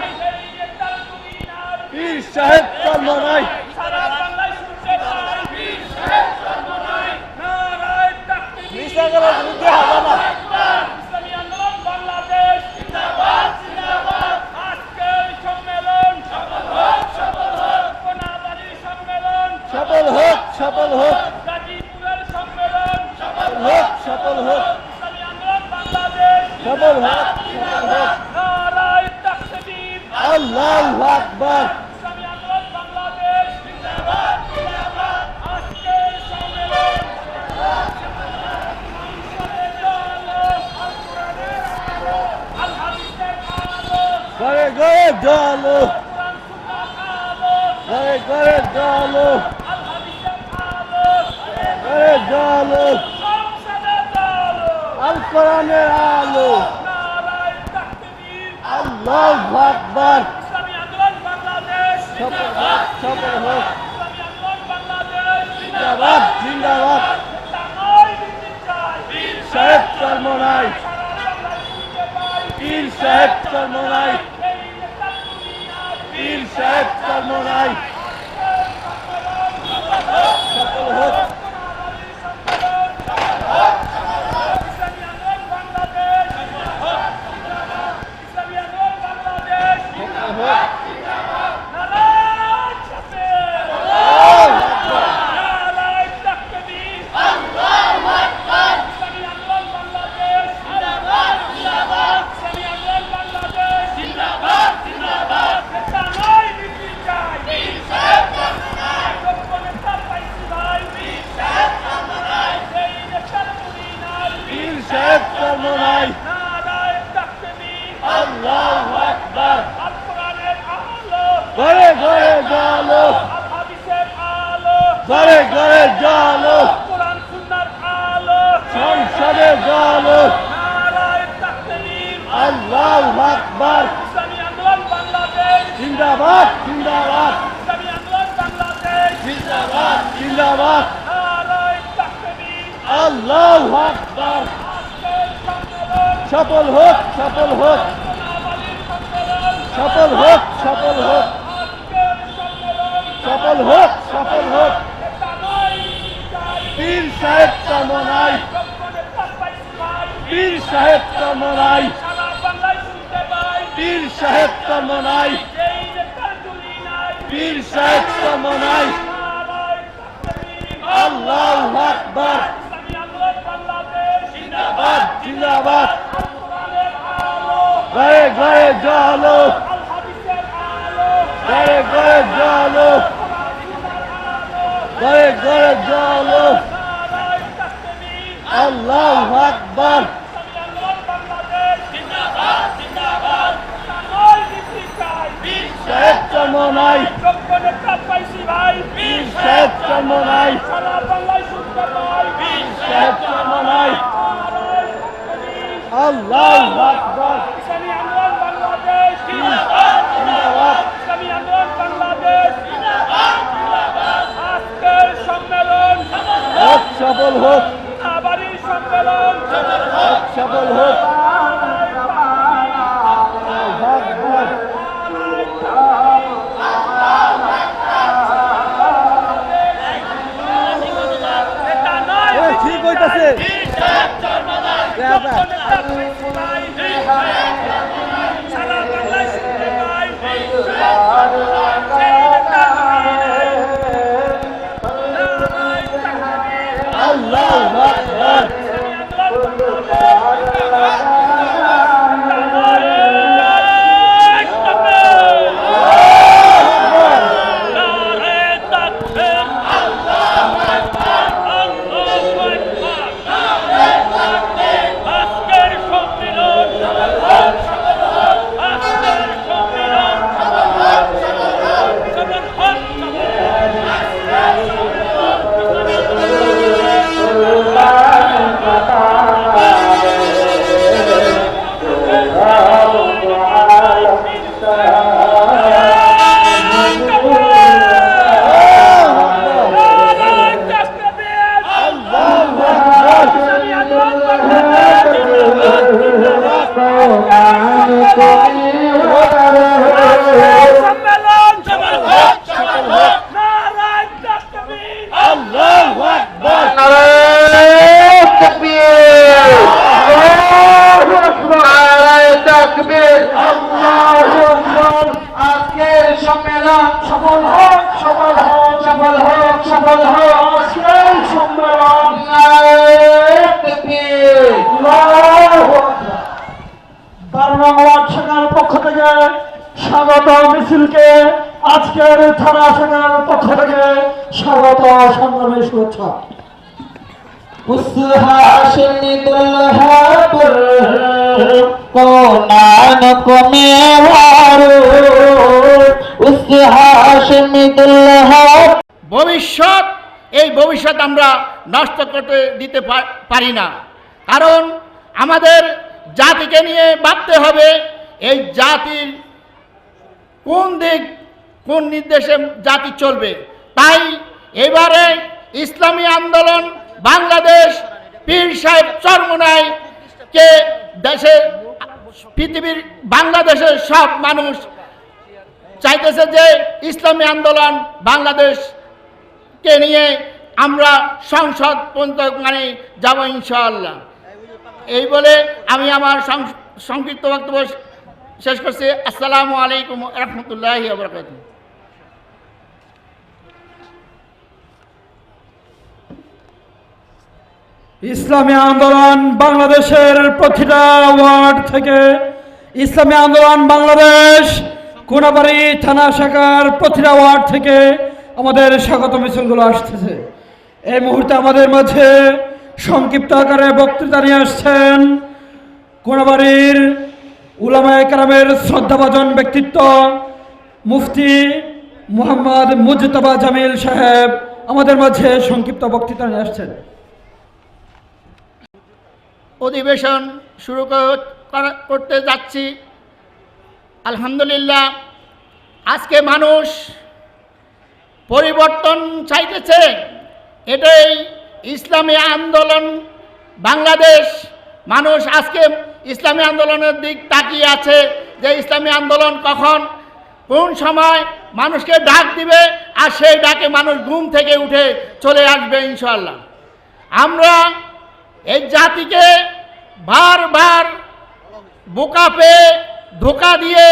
পীর সাহেব চরমনাই, সফল হোক, সফল হোক, হোক, সফল হোক, সফল হোক, সফল হোক। আল্লাহু আকবার। ঘরে ঘরে জলো, ঘরে ঘরে জলো, ঘরে জলো, আল কোরআনের আলো, আল্লাহু আকবার। সফল হোক, সফল হোক, জিন্দাবাদ, জিন্দাবাদ। পীর সাহেব চরমনাই, পীর সাহেব চরমনাই, পীর সাহেব চরমনাই, সফল হোক। আল্লাহু আকবার। ঘরে ঘরে জলো, ঘরে ঘরে জলো, সংসদে জলো, আল্লাহু আকবার। জিন্দাবাদ, জিন্দাবাদ, জিন্দাবাদ, জিন্দাবাদ, আল্লাহু আকবার। সফল হোক, সফল হোক, সফল হোক, সফল হোক, সফল হোক, সফল হোক। পীর সাহেব চরমনাই, পীর সাহেব চরমনাই, পীর সাহেব চরমনাই, পীর সাহেব চরমনাই, আল্লাহু আকবার। জিন্দাবাদ, জিন্দাবাদ, ঘরে ঘরে জলো, ঘরে ঘরে জলো, ঘরে ঘরে জলো, আল্লাহু আকবার। পীর সাহেব চরমনাই, পীর সাহেব চরমনাই, পীর সাহেব চরমনাই, আল্লাহু আকবার। জিন্দাবাদ, হোক, সফল হোক, হোক, সফল হোক, আকবার। ঠিক হইতাছে। আল্লাহু আকবার। Amen. সম্মেলন সফল হোক, সফল হোক। নারায়ে তাকবীর, আল্লাহু আকবার। নারায়ে তাকবীর, আল্লাহু আকবার। নারায়ে তাকবীর, আল্লাহু আকবার। আজকের সম্মেলন সফল হোক, সফল হোক, সফল হোক, সফল হোক। আজকের সম্মেলন নারায়ে তাকবীর, আল্লাহু আকবার। বারোনামাওয়াত শাখার পক্ষ থেকে স্বাগত মিছিলকে আজকের থানা শাখার পক্ষ থেকে স্বাগত সংগ্রামী শুভেচ্ছা। হাশমি দুলহাপুর কোনান কমে হারু হাশমি দুলহা। ভবিষ্যৎ, এই ভবিষ্যৎ আমরা নষ্ট করতে দিতে পারি না, কারণ আমাদের জাতিকে নিয়ে ভাবতে হবে এই জাতির কোন দিক কোন নির্দেশে জাতি চলবে। তাই এবারে ইসলামী আন্দোলন বাংলাদেশ পীর সাহেব চরমোনাই কে দেশে পৃথিবীর বাংলাদেশের সব মানুষ চাইতেছে যে ইসলামী আন্দোলন বাংলাদেশকে নিয়ে আমরা সংসদ পর্যন্ত মানে যাব ইনশাআল্লাহ। এই বলে আমি আমার সংক্ষিপ্ত বক্তব্য শেষ করছি। আসসালামু আলাইকুম রহমতুল্লাহি ওয়া বারাকাতুহু। ইসলামী আন্দোলন বাংলাদেশের প্রতিটা ওয়ার্ড থেকে, ইসলামী আন্দোলন বাংলাদেশ কোনাবাড়ি থানা শাখার প্রতিটা ওয়ার্ড থেকে আমাদের স্বাগত মিছিলগুলো আসতেছে। এই মুহূর্তে আমাদের মাঝে সংক্ষিপ্ত আকারে বক্তৃতা নিয়ে আসছেন কোনাবাড়ির উলামায়ে কেরামের শ্রদ্ধাভাজন ব্যক্তিত্ব মুফতি মুহাম্মদ মুজতবা জামিল সাহেব আমাদের মাঝে সংক্ষিপ্ত বক্তৃতা নিয়ে আসছেন। অধিবেশন শুরু করতে যাচ্ছি। আলহামদুলিল্লাহ, আজকে মানুষ পরিবর্তন চাইতেছে। এটাই ইসলামী আন্দোলন বাংলাদেশ। মানুষ আজকে ইসলামী আন্দোলনের দিক তাকিয়ে আছে যে ইসলামী আন্দোলন কখন কোন সময় মানুষকে ডাক দিবে, আর সেই ডাকে মানুষ ঘুম থেকে উঠে চলে আসবে ইনশাআল্লাহ। আমরা এই জাতিকে বারবার বোকা পেয়ে ধোঁকা দিয়ে